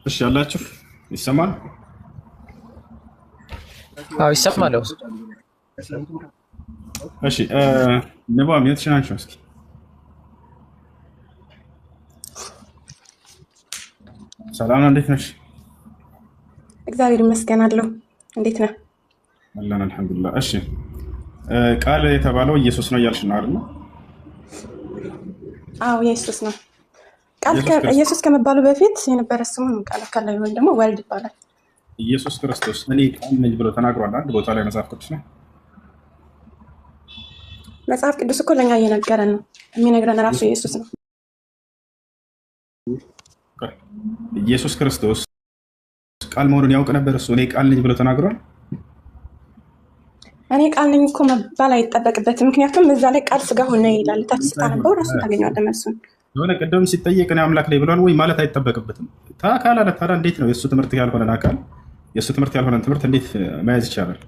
እሺ ያላችሁ ይሰማል? አዎ ይሰማል። እሺ ንባብ የትሽናችሁ እስኪ ሰላም እንዴት ነሽ? እግዚአብሔር ይመስገን አለሁ። እንዴት ነህ? አለን አልሐምዱሊላህ። እሺ ቃል የተባለው ኢየሱስ ነው እያልሽ ነው አይደል? አዎ ኢየሱስ ነው። ቃል ኢየሱስ ከመባሉ በፊት የነበረ ስሙ ቃል አካላዊ ወይም ደግሞ ወልድ ይባላል። ኢየሱስ ክርስቶስ እኔ ቃል ነኝ ብሎ ተናግሯል አንድ ቦታ ላይ መጽሐፍ ቅዱስ ነው። መጽሐፍ ቅዱስ እኮ ለኛ እየነገረን ነው። የሚነግረን ራሱ ኢየሱስ ነው። ኢየሱስ ክርስቶስ ቃል መሆኑን ያውቅ ነበር እሱ እኔ ቃል ነኝ ብሎ ተናግሯል። እኔ ቃል ነኝ እኮ መባል አይጠበቅበትም። ምክንያቱም እዛ ላይ ቃል ስጋ ሆነ ይላል። ታች ስታነበው ራሱ ታገኘዋለህ መልሱን። የሆነ ቅድም ሲጠየቅ እኔ አምላክ ላይ ብሏል ወይ ማለት አይጠበቅበትም። ታካል አለ ታዲያ እንዴት ነው የእሱ ትምህርት ያልሆነን አካል የእሱ ትምህርት ያልሆነን ትምህርት እንዴት መያዝ ይቻላል?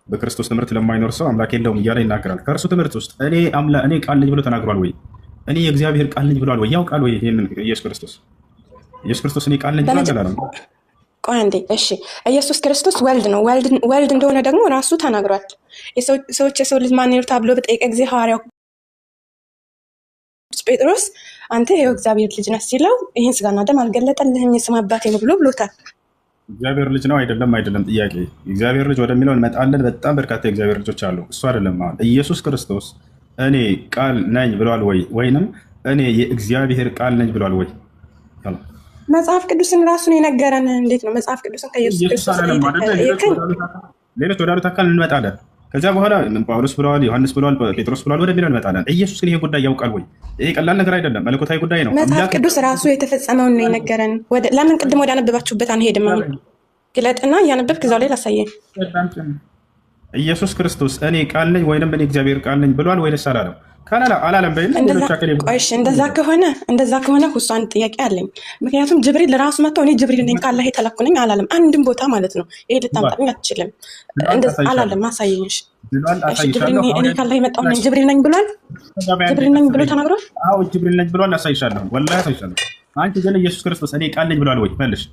በክርስቶስ ትምህርት ለማይኖር ሰው አምላክ የለውም እያለ ይናገራል። ከእርሱ ትምህርት ውስጥ እኔ ቃል ነኝ ብሎ ተናግሯል ወይ? እኔ የእግዚአብሔር ቃል ነኝ ብሏል ወይ? ያውቃል ወይ? ይሄንን ኢየሱስ ክርስቶስ እኔ ቃል ነኝ ብሏል አላለም? ቆይ አንዴ እሺ፣ ኢየሱስ ክርስቶስ ወልድ ነው። ወልድ እንደሆነ ደግሞ ራሱ ተናግሯል። ሰዎች የሰው ልጅ ማን ይሉታል ብሎ በጠየቀ ጊዜ ሐዋርያው ጴጥሮስ አንተ የው እግዚአብሔር ልጅ ነህ ሲለው ይህን ስጋና ደም አልገለጠልህም የስም አባቴ ነው ብሎታል። እግዚአብሔር ልጅ ነው አይደለም ጥያቄ። እግዚአብሔር ልጅ ወደሚለው እንመጣለን። በጣም በርካታ የእግዚአብሔር ልጆች አሉ። እሱ አይደለም አሁን ኢየሱስ ክርስቶስ እኔ ቃል ነኝ ብሏል ወይ? ወይንም እኔ የእግዚአብሔር ቃል ነኝ ብሏል ወይ? መጽሐፍ ቅዱስን ራሱን የነገረን እንዴት ነው? መጽሐፍ ቅዱስን ከኢየሱስ ክርስቶስ ሌሎች ወዳሉት አካል እንመጣለን። ከዚያ በኋላ ጳውሎስ ብለዋል፣ ዮሐንስ ብለዋል፣ ጴጥሮስ ብለዋል ወደሚለው እንመጣለን። ኢየሱስ ግን ይሄ ጉዳይ ያውቃል ወይ? ይሄ ቀላል ነገር አይደለም፣ መለኮታዊ ጉዳይ ነው። መጽሐፍ ቅዱስ ራሱ የተፈጸመውን ነው የነገረን። ለምን ቅድም ወደ አነበባችሁበት አንሄድም? ግለጥና እያነበብክ እዛው ላይ ላሳየን። ኢየሱስ ክርስቶስ እኔ ቃል ነኝ ወይንም እኔ እግዚአብሔር ቃል ነኝ ብሏል ወይንስ አላለም? አላለም። እንደዛ ከሆነ ሁሱ አንድ ጥያቄ አለኝ። ምክንያቱም ጅብሪል ራሱ መጥቶ እኔ ጅብሪል ነኝ ካላህ የተላኩ ነኝ አላለም። አንድም ቦታ ማለት ነው። ይሄ ልታምጣኝ አትችልም። አላለም። አሳየኝሽ። እኔ ካላህ የመጣሁ ነኝ ጅብሪል ነኝ ብሏል። ጅብሪል ነኝ ብሎ ተናግሯል። አዎ ጅብሪል ነኝ ብሏል። አሳይሻለሁ፣ ወላሂ አሳይሻለሁ። አንቺ ግን ኢየሱስ ክርስቶስ እኔ ቃል ነኝ ብሏል ወይ? መልሽ።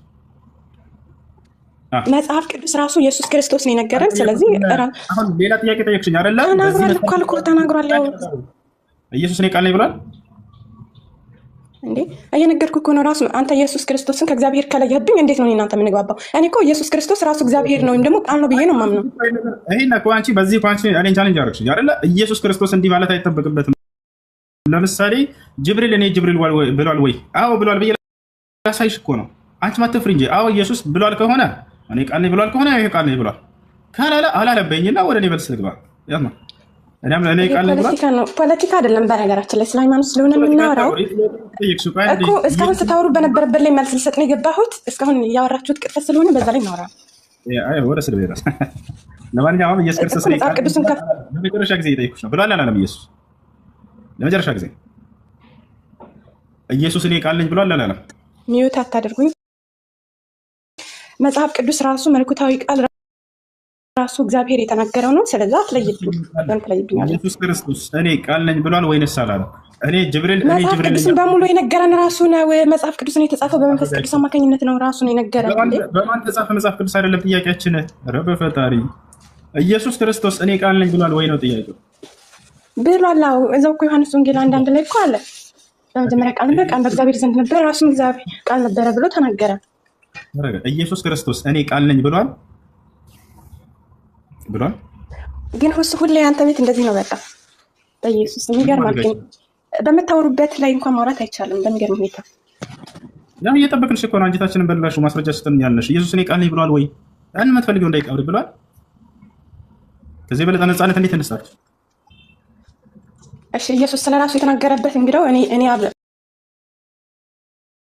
መጽሐፍ ቅዱስ ራሱ ኢየሱስ ክርስቶስ ነው የነገረን። ስለዚህ አሁን ሌላ ጥያቄ ጠየቅሽኝ አይደለ? ተናግሯል። ያው ኢየሱስ እኔ ቃል ነኝ ብሏል እንዴ? እየነገርኩህ እኮ ነው ራሱ። አንተ ኢየሱስ ክርስቶስን ከእግዚአብሔር ከለየህብኝ እንዴት ነው እናንተ የምንግባባው? እኔ እኮ ኢየሱስ ክርስቶስ ራሱ እግዚአብሔር ነው ወይም ደግሞ ቃል ነው ብዬ ነው የማምነው። ይሄን እኮ አንቺ በዚህ እኮ አንቺ እኔን ቻሌንጅ አደረግሽኝ አይደለ? ኢየሱስ ክርስቶስ እንዲህ ማለት አይጠበቅበትም። ለምሳሌ ጅብሪል እኔ ጅብሪል ብሏል ወይ? አዎ ብሏል ብዬ ላሳይሽ እኮ ነው። አንቺ ማትፍሪ እንጂ አዎ ኢየሱስ ብሏል ከሆነ እኔ ቃል ነኝ ብሏል ከሆነ ይሄ ቃል ነኝ ብሏል ካላለ አላለበኝና ወደ እኔ መልስ ልግባ። ያማ እኔ ቃል ነኝ ብሏል። ፖለቲካ አይደለም በነገራችን ላይ ስለ ሃይማኖት ስለሆነ የምናወራው እኮ። እስካሁን ስታወሩ በነበረበት ላይ መልስ ልሰጥ ነው የገባሁት። እስካሁን ያወራችሁት ቅጥፈት ስለሆነ በዛ ላይ እናወራ። ወደ ስለ ቤራ ለማንኛውም ኢየሱስ ክርስቶስ መጽሐፍ ቅዱስን ለመጨረሻ ጊዜ እየጠየኩሽ ነው ብሏል አላለም? ኢየሱስ ለመጨረሻ ጊዜ ኢየሱስ እኔ ቃል ነኝ ብሏል አላለም? ሚዩት አታደርጉኝ። መጽሐፍ ቅዱስ ራሱ መለኮታዊ ቃል ራሱ እግዚአብሔር የተናገረው ነው። ስለዚህ አትለይብኝ። ኢየሱስ ክርስቶስ እኔ ቃል ነኝ ብሏል ወይንስ አላለም? መጽሐፍ ቅዱስን በሙሉ የነገረን ራሱ ነው። መጽሐፍ ቅዱስን የተጻፈው በመንፈስ ቅዱስ አማካኝነት ነው ራሱን የነገረን። በማን ተጻፈ? መጽሐፍ ቅዱስ አይደለም ጥያቄያችን። ኧረ በፈጣሪ ኢየሱስ ክርስቶስ እኔ ቃል ነኝ ብሏል ወይ ነው ጥያቄው። ብሏል። አዎ እዛው እኮ ዮሐንስ ወንጌል አንዳንድ ላይ እኮ አለ። በመጀመሪያ ቃል ነበር፣ ቃል በእግዚአብሔር ዘንድ ነበር፣ ራሱም እግዚአብሔር ቃል ነበረ ብሎ ተናገረ። ኢየሱስ ክርስቶስ እኔ ቃል ነኝ ብሏል። ግን ሁሌ አንተ ቤት እንደዚህ ነው። በቃ በኢየሱስ የሚገርማል። ግን በምታወሩበት ላይ እንኳን ማውራት አይቻልም። በሚገርም ሁኔታ ያው እየጠበቅንሽ እኮ ነው። አንጀታችንን በላሹ ማስረጃ ስጠን ያልነሽ። ኢየሱስ እኔ ቃል ነኝ ብሏል ወይ? ያን የምትፈልገው እንዳይቀብር ብሏል። ከዚህ የበለጠ ነፃነት እንዴት እንስጣችሁ? እሺ ኢየሱስ ስለራሱ የተናገረበት እንግዲህ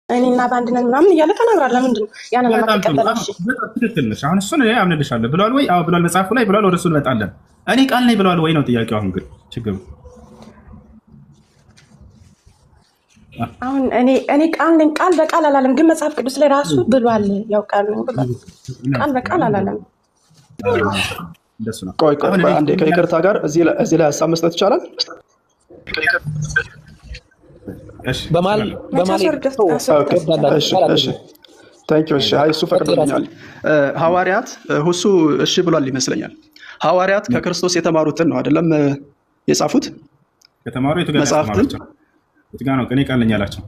እኔና በአንድ ነን ምናምን እያለ ተናግሯል። ለምንድን ነው ያንን ለማትቀበል? እሺ ትክክል ነሽ። አሁን እሱን እኔ አምንልሻለሁ ብሏል ወይ? አዎ ብሏል። መጽሐፉ ላይ ብሏል። ወደ እሱ እንመጣለን። እኔ ቃል ነኝ ብሏል ወይ ነው ጥያቄው። አሁን ግን ችግሩ አሁን እኔ ቃል ነኝ ቃል በቃል አላለም፣ ግን መጽሐፍ ቅዱስ ላይ ራሱ ብሏል። ያው ቃል ነኝ ብሏል፣ ቃል በቃል አላለም። እንደሱ ነው። ቆይ አንዴ ከይቅርታ ጋር እዚህ ላይ ሀሳብ መስጠት ይቻላል? ታንኪ ዩ። እሺ እሱ ፈቅዶልኛል። ሐዋርያት ሁሱ እሺ ብሏል ይመስለኛል። ሐዋርያት ከክርስቶስ የተማሩትን ነው አይደለም የጻፉት? ከተማሩ የተገናኛቸው የትጋ ነው እኔ ቃል ነኝ ያላቸው።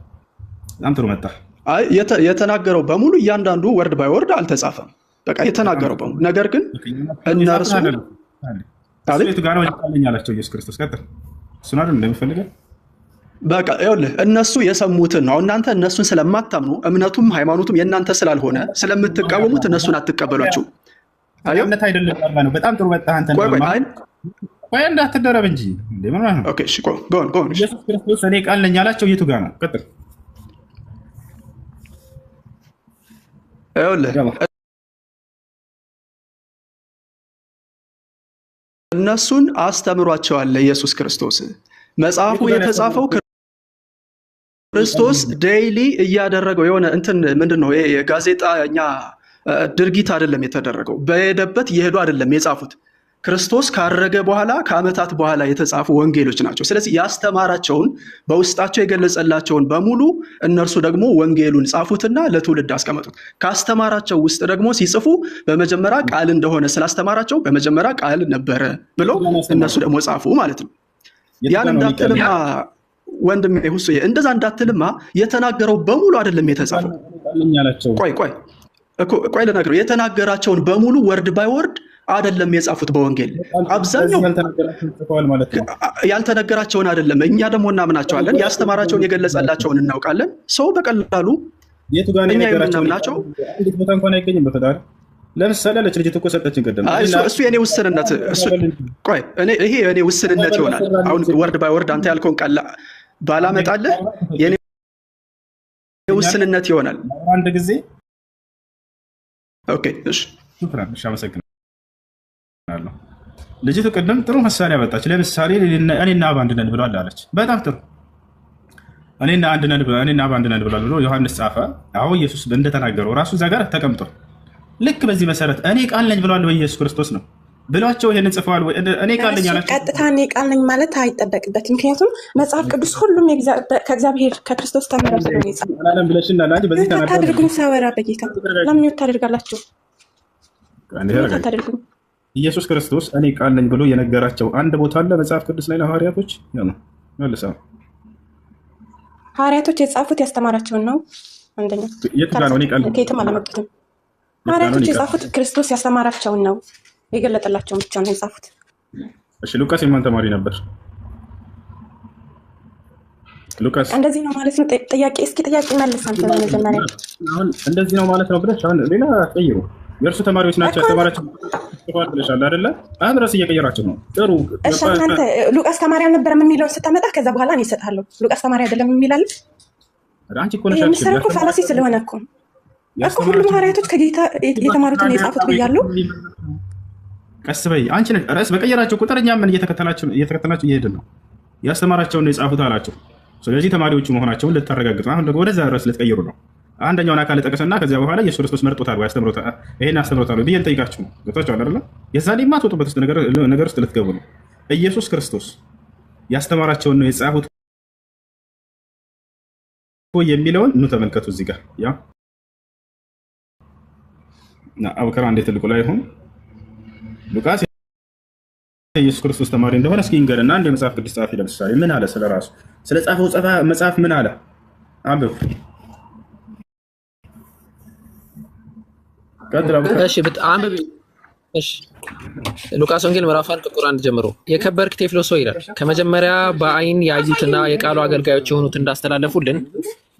በጣም ጥሩ መጣ። አይ የተናገረው በሙሉ እያንዳንዱ ወርድ ባይ ወርድ አልተጻፈም። በቃ የተናገረው በሙሉ ነገር ግን እነርሱ የትጋ ነው ቃል ነኝ ያላቸው ኢየሱስ ክርስቶስ ቀጥል። እሱን አይደል እንደሚፈልገው በቃ ይኸውልህ እነሱ የሰሙትን ነው። እናንተ እነሱን ስለማታምኑ እምነቱም ሃይማኖቱም የእናንተ ስላልሆነ ስለምትቃወሙት እነሱን አትቀበሏቸው። እምነት አይደለም ነው። በጣም ጥሩ መጣ። አንተ ቆይ እንዳትደረብ እንጂ እንደምን ነው? ኦኬ እሺ ጎን ኢየሱስ ክርስቶስ እኔ ቃል ነኝ ያላቸው የቱ ጋር ነው? ቀጥል። ይኸውልህ እነሱን አስተምሯቸዋል ኢየሱስ ክርስቶስ። መጽሐፉ የተጻፈው ክርስቶስ ዴይሊ እያደረገው የሆነ እንትን ምንድነው ይሄ የጋዜጣኛ ድርጊት አይደለም የተደረገው። በሄደበት እየሄዱ አይደለም የጻፉት። ክርስቶስ ካረገ በኋላ ከዓመታት በኋላ የተጻፉ ወንጌሎች ናቸው። ስለዚህ ያስተማራቸውን በውስጣቸው የገለጸላቸውን በሙሉ እነርሱ ደግሞ ወንጌሉን ጻፉትና ለትውልድ አስቀመጡት። ካስተማራቸው ውስጥ ደግሞ ሲጽፉ በመጀመሪያ ቃል እንደሆነ ስላስተማራቸው በመጀመሪያ ቃል ነበረ ብለው እነሱ ደግሞ ጻፉ ማለት ነው። ያን እንዳትልማ ወንድሜ ሁሱዬ፣ እንደዛ እንዳትልማ የተናገረው በሙሉ አይደለም የተጻፈው። ቆይ ልነግርህ፣ የተናገራቸውን በሙሉ ወርድ ባይ ወርድ አይደለም የጻፉት በወንጌል። አብዛኛው ያልተነገራቸውን አይደለም። እኛ ደግሞ እናምናቸዋለን። ያስተማራቸውን የገለጸላቸውን እናውቃለን። ሰው በቀላሉ እኛ የምናምናቸው ቦታ እንኳን አይገኝም በፈጣሪ። ለምሳሌ ለች ልጅ እኮ ሰጠችን ቅድም። እሱ የኔ ውስንነት ይሄ የኔ ውስንነት ይሆናል። አሁን ወርድ ባይ ወርድ አንተ ያልከውን ቃል ባላመጣልህ የኔ ውስንነት ይሆናል። አንድ ጊዜ ኦኬ እሺ አመሰግናለሁ። ልጅቱ ቅድም ጥሩ ምሳሌ አመጣች። ለምሳሌ እኔና አብ አንድ ነን ብሏል አለች። በጣም ጥሩ። እኔና አብ አንድ ነን ብሏል ብሎ ዮሐንስ ጻፈ። አሁን ኢየሱስ እንደተናገረው ራሱ እዛ ጋር ተቀምጧል። ልክ በዚህ መሰረት እኔ ቃል ነኝ ብሏል ወይ ኢየሱስ ክርስቶስ ነው ብሏቸው ይሄንን ጽፈዋል ወይ? እኔ ቃል ነኝ አላቸው። ቀጥታ እኔ ቃል ነኝ ማለት አይጠበቅበትም። ምክንያቱም መጽሐፍ ቅዱስ ሁሉም ከእግዚአብሔር ከክርስቶስ ተመረጠ ነው ይጻፍ አላለም ብለሽና ላንጂ በዚህ ተናገረ። ታድርጉኝ ሳወራ በጌታ ለምን ታደርጋላችሁ? ኢየሱስ ክርስቶስ እኔ ቃል ነኝ ብሎ የነገራቸው አንድ ቦታ አለ መጽሐፍ ቅዱስ ላይ ለሐዋርያቶች ነው መልሰው ሐዋርያቶች የጻፉት ያስተማራቸውን ነው። አንደኛ የት ጋር ነው እኔ ቃል ከየትም አላመጡትም። ሐዋርያቶች የጻፉት ክርስቶስ ያስተማራቸውን ነው፣ የገለጠላቸውን ብቻ ነው የጻፉት። እሺ ሉቃስ የማን ተማሪ ነበር? ሉቃስ እንደዚህ ነው ማለት ነው። ጥያቄ መልስ አንተ መጀመሪያ። አሁን እንደዚህ ነው ማለት ነው ብለሽ አሁን ሌላ ቀይሩ። የእርሱ ተማሪዎች ናቸው ያስተማራቸው ብለሻል አይደለ? አሁን ድረስ እየቀየራቸው ነው። ጥሩ እሺ። አንተ ሉቃስ ተማሪ አልነበረም የሚለውን ስታመጣ ከዛ በኋላ እኔ እሰጥሃለሁ። ሉቃስ ተማሪ አይደለም የሚላል አንቺ እኮ ነሽ እኮ ፋላሲ ስለሆነ እኮ ሁሉም ሐዋርያቶች ከጌታ የተማሩትን የጻፉት ብያለሁ። ቀስ በይ አንቺ ነሽ ራስ በቀየራቸው ቁጥር እኛ ምን እየተከተላችሁ እየሄድን ነው። ያስተማራቸውን ነው የጻፉት አላቸው። ስለዚህ ተማሪዎቹ መሆናቸውን ልታረጋግጡ አሁን ደግሞ ወደዛ ድረስ ልትቀይሩ ነው። አንደኛውን አካል ጠቀሰና ከዚያ በኋላ ኢየሱስ ክርስቶስ መርጦታል ወይ አስተምሮታል፣ ይሄን አስተምሮታል ብዬ ልጠይቃችሁ ነው። ገብታችኋል አይደለ? የዛኔ የማትወጡበት ውስጥ ነገር ውስጥ ልትገቡ ነው። ኢየሱስ ክርስቶስ ያስተማራቸውን ነው የጻፉት የሚለውን ኑ ተመልከቱ። እዚህ ጋር ያ አቡከር አንዴ ትልቁ ላይ ሆን ሉቃስ ኢየሱስ ክርስቶስ ተማሪ እንደሆነ እስኪ እንገርና አንድ የመጽሐፍ ቅዱስ ጻፊ ለምሳሌ ምን አለ ስለራሱ ስለ ጻፈው መጽሐፍ ምን አለ አንብብ። ሉቃስ ወንጌል ምዕራፍ 1 ቁጥር 1 ጀምሮ የከበርክ ቴዎፍሎስ ይላል። ከመጀመሪያ በአይን ያዩትና የቃሉ አገልጋዮች የሆኑት እንዳስተላለፉልን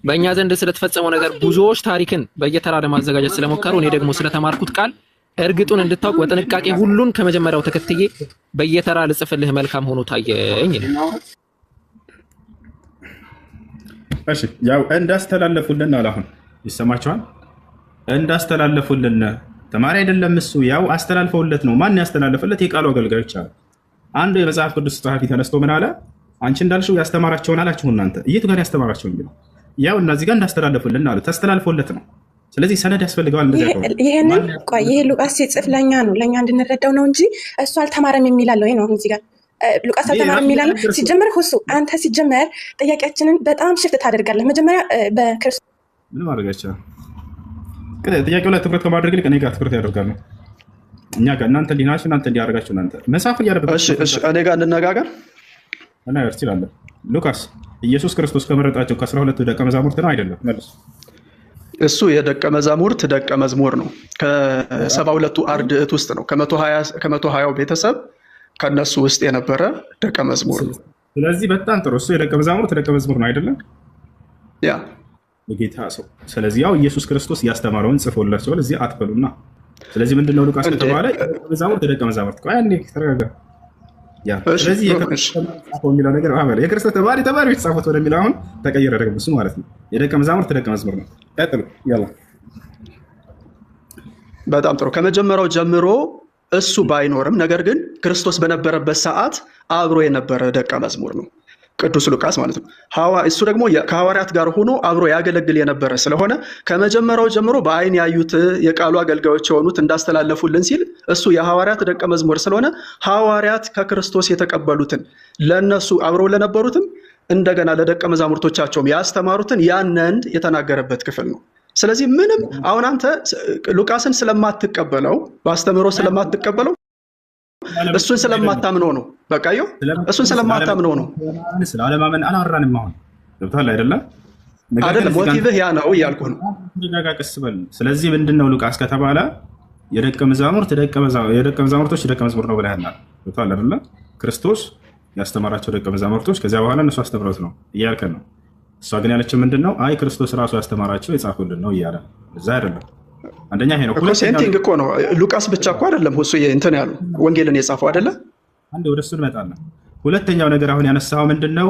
በእኛ ዘንድ ስለተፈጸመው ነገር ብዙዎች ታሪክን በየተራ ለማዘጋጀት ስለሞከሩ እኔ ደግሞ ስለተማርኩት ቃል እርግጡን እንድታውቅ በጥንቃቄ ሁሉን ከመጀመሪያው ተከትዬ በየተራ ልጽፍልህ መልካም ሆኖ ታየኝ። እሺ ያው እንዳስተላለፉልን አለ። አሁን ይሰማችኋል? እንዳስተላለፉልን ተማሪ አይደለም እሱ፣ ያው አስተላልፈውለት ነው። ማን ያስተላለፈለት? የቃሉ አገልጋዮች አሉ። አንዱ የመጽሐፍ ቅዱስ ጸሐፊ ተነስቶ ምን አለ? አንቺ እንዳልሽው ያስተማራቸውን አላችሁ እናንተ። የቱ ጋር ያስተማራቸው እንጂ ነው? ያው እነዚህ ጋር እንዳስተላለፉልን አሉ። ተስተላልፎለት ነው። ስለዚህ ሰነድ ያስፈልገዋል። ይሄንን ቆይ ይሄ ሉቃስ ሲጽፍ ለኛ ነው፣ ለኛ እንድንረዳው ነው እንጂ እሱ አልተማረም የሚላል ወይ ነው? አሁን እዚህ ጋር ሉቃስ አልተማረም የሚላል ሲጀመር ሁሱ አንተ ሲጀመር ጥያቄያችንን በጣም ሽፍት ታደርጋለህ። መጀመሪያ በክርስቶስ ምን ማድረግ አይቻልም። ጥያቄው ላይ ትኩረት ከማድረግ ይልቅ እኔ ጋር ትኩረት ያደርጋሉ። እኛ ጋር እናንተ እንዲናችሁ እናንተ እንዲያደርጋችሁ እናንተ መጽሐፍ እያደረገ እኔ ጋር እንነጋገር እና ይችላል። ሉቃስ ኢየሱስ ክርስቶስ ከመረጣቸው ከ12 ደቀ መዛሙርት ነው አይደለም? መልስ። እሱ የደቀ መዛሙርት ደቀ መዝሙር ነው። ከ72ቱ አርድእት ውስጥ ነው። ከ120 ቤተሰብ ከነሱ ውስጥ የነበረ ደቀ መዝሙር ነው። ስለዚህ በጣም ጥሩ። እሱ የደቀ መዛሙርት ደቀ መዝሙር ነው አይደለም? ያ የጌታ ሰው። ስለዚህ ያው ኢየሱስ ክርስቶስ ያስተማረውን ጽፎላቸዋል። እዚህ አትበሉና። ስለዚህ ምንድነው ሉቃስ ከተባለ መዛሙርት ደቀ መዛሙርት። ቆይ አንዴ ተረጋጋ። ያ ስለዚህ የሚለው ነገር የክርስቶስ ተማሪዎች ጻፉት ወደሚለው አሁን ተቀየረ ደግሞ እሱ ማለት ነው። የደቀ መዛሙርት ደቀ መዝሙር ነው። ቀጥሉ። ያላ በጣም ጥሩ። ከመጀመሪያው ጀምሮ እሱ ባይኖርም ነገር ግን ክርስቶስ በነበረበት ሰዓት አብሮ የነበረ ደቀ መዝሙር ነው ቅዱስ ሉቃስ ማለት ነው። እሱ ደግሞ ከሐዋርያት ጋር ሆኖ አብሮ ያገለግል የነበረ ስለሆነ ከመጀመሪያው ጀምሮ በአይን ያዩት የቃሉ አገልጋዮች የሆኑት እንዳስተላለፉልን ሲል እሱ የሐዋርያት ደቀ መዝሙር ስለሆነ ሐዋርያት ከክርስቶስ የተቀበሉትን ለነሱ አብረው ለነበሩትም እንደገና ለደቀ መዛሙርቶቻቸውም ያስተማሩትን ያንን የተናገረበት ክፍል ነው። ስለዚህ ምንም አሁን አንተ ሉቃስን ስለማትቀበለው በአስተምህሮ ስለማትቀበለው እሱን ስለማታምነው ነው። በቃየው እሱን ስለማታምነው ነው። ስለማመን አላወራንም። አሁን ገብቶሃል አይደለም? አይደለም ሞቲቭህ ያ ነው እያልኩህ ነው። ተረጋጋስ በል። ስለዚህ ምንድነው ሉቃስ ከተባለ የደቀ መዛሙርቶች ደቀ መዝሙር ነው ብለህናል። ገብቶሃል አይደለ? ክርስቶስ ያስተማራቸው ደቀ መዛሙርቶች ከዚያ በኋላ እነሱ አስተምረውት ነው እያልከን ነው። እሷ ግን ያለችው ምንድነው? አይ ክርስቶስ ራሱ ያስተማራቸው የጻፉልን ነው እያለ እዛ አይደለም። አንደኛ ይሄ ነው እኮ ሴንቲንግ እኮ ነው። ሉቃስ ብቻ እኮ አይደለም እሱ እንትን ያሉ ወንጌልን የጻፈው አይደለ? አንዴ ወደ እሱ እንመጣለን። ሁለተኛው ነገር አሁን ያነሳው ምንድነው?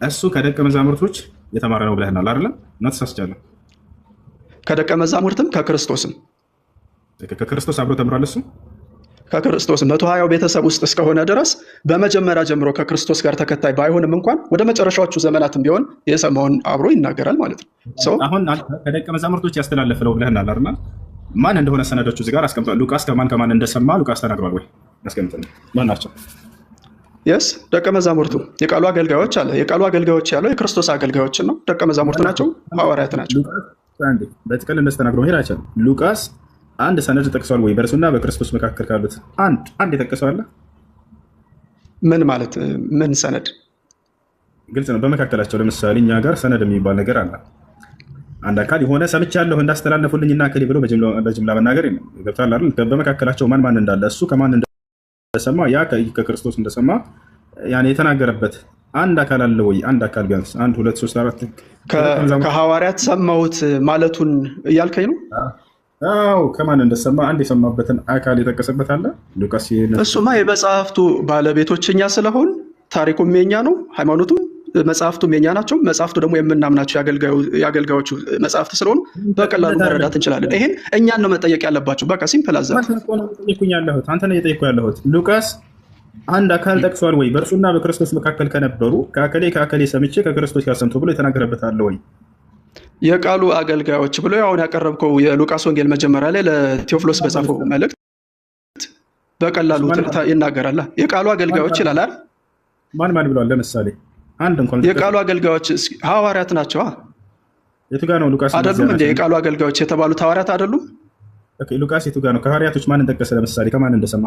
እሱ ከደቀ መዛሙርቶች የተማረ ነው ብለህናል አይደለም? እና ተሳስቻለሁ። ከደቀ መዛሙርትም ከክርስቶስም ከክርስቶስ አብሮ ተምሯል። እሱ ከክርስቶስ 120 ቤተሰብ ውስጥ እስከሆነ ድረስ በመጀመሪያ ጀምሮ ከክርስቶስ ጋር ተከታይ ባይሆንም እንኳን ወደ መጨረሻዎቹ ዘመናትም ቢሆን የሰማውን አብሮ ይናገራል ማለት ነው። አሁን ከደቀ መዛሙርቶች ያስተላለፈው ብለህናል አይደል? ማን እንደሆነ ሰነዶቹ እዚህ ጋር አስቀምጧል። ሉቃስ ከማን እንደሰማ ሉቃስ ተናግሯል ወይ? አስቀምጥልኝ። ማን ናቸው? የስ ደቀ መዛሙርቱ የቃሉ አገልጋዮች አለ። የቃሉ አገልጋዮች ያለው የክርስቶስ አገልጋዮችን ነው። ደቀ መዛሙርት ናቸው፣ ሐዋርያት ናቸው። በጥቅል እንደተናግረው ሄዳቸው ሉቃስ አንድ ሰነድ ጠቅሷል ወይ? በእርሱና በክርስቶስ መካከል ካሉት አንድ የጠቀሰው አለ? ምን ማለት ምን ሰነድ? ግልጽ ነው። በመካከላቸው ለምሳሌ እኛ ጋር ሰነድ የሚባል ነገር አለ። አንድ አካል የሆነ ሰምቻለሁ እንዳስተላለፉልኝ እና ከሌ ብሎ በጅምላ መናገር የለም። ገብቶሃል አይደል? በመካከላቸው ማን እንዳለ እሱ ከማን እንደሰማ ያ ከክርስቶስ እንደሰማ ያን የተናገረበት አንድ አካል አለ ወይ? አንድ አካል ቢያንስ 1 2 3 4 ከሐዋርያት ሰማሁት ማለቱን እያልከኝ ነው? አዎ ከማን እንደሰማ አንድ የሰማበትን አካል የጠቀሰበት አለ ሉቃስ። እሱማ የመጽሐፍቱ ባለቤቶች እኛ ስለሆን ታሪኩም የኛ ነው፣ ሃይማኖቱም መጽሐፍቱም የኛ ናቸው። መጽሐፍቱ ደግሞ የምናምናቸው የአገልጋዮቹ መጽሐፍት ስለሆኑ በቀላሉ መረዳት እንችላለን። ይሄን እኛን ነው መጠየቅ ያለባቸው። በቃ ሲምፕል አዛ አንተ ነው እየጠየኩ ያለሁት። ሉቃስ አንድ አካል ጠቅሷል ወይ? በእርሱና በክርስቶስ መካከል ከነበሩ ከአከሌ ሰምቼ ከክርስቶስ ጋር ሰምቶ ብሎ የተናገረበት አለ ወይ? የቃሉ አገልጋዮች ብሎ አሁን ያቀረብከው የሉቃስ ወንጌል መጀመሪያ ላይ ለቴዎፍሎስ በጻፈው መልእክት በቀላሉ ይናገራል። የቃሉ አገልጋዮች ይላል አይደል? ማን ብለዋል? ለምሳሌ አንድ እንኳን የቃሉ አገልጋዮች ሐዋርያት ናቸው። የቱ ጋር ነው ሉቃስ? አይደሉም እንዴ? የቃሉ አገልጋዮች የተባሉት ሐዋርያት አይደሉም? ኦኬ ሉቃስ የቱ ጋር ነው? ከሐዋርያቶች ማንን ጠቀሰ? ለምሳሌ ከማን እንደሰማ?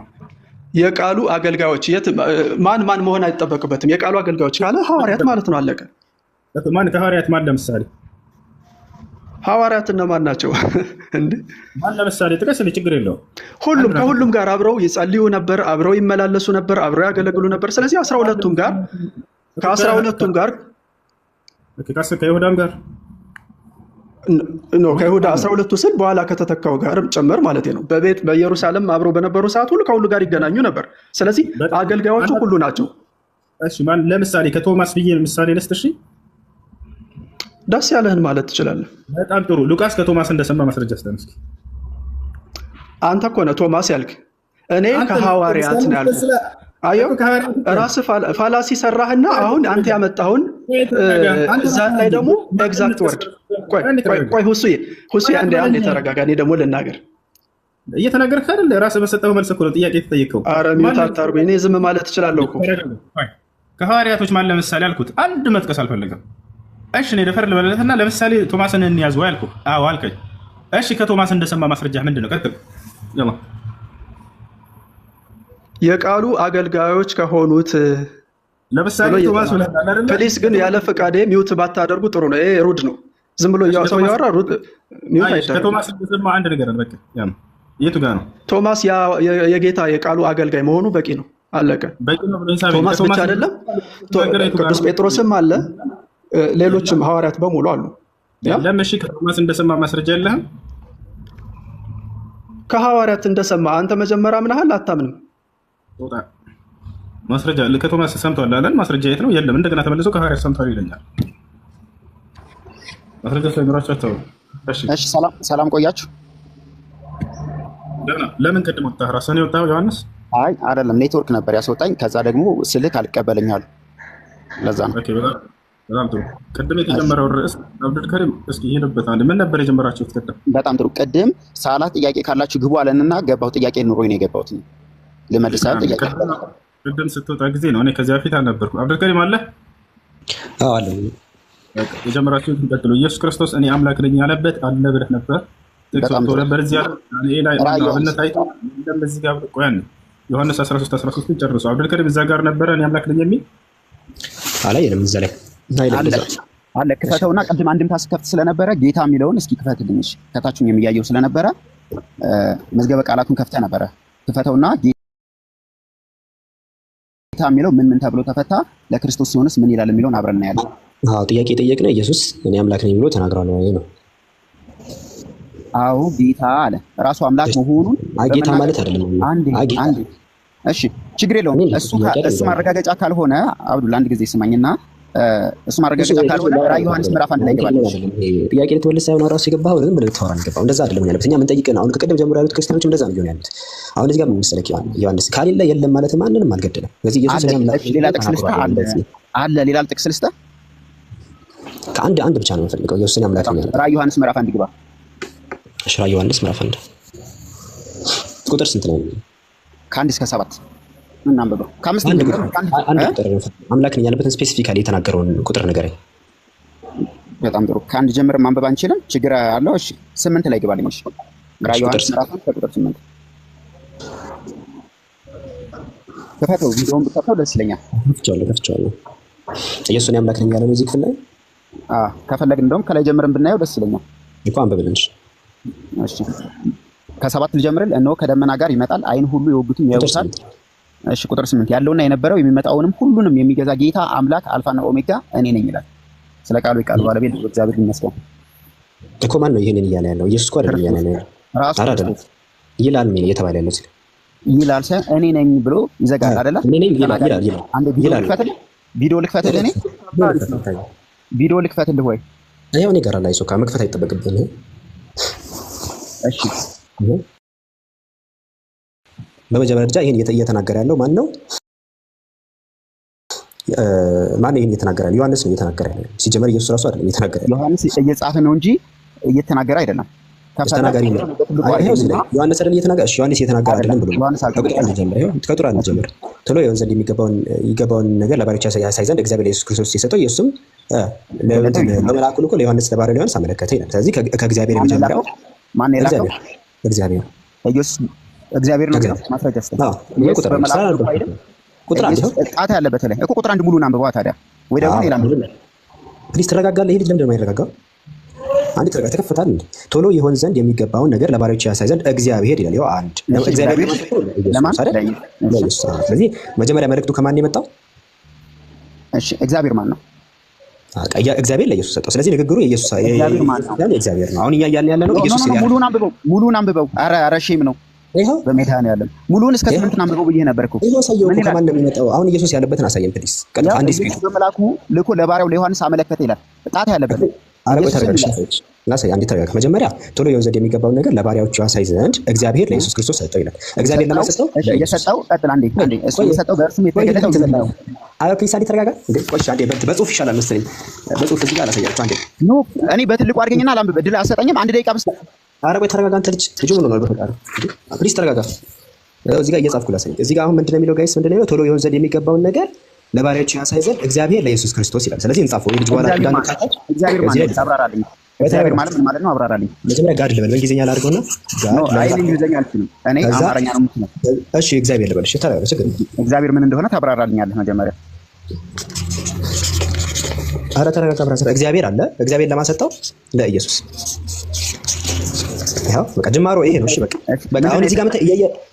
የቃሉ አገልጋዮች ማን መሆን አይጠበቅበትም። የቃሉ አገልጋዮች ካለ ሐዋርያት ማለት ነው። አለቀ። ማን ከሐዋርያት ማን? ለምሳሌ ሐዋርያት እነማን ናቸው? እንዴ ማን ለምሳሌ ጥቀስልኝ። ችግር የለውም። ከሁሉም ጋር አብረው ይጸልዩ ነበር፣ አብረው ይመላለሱ ነበር፣ አብረው ያገለግሉ ነበር። ስለዚህ 12ቱም ጋር ከ12ቱም ጋር ከይሁዳም ጋር ነው። ከይሁዳ 12ቱ ስል በኋላ ከተተካው ጋር ጭምር ማለት ነው። በኢየሩሳሌም አብረው በነበሩ ሰዓት ሁሉ ከሁሉ ጋር ይገናኙ ነበር። ስለዚህ አገልጋዮቹ ሁሉ ናቸው። እሺ ማን ለምሳሌ ከቶማስ ብዬ ምሳሌ ልስጥ። እሺ ደስ ያለህን ማለት ትችላለህ። በጣም ጥሩ። ሉቃስ ከቶማስ እንደሰማ ማስረጃ ስጠን እስኪ። አንተ እኮ ነህ ቶማስ ያልክ፣ እኔ ከሐዋርያት ነው ያልኩት። አየሁ ራስህ ፋላሲ ሰራህና አሁን አንተ ያመጣኸውን እዛ ላይ ደግሞ ኤግዛክት ወርድ። ቆይ ሁሱዬ አንዴ ተረጋጋ። እኔ ደግሞ ልናገር። እየተናገርክ አይደል? ራስህ በሰጠኸው መልስ እኮ ነው ጥያቄ የተጠየቀው። ኧረ ሚውት አታርጉኝ። እኔ ዝም ማለት እችላለሁ እኮ። ከሐዋርያቶች ማን ለምሳሌ አልኩት። አንድ መጥቀስ አልፈለገም። እሺ እኔ ደፈር ልበለትና ለምሳሌ ቶማስን እንያዘው ያልኩህ። አዎ አልከኝ። እሺ ከቶማስ እንደሰማ ማስረጃ ምንድን ነው? ቀጥል። የቃሉ አገልጋዮች ከሆኑት ለምሳሌ ቶማስ ብለናል አይደል? ፕሊስ ግን ያለ ፈቃዴ ሚውት ባታደርጉ ጥሩ ነው። ይሄ ሩድ ነው። ዝም ብሎ ሰው ያወራ ሚውት አይደረግም። ከቶማስ እንደሰማ አንድ ነገር አለ። በቃ የቱ ጋር ነው? ቶማስ የጌታ የቃሉ አገልጋይ መሆኑ በቂ ነው። አለቀ። ቶማስ ብቻ አይደለም፣ ቅዱስ ጴጥሮስም አለ፣ ሌሎችም ሐዋርያት በሙሉ አሉ። ለምሽ ከቶማስ እንደሰማ ማስረጃ የለህም? ከሐዋርያት እንደሰማ አንተ መጀመሪያ አምነሃል አታምንም? ማስረጃ ከቶማስ ሰምቷል አለን። ማስረጃ የት ነው? የለም። እንደገና ተመልሶ ከሐዋርያት ሰምቷል ይለኛል። ማስረጃ ሳይኖራቸው አታውሩ። እሺ ሰላም ቆያችሁ። ለምን ቅድም ወጣህ? ራስህን የወጣኸው ዮሐንስ? አይ አይደለም፣ ኔትወርክ ነበር ያስወጣኝ። ከዛ ደግሞ ስልክ አልቀበለኝ አሉ። ለዛ ነው። ኦኬ በጣም ጥሩ። ቅድም የተጀመረው ርዕስ አብዱልከሪም እስኪ ሄድበት አንድ ምን ነበር የጀመራችሁት? ቅድም በጣም ጥሩ። ቅድም ሳላት ጥያቄ ካላችሁ ግቡ አለንና ገባሁ። ጥያቄ ኑሮኝ ነው የገባሁት። ልመልስ ጥያቄ ቅድም ስትወጣ ጊዜ ነው። እኔ ከዚያ በፊት አልነበርኩም። አብዱልከሪም አለ? አዎ አለ። የጀመራችሁትን ቀጥሉ። ኢየሱስ ክርስቶስ እኔ አምላክ ነኝ ያለበት አለ ብለህ ነበር። በጣም ጥሩ ነበር እዚያ ላይ አብነት አይቶ እንደዚህ ጋር ቆያን ዮሐንስ 13:13 ጨርሶ አብዱልከሪም እዛ ጋር ነበረ እኔ አምላክ ነኝ የሚል አላየንም። እዛ ላይ አለ። ክፈተውና ቅድም አንድምታ ስከፍት ስለነበረ ጌታ የሚለውን እስኪ ክፈትልኝ። እሺ ከታችሁም የሚያየው ስለነበረ መዝገበ ቃላቱን ከፍተ ነበረ። ክፈተውና ጌታ የሚለው ምን ተብሎ ተፈታ፣ ለክርስቶስ ሲሆንስ ምን ይላል የሚለውን አብረን እናያለን። አዎ ጥያቄ ጠየቅነው። ኢየሱስ እኔ አምላክ ነኝ ብሎ ተናግሯል ወይ ነው? አዎ ጌታ አለ። ራሱ አምላክ መሆኑን ጌታ ማለት አይደለም። አንዴ እሺ ችግር የለውም። እሱ ማረጋገጫ ካልሆነ አብዱል አንድ ጊዜ ስማኝና እሱ ማረጋገጫ ካልሆነ ራዕይ ዮሐንስ ምዕራፍ 1 ላይ ይገባል። ጥያቄ ልትመልስ ሳይሆን ራሱ የገባው ዝም ብለህ ልታወራ ነው። እንደዛ አይደለም ያለበት። እኛ ምን ጠይቀን አሁን ከቀደም ጀምሮ ያሉት ክርስቲያኖች እንደዛ ነው ያሉት። አሁን እዚህ ጋር ምን መሰለህ ዮሐንስ ካሌለ የለም ማለት ማንንም አልገደለም። ስለዚህ ኢየሱስ እኔ አምላክ ሌላ ጥቅስ ልስጥህ አለ ሌላ ጥቅስ ልስጥህ። ከአንድ ብቻ ነው የምፈልገው። ኢየሱስ እኔ አምላክ ነኝ ያለው ራዕይ ዮሐንስ ምዕራፍ 1 ግባ። እሺ ራዕይ ዮሐንስ ምዕራፍ 1 ቁጥር ስንት ነው? ከ1 እስከ 7 እናንብበው። ከ5 አንድ ቁጥር አምላክ ነኝ ያለበትን ስፔሲፊካሊ የተናገረውን ቁጥር ንገረኝ። በጣም ጥሩ። ከአንድ ጀምር ማንበብ አንችልም፣ ችግር አለው። እሺ 8 ላይ ግባልኝ። እሺ ራዕይ ዮሐንስ ምዕራፍ 1 ቁጥር 8 ከፈተው ቪዲዮውን ብትከፍተው ደስ ይለኛል። ከፍቼዋለሁ። ኢየሱስ እኔ አምላክ ነኝ ያለው እዚህ ክፍል ላይ ከፈለግን እንደውም ከላይ ጀምረን ብናየው ደስ ይለኛል እኮ። አንብብልን። እሺ ከ7 ልጀምርልህ። እነሆ ከደመና ጋር ይመጣል፣ ዓይን ሁሉ የወጉትም ያዩታል። እሺ ቁጥር 8 ያለውና የነበረው የሚመጣውንም ሁሉንም የሚገዛ ጌታ አምላክ አልፋና ኦሜጋ እኔ ነኝ ይላል። ስለ ቃሉ የቃሉ ባለቤት እግዚአብሔር ይመስገን እኮ። ማን ነው ይሄንን እያለ ያለው? ኢየሱስ እኮ አይደለም እያለ ያለው ራሱ አይደለም። ይላል ምን እየተባለ ያለው እዚህ ይላል ሳይሆን እኔ ነኝ ብሎ ይዘጋል አይደለ? እኔ ነኝ ይላል። አንዴ ቪዲዮ ልክፈትልህ። እኔ ቪዲዮ ልክፈትልህ ወይ? ይሄው እኔ ጋር ላይ ሶካ መክፈት አይጠበቅብኝም። እሺ በመጀመሪያ ደረጃ ይሄን እየተናገረ ያለው ማን ነው? ማን ይሄን እየተናገረ ያለው? ዮሐንስ ነው እየተናገረ ያለው። ሲጀመር ኢየሱስ ራሱ አይደለም እየተናገረ ያለው። ዮሐንስ እየጻፈ ነው እንጂ እየተናገረ አይደለም። ተናጋሪ ነው። ዮሐንስ አይደለም እየተናገረ። እሺ ዮሐንስ እየተናገረ አይደለም ብሎ ከቁጥር አንድ ጀምር ቶሎ ይሆን ዘንድ የሚገባውን ነገር ለባሪያዎቹ ያሳይ ዘንድ እግዚአብሔር ኢየሱስ ክርስቶስ የሰጠው ኢየሱስም ለመልአኩ ልኮ ለዮሐንስ ለባሪያው ዮሐንስ አመለከተ ይላል። ስለዚህ ከእግዚአብሔር የመጀመሪያው ማን የላከው? እግዚአብሔር ኢየሱስ እግዚአብሔር ነው። ማስረጃ እስኪ ቁጥር አንድ ጣታ ያለበት ላይ እኮ ቁጥር አንድ ሙሉን አንብበዋ ታዲያ። ወይ ደግሞ ሌላ ፕሊስ ተረጋጋለህ። ይሄ ልጅ ለምንድን ነው የማይረጋጋው? አንድ ተከፍታል። ቶሎ ይሆን ዘንድ የሚገባውን ነገር ለባሪያዎቹ ያሳይ ዘንድ እግዚአብሔር ይላል። ያው አንድ እግዚአብሔር ለማን? ስለዚህ መጀመሪያ መልእክቱ ከማን የመጣው? እሺ እግዚአብሔር ማን ነው? እግዚአብሔር ለኢየሱስ ሰጠው። ስለዚህ ንግግሩ የኢየሱስ እግዚአብሔር ነው። አሁን እያልን ያለ ነው ኢየሱስ ይላል። ሙሉን አንብበው። ኧረ ሼም ነው። ይሄው በሜዳን ሙሉን እስከ 8 አንብበው ብዬ ነበር እኮ። ይሄው ሳየው ከማን ነው የሚመጣው? አሁን ኢየሱስ ያለበትን አሳየን ፕሊስ። ቀጥታ አንድ ስፒክ በመላኩ ልኮ ለባሪያው ለዮሐንስ አመለከተ ይላል። ጣታ ያለበት አረጋግጥ ተረጋግጥ። ላሳይ አንዴ ተረጋግጥ። መጀመሪያ ቶሎ ይሆን ዘንድ የሚገባውን ነገር ለባሪያዎቹ ያሳይ ዘንድ እግዚአብሔር ለኢየሱስ ክርስቶስ ሰጠው ይላል። እግዚአብሔር ለማን ሰጠው? የሰጠው ቀጥል አንዴ እሱ የሰጠው በእርሱም የተገለጠው ነው። አዎ ፕሊስ አንዴ ተረጋጋ። ቆይ አንዴ በጽሁፍ ይሻላል መሰለኝ። በጽሁፍ እዚህ ጋር አላሳያችሁ አንዴ። ኖ እኔ በትልቁ አድርገኝና ላምብ በድል አሰጠኝም። አንድ ደቂቃ በስ ኧረ ቆይ ተረጋጋ። አንተ ልጅ ምን ሆነሃል? በፈቃድ ፕሊስ ተረጋጋ። እዚህ ጋር እየጻፍኩ ላሳይ። እዚህ ጋር አሁን ምንድነው የሚለው ጋይስ? ምንድነው የሚለው? ቶሎ ይሆን ዘንድ የሚገባውን ነገር ለባሪያዎቹ ያሳይ ዘንድ እግዚአብሔር ለኢየሱስ ክርስቶስ ይላል። ስለዚህ እንጻፈው። ልጅ በኋላ እንዳንካታ እግዚአብሔር ማለት ታብራራልኝ። እግዚአብሔር ማለት ምን ማለት ነው? አብራራልኝ። መጀመሪያ ጋድ ልበል በእንግሊዝኛ ላድርገውና አይ እንግሊዝኛ አልችልም እኔ አማርኛ ነው የምችለው። እሺ እግዚአብሔር ልበል። እሺ ታዲያ ችግር እግዚአብሔር ምን እንደሆነ ታብራራልኛለህ መጀመሪያ። ኧረ ተረጋጋ ብራዘር። እግዚአብሔር አለ። እግዚአብሔር ለማሰጠው ለኢየሱስ ያው በቃ ጅማሮ ይሄ ነው። እሺ በቃ አሁን እዚህ ጋር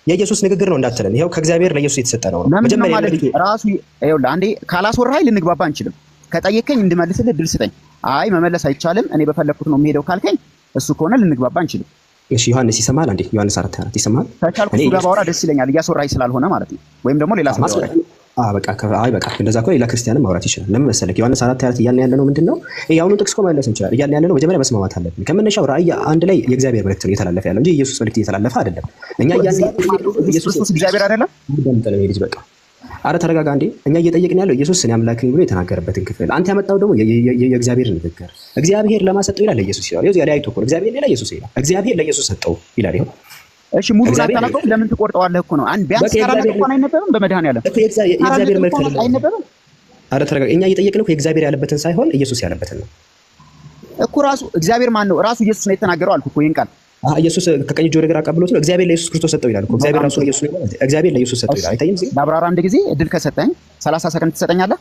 የኢየሱስ ንግግር ነው እንዳትለን። ይሄው ከእግዚአብሔር ለኢየሱስ የተሰጠ ነው። መጀመሪያ ራሱ ይኸውልህ አንዴ ካላስወራኸኝ ልንግባባ አንችልም። ከጠየቀኝ እንድመልስልህ እድል ስጠኝ። አይ መመለስ አይቻልም እኔ በፈለኩት ነው የምሄደው ካልከኝ እሱ ከሆነ ልንግባባ አንችልም። እሺ ዮሐንስ ይሰማል አንዴ? ዮሐንስ 4:4 ይሰማል? ከቻልኩ እሱ ጋር ባወራ ደስ ይለኛል። እያስወራኸኝ ስላልሆነ ማለት ነው። ወይም ደግሞ ሌላ ሰው ያወራኝ። በቃ እንደዛ ከሆነ ሌላ ክርስቲያንም ማውራት ይችላል። ለምን መሰለህ ዮሐንስ 4:4 እያልን ያለ ነው ምንድነው? ያሁኑ ጥቅስ እኮ መመለስ እንችላለን። እያልን ያለ ነው መጀመሪያ መስማማት አለብን። ከመነሻው ራእይ አንድ ላይ የእግዚአብሔር መልእክት ነው እየተላለፈ ያለው እንጂ ኢየሱስ መልእክት እየተላለፈ አይደለም። እኛ እያልን ኢየሱስ እግዚአብሔር አይደለም እንደምጠለው ልጅ በቃ አረ ተረጋጋ እንዴ። እኛ እየጠየቅን ያለው ኢየሱስ እኔ አምላክ ነኝ ብሎ የተናገረበትን ክፍል አንተ ያመጣው ደግሞ የእግዚአብሔር ንግግር እግዚአብሔር ለማሰጠው ይላል ኢየሱስ ይላል። ይኸው ያለ አይቶ እኮ እግዚአብሔር ሌላ ኢየሱስ ይላል። እግዚአብሔር ለኢየሱስ ሰጠው ይላል። ይኸው እሺ ሙሉ አታናቀው ለምን ትቆርጠዋለህ እኮ ነው። አንድ ቢያንስ ካራለ እንኳን አይነበብም በመድኃኒዓለም እኮ የእግዚአብሔር መልእክት አይነበብም። አረ ተረጋጋ። እኛ እየጠየቅን እኮ የእግዚአብሔር ያለበትን ሳይሆን ኢየሱስ ያለበትን ነው እኮ። ራሱ እግዚአብሔር ማን ነው? ራሱ ኢየሱስ ነው የተናገረው አልኩ እኮ ይሄን ቃል ኢየሱስ ከቀኝ እጁ ወደ ግራ አቀብሎት ነው እግዚአብሔር ለኢየሱስ ክርስቶስ ሰጠው ይላል እኮ። እግዚአብሔር ራሱ ኢየሱስ ነው። እግዚአብሔር ለኢየሱስ ሰጠው ይላል። አይታይም? ለአብራራ አንድ ጊዜ እድል ከሰጠኝ 30 ሰከንድ ትሰጠኛለህ?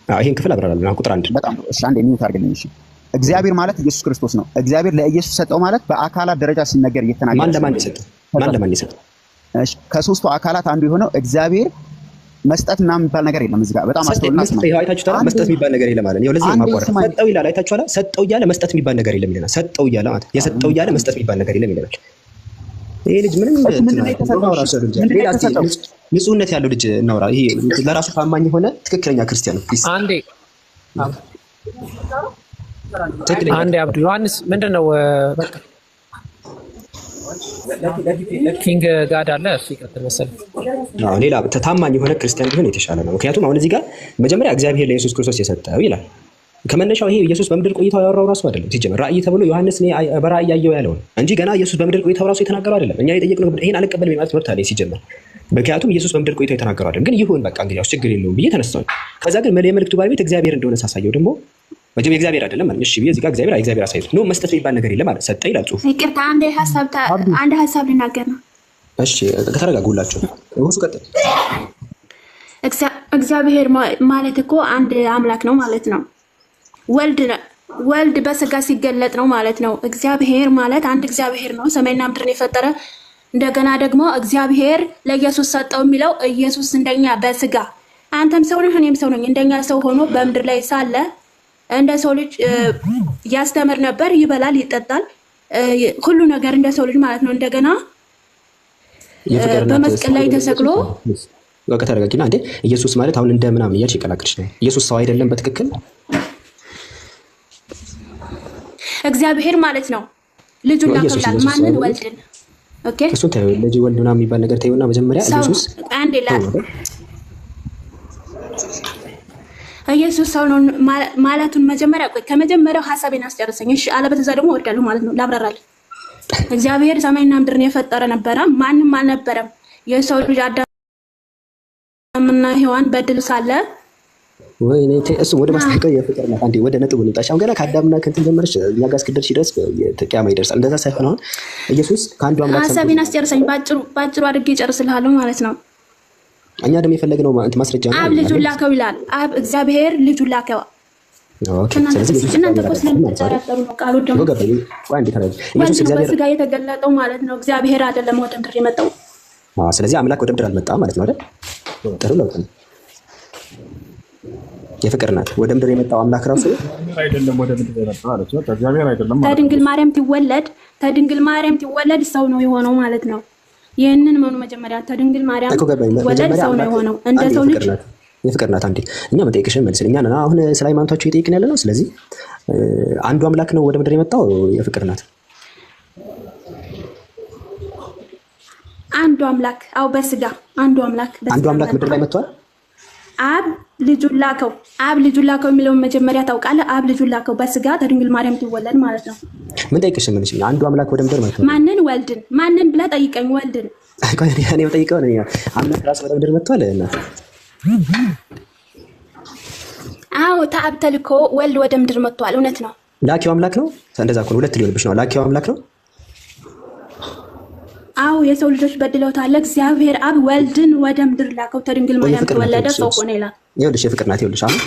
ይሄን ክፍል አብራራለሁ። አሁን ቁጥር 1 በጣም እሺ አንዴ ሚዩት አድርግልኝ። እሺ እግዚአብሔር ማለት ኢየሱስ ክርስቶስ ነው። እግዚአብሔር ለኢየሱስ ሰጠው ማለት በአካላት ደረጃ ሲነገር እየተናገረ ማን ለማን ይሰጠው? ማን ለማን ይሰጠው? እሺ ከሶስቱ አካላት አንዱ የሆነው እግዚአብሔር መስጠት ምናምን የሚባል ነገር የለም እዚህ ጋር በጣም አስተውልና ስማ። ይሄው አይታችሁታል። መስጠት የሚባል ነገር የለም ማለት ነው። ለዚህ ማቋረጥ ሰጠው ይላል። አይታችኋል? ሰጠው እያለ መስጠት የሚባል ነገር የለም ይላል። ሰጠው እያለ ማለት የሰጠው እያለ መስጠት የሚባል ነገር የለም ይላል። ይሄ ልጅ ምንም ንጹህነት ያለው ልጅ እናውራ። ይሄ ለራሱ ታማኝ የሆነ ትክክለኛ ክርስቲያን ነው። አንዴ አብዱ ዮሐንስ ምንድነው በቃ ኪንግ ጋድ አለ እሱ ይቀጥል መሰለኝ። ሌላ ታማኝ የሆነ ክርስቲያን ቢሆን የተሻለ ነው። ምክንያቱም አሁን እዚህ ጋር መጀመሪያ እግዚአብሔር ለኢየሱስ ክርስቶስ የሰጠው ይላል። ከመነሻው ይሄ ኢየሱስ በምድር ቆይታው ያወራው ራሱ አይደለም ሲጀመር ራእይ ተብሎ ዮሐንስ በራእይ ያየው ያለው እንጂ ገና ኢየሱስ በምድር ቆይታው ራሱ የተናገረው አይደለም። እኛ የጠየቅነው ይሄን አልቀበልም ማለት ትምህርት አለ ሲጀመር። ምክንያቱም ኢየሱስ በምድር ቆይታው የተናገረው አይደለም። ግን ይሁን በቃ እንግዲህ ችግር የለውም ብዬ ተነሳሁ። ከዛ ግን የመልእክቱ ባለቤት እግዚአብሔር እንደሆነ ሳሳየው ደግሞ መጀመሪያ እግዚአብሔር አይደለም ማለት እሺ ብዬ እዚህ ጋር እግዚአብሔር አሳይቶ ነው መስጠት የሚባል ነገር የለም ማለት ሰጠ ይላል ጽሁፍ። ይቅርታ አንድ ሀሳብ ልናገር ነው። እሺ ከተረጋጉላችሁ እሱ ቀጥል። እግዚአብሔር ማለት እኮ አንድ አምላክ ነው ማለት ነው። ወልድ በስጋ ሲገለጥ ነው ማለት ነው። እግዚአብሔር ማለት አንድ እግዚአብሔር ነው ሰማይና ምድርን የፈጠረ። እንደገና ደግሞ እግዚአብሔር ለኢየሱስ ሰጠው የሚለው ኢየሱስ እንደኛ በስጋ አንተም ሰው ነህ እኔም ሰው ነኝ እንደኛ ሰው ሆኖ በምድር ላይ ሳለ እንደ ሰው ልጅ ያስተምር ነበር፣ ይበላል፣ ይጠጣል፣ ሁሉ ነገር እንደ ሰው ልጅ ማለት ነው። እንደገና በመስቀል ላይ ተሰቅሎ በቃ ተረጋጊና እንዴ ኢየሱስ ማለት አሁን እንደ ምናምን እያልሽ ይቀላቅልሽ ነው። ኢየሱስ ሰው አይደለም በትክክል እግዚአብሔር ማለት ነው። ልጁን ላከላል ማንን? ወልድን። ኦኬ እሱን ታዩ ልጅ ወልድ ምናምን የሚባል ነገር ታዩና መጀመሪያ ኢየሱስ አንዴ ኢየሱስ ሰው ነው ማለቱን መጀመሪያ ከመጀመሪያው ሐሳቤን አስጨርሰኝ እሺ። አለበለዚያ ደግሞ እወዳለሁ ማለት ነው። ላብራራለሁ። እግዚአብሔር ሰማይና ምድርን የፈጠረ ነበረ፣ ማንም አልነበረም። የሰው ልጅ አዳምና ሔዋን በድል ሳለ ወይኔ እሱ ወደ ማስተካከል የፍቅር ናት። አንዴ ወደ ነጥቡ ልምጣሽ። አሁን ገና ከአዳምና ከእንትን ጀመረሽ እኛ ጋር እስክደርሽ ድረስ ቂያማ ይደርሳል። እንደዛ ሳይሆን አሁን ኢየሱስ ከአንዱ አምላክ ሐሳቤን አስጨርሰኝ ባጭሩ አድርጌ እጨርስልሃለሁ ማለት ነው። እኛ ደግሞ የፈለግነው ማስረጃ ነው። አብ ልጁን ላከው ይላል። አብ እግዚአብሔር ልጁን ላከው። ኦኬ ስለዚህ እናንተ እኮ ስለምትጠራጠሩ ነው። ቃሉ ደግሞ ኢየሱስ እግዚአብሔር ስጋ የተገለጠው ማለት ነው። እግዚአብሔር አይደለም ወደ ምድር የመጣው። ስለዚህ አምላክ ወደ ምድር አልመጣም ማለት ነው አይደል? ጥሩ ነው። የፍቅር ናት። ወደ ምድር የመጣው አምላክ ራሱ አይደለም ወደ ምድር የመጣው አለች። እግዚአብሔር አይደለም ማለት ተድንግል ማርያም ትወለድ ሰው ነው የሆነው ማለት ነው። ይህንን መኑ መጀመሪያ ተድንግል ማርያም ወለድ ሰው ነው የሆነው እንደ ሰው ልጅ የፍቅር ናት። አንዴ እኛ መጠየቅሽን መልስልኝ። እኛ አሁን ስለ ሃይማኖታችሁ እየጠየቅን ያለ ነው። ስለዚህ አንዱ አምላክ ነው ወደ ምድር የመጣው የፍቅር ናት። አንዱ አምላክ አው በስጋ አንዱ አምላክ ምድር ላይ መጥቷል። አብ ልጁን ላከው የሚለውን መጀመሪያ ታውቃለህ። አብ ልጁን ላከው በስጋ ተድንግል ማርያም ትወለድ ማለት ነው። ምን ጠይቅሽ መልሽ። አንዱ አምላክ ወደ ምድር መጥቷል። ማንን ብለህ ጠይቀኝ። ወልድን እኔ የምጠይቀው አምላክ ራሱ ወደ ምድር መጥቷል። አዎ ተአብ ተልኮ ወልድ ወደ ምድር መጥቷል። እውነት ነው። ላኪው አምላክ ነው። እንደዛ እኮ ሁለት ሊሆንብሽ ነው። ላኪው አምላክ ነው። አዎ የሰው ልጆች በድለውታል። እግዚአብሔር አብ ወልድን ወደ ምድር ላከው ከድንግል ማርያም ተወለደ ሰው ሆነ ይላል። ይኸውልሽ የፍቅር ናት። ይኸውልሽ አሁን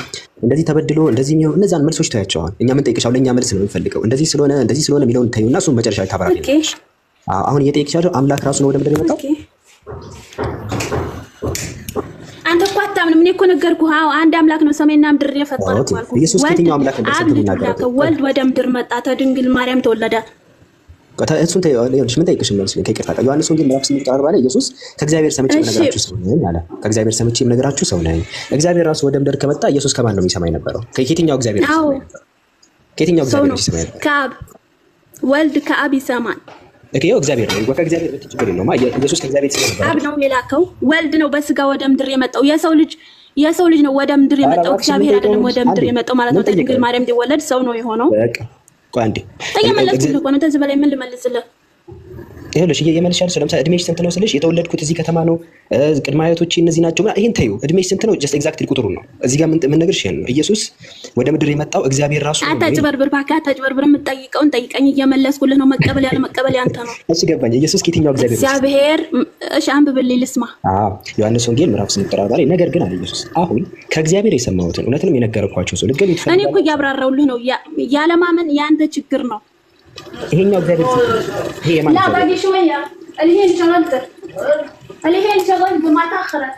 እንደዚህ ተበድሎ እንደዚህ የሚሆን እነዛን መልሶች ታያቸዋል። እኛ ምን ጠይቅሻው? ለእኛ መልስ ነው የምንፈልገው። እንደዚህ ስለሆነ የሚለውን ታዩና እሱን መጨረሻ ላይ ታብራሪልሽ። አሁን እየጠየቅሻለሁ አምላክ ራሱ ነው ወደ ምድር የመጣው። አንተ እኮ አታምንም። እኔ እኮ ነገርኩህ። አዎ አንድ አምላክ ነው ሰማይና ምድር የፈጠረው አልኩህ። ኢየሱስ ከየትኛው አምላክ እንደሰጠው ይናገራል። ወልድ ወደ ምድር መጣ ከድንግል ማርያም ተወለደ። እሱን ተይዋለሽ። ምን ጠይቅሽ መልስ ግን ከይቅርታ ጋር ዮሐንስ ወንጌል ምዕራፍ 8 ላይ ኢየሱስ ከእግዚአብሔር ሰምቼ ነገራችሁ ሰው ነኝ አለ። ከእግዚአብሔር ሰምቼ ነገራችሁ ሰው ነኝ። እግዚአብሔር ራሱ ወደ ምድር ከመጣ ኢየሱስ ከማን ነው የሚሰማኝ ነበረው? ከየትኛው እግዚአብሔር ነው የሚሰማኝ ነበረው? ከየትኛው እግዚአብሔር ነው የሚሰማኝ ነበረው? ከአብ ወልድ ከአብ ይሰማል። ይኸው እግዚአብሔር ነው። ከእግዚአብሔር በትችግር የለውም። ኢየሱስ ከእግዚአብሔር ስለነበረ አብ ነው የላከው። ወልድ ነው በስጋ ወደ ምድር የመጣው። የሰው ልጅ ነው ወደ ምድር የመጣው። እግዚአብሔር አይደለም ወደ ምድር የመጣው ማለት ነው። ድንግል ማርያም እንዲወለድ ሰው ነው የሆነው። በቃ ቆይ አንዴ እየመለስኩልህ እኮ ነው። ከዚህ በላይ ምን ልመልስልህ? ይኸውልሽ እየመለስሻለሁ። ለምሳሌ እድሜሽ ስንት ነው ስልሽ የተወለድኩት እዚህ ከተማ ነው፣ ቅድመ አያቶቼ እነዚህ ናቸው። ይሄን ተይው። እድሜሽ ስንት ነው? ጀስት ኤግዛክትሊ ቁጥሩን ነው እዚህ ጋር ምን ነገርሽ ይሄን ነው። ኢየሱስ ወደ ምድር የመጣው እግዚአብሔር ራሱ ነው። አታጭበርብር እባክህ፣ አታጭበርብር። የምትጠይቀውን ጠይቀኝ፣ እየመለስኩልህ ነው። መቀበል ያለ መቀበል ያንተ ነው። እሺ ገባኝ። ኢየሱስ ከየትኛው እግዚአብሔር? እሺ አንብብልኝ ልስማ። ዮሐንስ ወንጌል ምዕራፍ 8 ላይ ነገር ግን አለ ኢየሱስ አሁን ከእግዚአብሔር የሰማሁትን እውነትንም የነገርኳችሁ ሰው ልገሉ ይፈልጋል። እኔ እኮ እያብራራሁልህ ነው። ያለማመን ያንተ ችግር ነው። ይሄኛው እግዚአብሔር ይሄ የማን ነው? باقي شويه اللي هي انشغلت ما تاخرت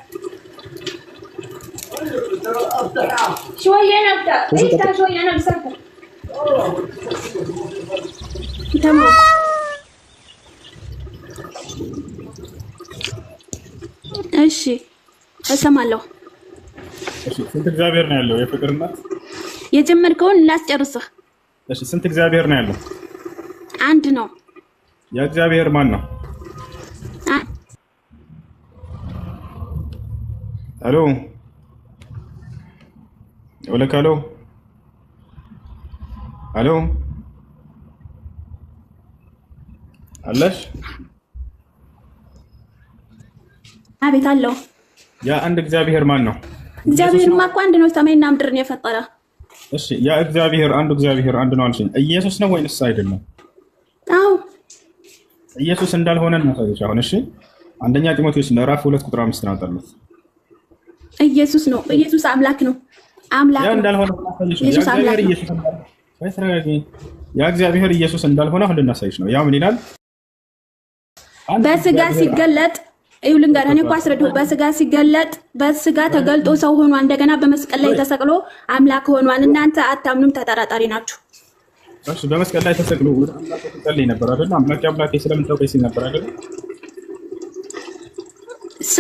شويه نبدا انت شويه انا بسكر تمام እሺ እሰማለሁ። እሺ ስንት እግዚአብሔር ነው ያለው? የፍቅር እናት የጀመርከውን ላስጨርስህ። እሺ ስንት እግዚአብሔር ነው ያለው? አንድ ነው። ያ እግዚአብሔር ማን ነው? ሄሎ ወለካ ሄሎ ሄሎ አለሽ? አቤት አለው። ያ አንድ እግዚአብሔር ማን ነው? እግዚአብሔርማ እኮ አንድ ነው፣ ሰማይና ምድርን የፈጠረ። እሺ ያ እግዚአብሔር አንድ ነው አልሽኝ። ኢየሱስ ነው ወይንስ አይደለም? አዎ ኢየሱስ እንዳልሆነ እናሳየሽ አሁን። እሺ አንደኛ ጢሞቴዎስ ምዕራፍ 2 ቁጥር 5 እናወጣለን። ኢየሱስ ነው። ኢየሱስ አምላክ ነው። አምላክ ያ እንዳልሆነ እናሳየሽ። ያ እግዚአብሔር ኢየሱስ እንዳልሆነ አሁን ልናሳየሽ ነው። ያ ምን ይላል? በስጋ ሲገለጥ ይኸው ልንገርህ፣ እኔ እኮ አስረዳሁ። በስጋ ተገልጦ ሰው ሆኗል። እንደገና በመስቀል ላይ ተሰቅሎ አምላክ ሆኗል። እናንተ አታምኑም፣ ተጠራጣሪ ናችሁ። እሺ በመስቀል ላይ ተሰቅሎ አምላክ ተጸልይ ነበር አይደል? አምላኬ ስለምን ተውከኝ ሲል ነበር አይደል?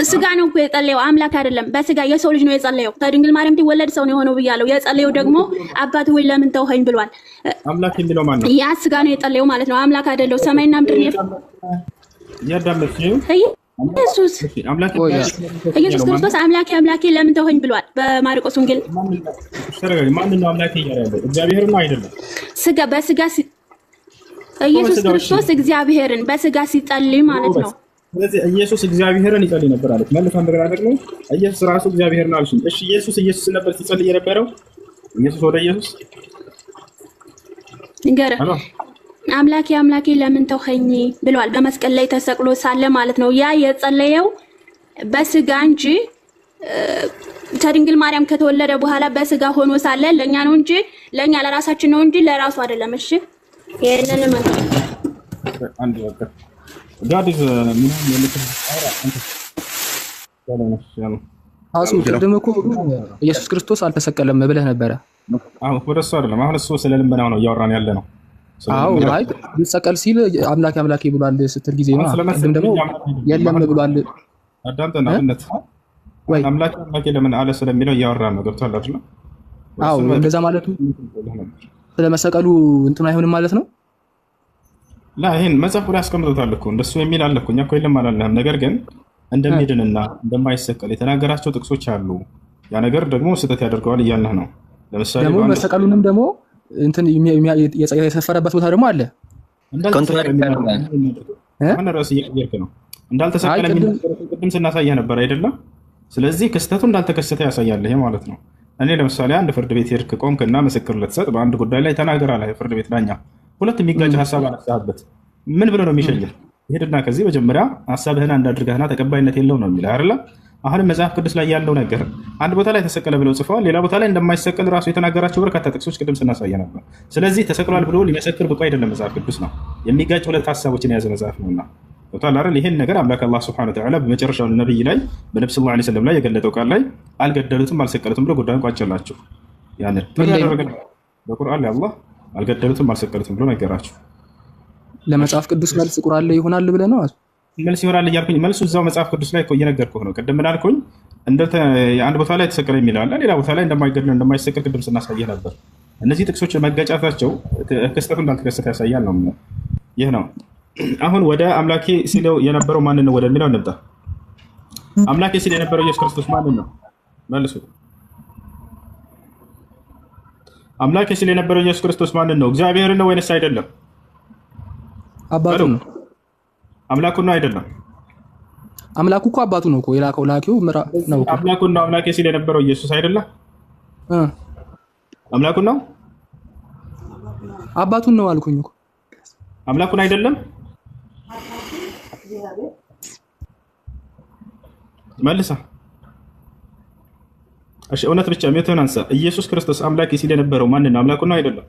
ስጋ ነው እኮ የጸለየው፣ አምላክ አይደለም። በስጋ የሰው ልጅ ነው የጸለየው። ከድንግል ማርያም ትወለድ ሰው ነው የሆነው ብያለሁ። የጸለየው ደግሞ አባት ሆይ ለምን ተውኸኝ ብሏል። አምላክ የሚለው ማን ነው? ያ ስጋ ነው የጸለየው ማለት ነው። አምላክ አይደለም። ሰማይና ምድር ያዳመጥሽ ኢየሱስ ክርስቶስ አምላኬ ለምን ተውኸኝ ብሏል በማርቆስ ወንጌል። ማን ነው አምላኬ እያለ ያለው? እግዚአብሔር ነው አይደለም? ኢየሱስ ክርስቶስ እግዚአብሔርን በስጋ ሲጸልይ ማለት ነው። ስለዚህ ኢየሱስ እግዚአብሔርን ይጸልይ ነበር አለች። መልካም እንደገና ደግሞ ኢየሱስ ራሱ እግዚአብሔር ነው አልሽኝ። እሺ ኢየሱስ ነበር ሲጸልይ የነበረው? ኢየሱስ ወደ ኢየሱስ ንገረህ አምላኬ ለምን ተውኸኝ ብሏል በመስቀል ላይ ተሰቅሎ ሳለ ማለት ነው። ያ የጸለየው በስጋ እንጂ ከድንግል ማርያም ከተወለደ በኋላ በስጋ ሆኖ ሳለ ለኛ ነው እንጂ ለኛ ለራሳችን ነው እንጂ ለራሱ አይደለም። እሺ ይሄንን ማለት አንድ ወጣ ጋዲስ ምን ቅድም እኮ ኢየሱስ ክርስቶስ አልተሰቀለም ብለህ ነበረ። አሁን ወደ እሱ አይደለም። አሁን እሱ ስለ ልመናው ነው እያወራን ያለ ነው። አዎ አይ ይሰቀል ሲል አምላኬ ብሏል ስትል ጊዜ ነው። ቅድም ደግሞ የለም ብሏል። አዳምጠና አብነት ወይ አምላኬ ለምን አለ ስለሚለው እያወራን ነው። ገብቷል አይደል? አዎ እንደዛ ማለቱ ስለመሰቀሉ እንትን አይሆንም ማለት ነው። ይሄን መጽሐፉ ላይ አስቀምጦታል እኮ እንደሱ የሚል አለ እኮ። እኛ እኮ የለም አላልንም። ነገር ግን እንደሚድንና እንደማይሰቀል የተናገራቸው ጥቅሶች አሉ። ያ ነገር ደግሞ ስህተት ያደርገዋል እያልንህ ነው። ለምሳሌ ደግሞ መሰቀሉንም ደግሞ እንትን የሰፈረበት ቦታ ደግሞ አለ። ራስ እየቀየርክ ነው። እንዳልተሰቀለ ቅድም ስናሳየህ ነበር አይደለም? ስለዚህ ክስተቱ እንዳልተከሰተ ያሳያል ይሄ ማለት ነው። እኔ ለምሳሌ አንድ ፍርድ ቤት ሄድክ ቆምክና ምስክር ልትሰጥ በአንድ ጉዳይ ላይ ተናገራል። ፍርድ ቤት ዳኛ ሁለት የሚጋጭ ሀሳብ አነሳበት፣ ምን ብሎ ነው የሚሸኝህ? ሄድና ከዚህ መጀመሪያ ሀሳብህን አንድ አድርገህና ተቀባይነት የለው ነው የሚለው አይደለ? አሁንም መጽሐፍ ቅዱስ ላይ ያለው ነገር አንድ ቦታ ላይ ተሰቀለ ብለው ጽፈዋል፣ ሌላ ቦታ ላይ እንደማይሰቀል ራሱ የተናገራቸው በርካታ ጥቅሶች ቅድም ስናሳየ ነበር። ስለዚህ ተሰቅሏል ብሎ ሊመሰክር ብቁ አይደለም መጽሐፍ ቅዱስ ነው። የሚጋጭ ሁለት ሀሳቦችን የያዘ መጽሐፍ ነውና አይደል? ይሄን ነገር አምላክ አላህ ሱብሓነሁ ወተዓላ በመጨረሻው ነብይ ላይ በነብዩ ሰለላሁ ዐለይሂ ወሰለም ላይ የገለጠው ቃል ላይ አልገደሉትም አልሰቀሉትም ብሎ ጉዳዩን ቋጨላቸው። ያንን በቁርአን ላይ አላህ አልገደሉትም አልሰቀሉትም ብሎ ነገራቸው። ለመጽሐፍ ቅዱስ መልስ ቁርአን ላይ ይሆናል ብለህ ነው? መልስ ይሆናል እያልኩኝ መልሱ እዛው መጽሐፍ ቅዱስ ላይ እኮ እየነገርኩህ ነው። ቅድም ምን አልኩኝ? አንድ ቦታ ላይ ተሰቀለ የሚለው አለ፣ ሌላ ቦታ ላይ እንደማይገድል እንደማይሰቀል ቅድም ስናሳየህ ነበር። እነዚህ ጥቅሶች መጋጫታቸው ክስተቱ እንዳልተከሰተ ያሳያል ነው። ይህ ነው። አሁን ወደ አምላኬ ሲለው የነበረው ማንን ነው ወደሚለው እንምጣ። አምላኬ ሲል የነበረው ኢየሱስ ክርስቶስ ማንን ነው? መልሱ። አምላኬ ሲል የነበረው ኢየሱስ ክርስቶስ ማንን ነው? እግዚአብሔርን ነው ወይንስ አይደለም? አባቱ ነው። አምላኩን ነው አይደለም? አምላኩ እኮ አባቱ ነው እኮ የላከው ላኪው ነው። አምላኩን ነው አምላኬ ሲል የነበረው ኢየሱስ አይደለም? አምላኩን ነው አባቱን ነው አልኩኝ እኮ። አምላኩን አይደለም? መልሳ። እሺ እውነት ብቻ ሜቶን አንሳ። ኢየሱስ ክርስቶስ አምላኬ ሲል የነበረው ማንን ነው? አምላኩን ነው አይደለም?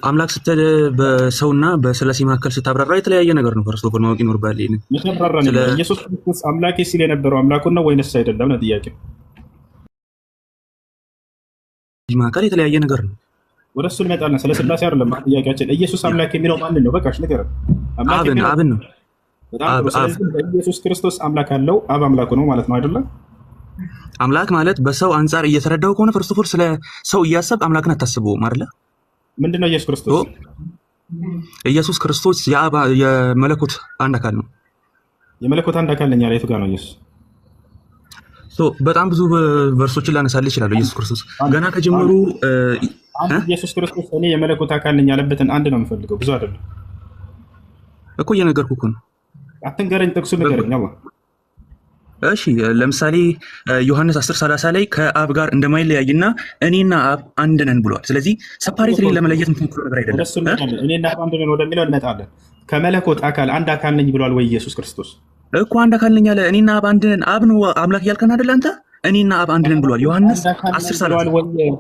አምላክ ስትል በሰውና በስላሴ መካከል ስታብራራ የተለያየ ነገር ነው። ክርስቶስ ማወቅ ይኖርባል። ኢየሱስ ክርስቶስ አምላኬ ሲል የነበረው አምላኩን ነው ወይንስ አይደለም ነው ጥያቄ። መካከል የተለያየ ነገር ነው። ወደ እሱ እንመጣለን። ስለ ስላሴ አይደለም ጥያቄያችን። ኢየሱስ አምላክ የሚለው ማንን ነው? በቃሽ ንገረን። አብን ነው። ስለዚህ ኢየሱስ ክርስቶስ አምላክ አለው፣ አብ አምላኩ ነው ማለት ነው አይደለም? አምላክ ማለት በሰው አንጻር እየተረዳው ከሆነ ክርስቶስ ስለ ሰው እያሰብ አምላክን አታስበውም አይደለ? ምንድነው ኢየሱስ ክርስቶስ? ኢየሱስ ክርስቶስ የመለኮት አንድ አካል ነው። የመለኮት አንድ አካል ነኝ ያለ የቱ ጋር ነው ኢየሱስ? በጣም ብዙ ቨርሶችን ላነሳልህ እችላለሁ። ኢየሱስ ክርስቶስ ገና ከጀመሩ ኢየሱስ ክርስቶስ እኔ የመለኮት አካል ነኝ ያለበትን አንድ ነው የምፈልገው፣ ብዙ አይደለም እኮ እየነገርኩህ እኮ ነው። አትንገረኝ፣ ጥቅሱ ንገረኝ። እሺ ለምሳሌ ዮሐንስ 10:30 ላይ ከአብ ጋር እንደማይለያይና እኔና አብ አንድ ነን ብሏል። ስለዚህ ሰፓሬትሊ ለመለየት የምትሞክረው ነገር አይደለም። እኔና አብ አንድ ነን ወደሚለው እንመጣለን። ከመለኮት አካል አንድ አካል ነኝ ብሏል ወይ ኢየሱስ ክርስቶስ? እኮ አንድ አካል ነኝ ያለ እኔና አብ አንድ ነን። አብ ነው አምላክ እያልከን አይደል አንተ? እኔና አብ አንድ ነን ብሏል ዮሐንስ 10:30።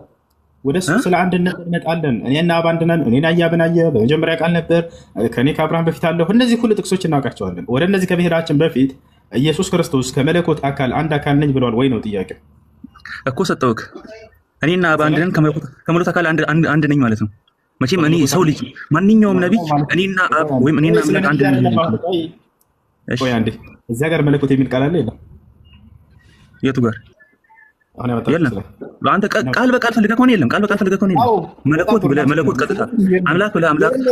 ወደ እሱ ስለ አንድነት እንመጣለን። እኔና አብ አንድ ነን፣ እኔና አብን አየ፣ በመጀመሪያ ቃል ነበር፣ ከእኔ ከአብርሃም በፊት አለሁ። እነዚህ ሁሉ ጥቅሶች እናውቃቸዋለን። ወደ እነዚህ ከመሄዳችን በፊት ኢየሱስ ክርስቶስ ከመለኮት አካል አንድ አካል ነኝ ብሏል ወይ ነው ጥያቄ እኮ። ሰጠውክ። እኔና አብ አንድ ነን፣ ከመለኮት አካል አንድ ነኝ ማለት ነው። መቼም እኔ ሰው ልጅ ማንኛውም ነቢይ እኔና አብ ወይም እኔና አምላክ አንድ ነን። እሺ አንዴ እዚያ ጋር መለኮት የሚል ቃል አለ የለም? የቱ ጋር? የለም። አንተ ቃል በቃል ፈልገህ ከሆነ የለም። ቃል በቃል ፈልገህ ከሆነ የለም። መለኮት ብለህ መለኮት ቀጥታ አምላክ ብለህ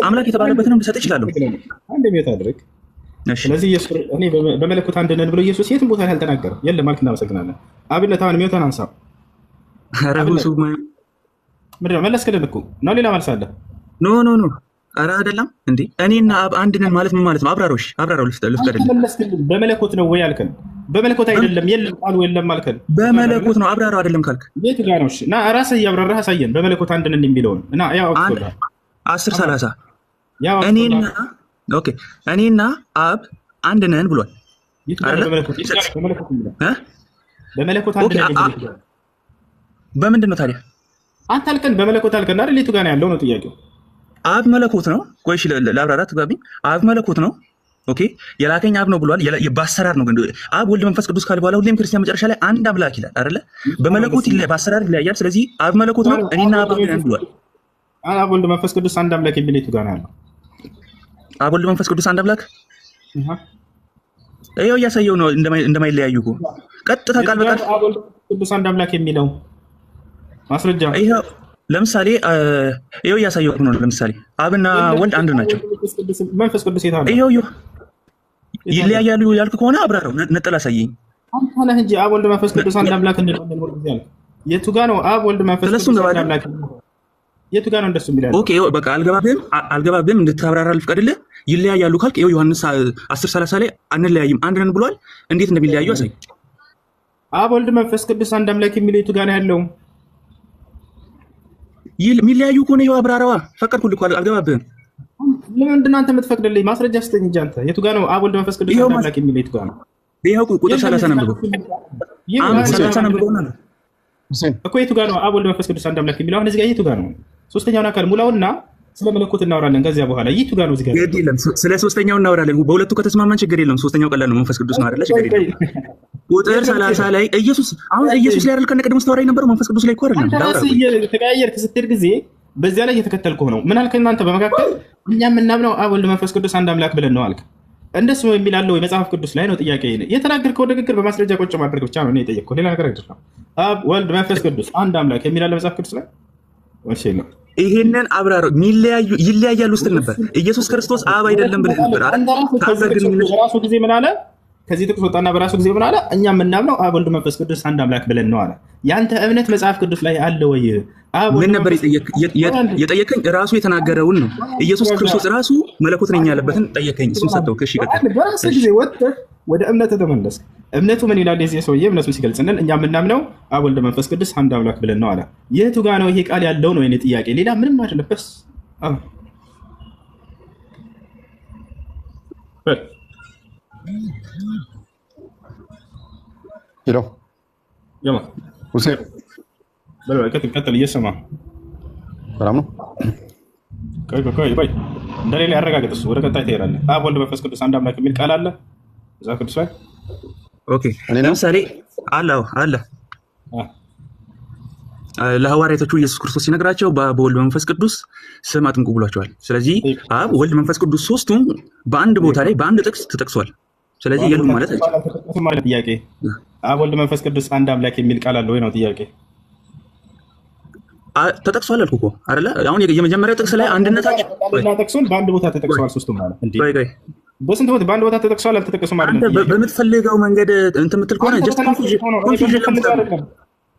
አምላክ የተባለበትንም ልሰጥ እችላለሁ። አንድ ቤት አድርግ። ስለዚህ እኔ በመለኮት አንድ ነን ብሎ ኢየሱስ የትም ቦታ ላይ አልተናገረም። የለም አልክ። እናመሰግናለን። አብነት አሁን የሚወጣን አንሳው። ምንድን ነው መለስክልን እኮ ነው። ሌላ መልስ አለ? ኖ ኧረ አይደለም እንዴ። እኔና አብ አንድ ነን ማለት ምን ማለት ነው? አብራራው ልፍቀድልህ። በመለኮት ነው ወይ አልከን? በመለኮት አይደለም የለም ቃሉ የለም አልከን። በመለኮት ነው አብራራው አይደለም ካልክ የቱ ጋር ነው? እና ራስህ እያብራራህ አሳየን። በመለኮት አንድ ነን የሚለውን እና ያው 10:30 እኔና አብ አንድ ነን ብሏል። በመለኮት አንድ ነን በምንድን ነው ታዲያ? አንተ አልከን በመለኮት አልከን አይደል? የቱ ጋር ነው ያለው ነው ጥያቄው። አብ መለኮት ነው። ቆይ እሺ ለአብራራት ጋቢ አብ መለኮት ነው። ኦኬ የላከኝ አብ ነው ብሏል። በአሰራር ነው ግን አብ ወልድ መንፈስ ቅዱስ ካለ በኋላ ሁሌም ክርስቲያን መጨረሻ ላይ አንድ አምላክ ይላል አይደለ? በመለኮት በአሰራር ይለያያል። ስለዚህ አብ መለኮት ነው፣ እኔና አብ አንድ ነን ብሏል። አብ ወልድ መንፈስ ቅዱስ አንድ አምላክ የሚል የቱ ጋር ነው ያለው? አብ ወልድ መንፈስ ቅዱስ አንድ አምላክ ይኸው እያሳየው ነው እንደማይለያዩ እኮ ቀጥታ ቃል በቃል አብ ወልድ ቅዱስ አንድ አምላክ የሚለው ማስረጃ ይኸው ለምሳሌ ይኸው እያሳየው ነው። ለምሳሌ አብና ወልድ አንድ ናቸው። መንፈስ ቅዱስ የት አለ? ይኸው ይለያያሉ ያልክ ከሆነ አብራራው፣ ነጠላ አሳየኝ። አንተ ነህ እንጂ አብ ወልድ መንፈስ ቅዱስ አንድ አምላክ እንላለን ወልድ ያልክ የቱ ጋር ነው? አብ ወልድ መንፈስ ቅዱስ አንድ አምላክ የቱ ጋር ነው እንደሱ የሚለው? ኦኬ በቃ አልገባብህም እንድታብራራ ልፍቀድልህ። ይለያያሉ ካልክ ይኸው ዮሐንስ 10:30 ላይ አንለያይም አንድ ነን ብሏል። እንዴት እንደሚለያዩ አሳይ። አብ ወልድ መንፈስ ቅዱስ አንድ አምላክ የሚለው የቱ ጋር ነው ያለው? የሚለያዩ ከሆነ ይኸው አብራራዋ። ፈቀድኩልህ እኮ አልገባብህም። ለምንድን ነው አንተ የምትፈቅድልኝ? ማስረጃ ስጠኝ እንጂ አንተ። የቱ ጋር ነው አብ ወልድ መንፈስ ቅዱስ አንድ አምላክ የሚለው የቱ ጋር ነው? ይኸው ቁጥር 30 ነምበው አሁን 30 ነምበው እኮ የቱ ጋር ነው አብ ወልድ መንፈስ ቅዱስ አንድ አምላክ የሚለው? አሁን እዚህ ጋር የቱ ጋር ነው? ሶስተኛውን አካል ሙላውና ስለ መለኮት እናወራለን። ከዚያ በኋላ የቱ ጋር ነው? እዚህ ጋር የለም። ስለ ሶስተኛው እናወራለን። በሁለቱ ከተስማማን ችግር የለም። ሶስተኛው ቀላል ነው። መንፈስ ቅዱስ ነው አይደለ? ችግር የለም። ቁጥር 30 ላይ ኢየሱስ ላይ አይደል ከነቀደም ስታወራ የነበረው? መንፈስ ቅዱስ ላይ እኮ አይደለም። ተቀያየርክ ስትሄድ ጊዜ በዚያ ላይ እየተከተልኩህ ነው። ምን አልክ? እናንተ በመካከል እኛ የምናምነው አብ ወልድ መንፈስ ቅዱስ አንድ አምላክ ብለን ነው አልክ። እንደሱ የሚላለው የመጽሐፍ ቅዱስ ላይ ነው ጥያቄ። የተናገርከው ንግግር በማስረጃ ቁጭ ማድረግ ብቻ ነው የጠየቅኩህ፣ ሌላ ነገር አይደለም። አብ ወልድ መንፈስ ቅዱስ አንድ አምላክ የሚላለው መጽሐፍ ቅዱስ ላይ ወይስ የለም? ይሄንን አብራሩ። ይለያያሉ ስትል ነበር። ኢየሱስ ክርስቶስ አብ አይደለም ብለህ ነበር። በራሱ ጊዜ ምን አለ? ከዚህ ጥቅስ ወጣና በራሱ ጊዜ ምን አለ? እኛ የምናምነው አብ ወልድ መንፈስ ቅዱስ አንድ አምላክ ብለን ነው አለ። ያንተ እምነት መጽሐፍ ቅዱስ ላይ አለ ወይ? ምን ነበር የጠየቀኝ? ራሱ የተናገረውን ነው። ኢየሱስ ክርስቶስ ራሱ መለኮት ነኝ ያለበትን ጠየቀኝ። እሱን ሰጠው። ከሺ ይቀጥል። በራሱ ጊዜ ወጥተህ ወደ እምነት ተመለስ። እምነቱ ምን ይላል? የዚህ ሰውዬ እምነቱን ሲገልጽልን እኛ የምናምነው አብ ወልድ መንፈስ ቅዱስ አንድ አምላክ ብለን ነው አለ። የቱ ጋ ነው ይሄ ቃል ያለው ነው የኔ ጥያቄ፣ ሌላ ምንም አይደለም። በስ ሄሎ ሁሴን ቀጥል፣ እየሰማ ሰላም ነው። ቆይ እንደሌላ ያረጋግጥ። እሱ ወደ ቀጣይ ትሄዳለህ። አብ ወልድ መንፈስ ቅዱስ አንድ አምላክ የሚል ቃል አለ እዛ ቅዱስ ላይ። ኦኬ ለምሳሌ አለ ለሐዋርያቶቹ ኢየሱስ ክርስቶስ ሲነግራቸው በወልድ መንፈስ ቅዱስ ስም አጥምቁ ብሏቸዋል። ስለዚህ አብ ወልድ መንፈስ ቅዱስ ሶስቱም በአንድ ቦታ ላይ በአንድ ጥቅስ ተጠቅሷል። ስለዚህ የሉም ማለት አይደለም። ጥያቄ አብ ወልድ መንፈስ ቅዱስ አንድ አምላክ የሚል ቃል አለ ወይ ነው ጥያቄ። ተጠቅሷል አልኩ እኮ አይደለ? አሁን የመጀመሪያው ጥቅስ ላይ አንድነታቸው ጥቅሱን በአንድ ቦታ ተጠቅሷል። ሶስቱም ማለት እንዴ በስንት ቦታ በአንድ ቦታ ተጠቅሷል? አልተጠቀሱም ማለት አንተ በምትፈልገው መንገድ እንትን የምትል ከሆነ ጀስት ኮንፊውዥን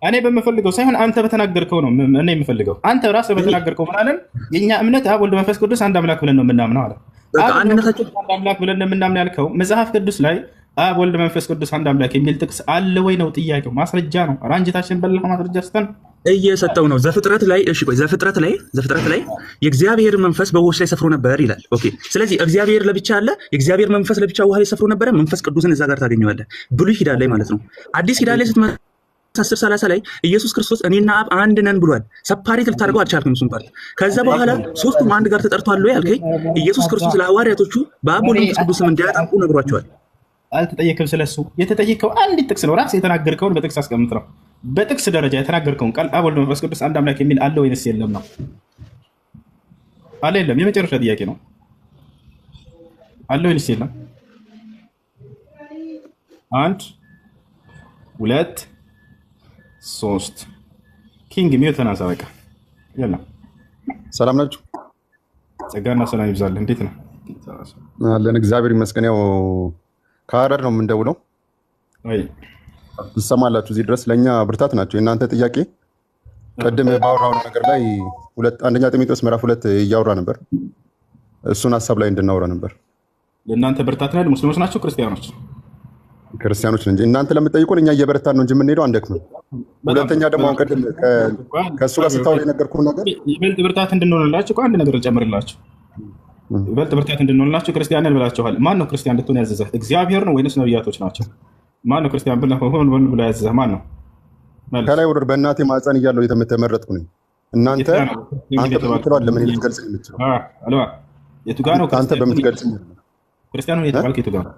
እኔ በምፈልገው ሳይሆን አንተ በተናገርከው ነው እኔ የምፈልገው። አንተ ራስህ በተናገርከው ማለት የኛ እምነት አብ ወልድ መንፈስ ቅዱስ አንድ አምላክ ብለን ነው የምናምነው አለ። አንድነታቸው አንድ አምላክ ብለን ነው የምናምነው ያልከው መጽሐፍ ቅዱስ ላይ አብ ወልድ መንፈስ ቅዱስ አንድ አምላክ የሚል ጥቅስ አለ ወይ ነው ጥያቄው። ማስረጃ ነው። ራንጅታችን በላህ ማስረጃ ስተን እየሰጠው ነው። ዘፍጥረት ላይ እሺ፣ ቆይ ዘፍጥረት ላይ የእግዚአብሔር መንፈስ በውሃዎች ላይ ሰፍሮ ነበር ይላል። ኦኬ፣ ስለዚህ እግዚአብሔር ለብቻ አለ፣ የእግዚአብሔር መንፈስ ለብቻ ውሃ ላይ ሰፍሮ ነበረ። መንፈስ ቅዱስን እዛ ጋር ታገኘዋለህ። ብሉይ ኪዳን ላይ ማለት ነው። አዲስ ኪዳን ላይ ስትመጣ 10:30 ላይ ኢየሱስ ክርስቶስ እኔና አብ አንድ ነን ብሏል። ሰፓሬት ልታደርገው አልቻልክም እሱን ፓርት። ከዛ በኋላ ሶስቱም አንድ ጋር ተጠርቷል ወይ ያልከኝ፣ ኢየሱስ ክርስቶስ ለሐዋርያቶቹ በአብ ወልድ መንፈስ ቅዱስ ስም እንዲያጠምቁ ነግሯቸዋል። አልተጠየቅም ስለሱ። የተጠየቀው አንዲት ጥቅስ ነው። ራስህ የተናገርከውን በጥቅስ አስቀምጥ ነው። በጥቅስ ደረጃ የተናገርከውን ቃል አብ ወልድ መንፈስ ቅዱስ አንድ አምላክ የሚል አለ ወይንስ የለም ነው? አለ የለም? የመጨረሻ ጥያቄ ነው። አለ ወይንስ የለም? 1 2 3 ኪንግ ሚው ተናሳ። በቃ የለም። ሰላም ናችሁ? ጸጋና ሰላም ይብዛል። እንዴት ነው? አለን እግዚአብሔር ይመስገን። ያው ከሀረር ነው የምንደውለው። ትሰማላችሁ? እዚህ ድረስ ለእኛ ብርታት ናቸው። የእናንተ ጥያቄ ቅድም ባወራው ነገር ላይ አንደኛ ጢሞቴዎስ ምዕራፍ 2 እያወራ ነበር። እሱን ሀሳብ ላይ እንድናወራ ነበር። ለእናንተ ብርታት ላይ ሙስሊሞች ናቸው ክርስቲያኖች እንጂ እናንተ ለምትጠይቁን እኛ እየበረታን ነው እንጂ የምንሄደው አንደክምም። ሁለተኛ ደግሞ አሁን ቅድም ከእሱ ጋር ስታወራ የነገርኩህን ነገር ይበልጥ ብርታት እንድንሆንላችሁ አንድ ነገር ልጨምርላችሁ። ይበልጥ ብርታት እንድንሆንላችሁ ክርስቲያንን ብላችኋል። ማን ነው ክርስቲያን እንድትሆን ያዘዘህ? እግዚአብሔር ነው ወይንስ ነቢያቶች ናቸው? ማን ነው ክርስቲያን ብሎ ያዘዘህ? ማን ነው? ከላይ ወደ በእናቴ ማህፀን እያለሁ የተመረጥኩ ነኝ። አንተ በምትለው ለምን ልትገልጽ የምትችለው? የቱ ጋር ነው አንተ በምትገልጽ ክርስቲያን ሁን የተባልክ የቱ ጋር ነው?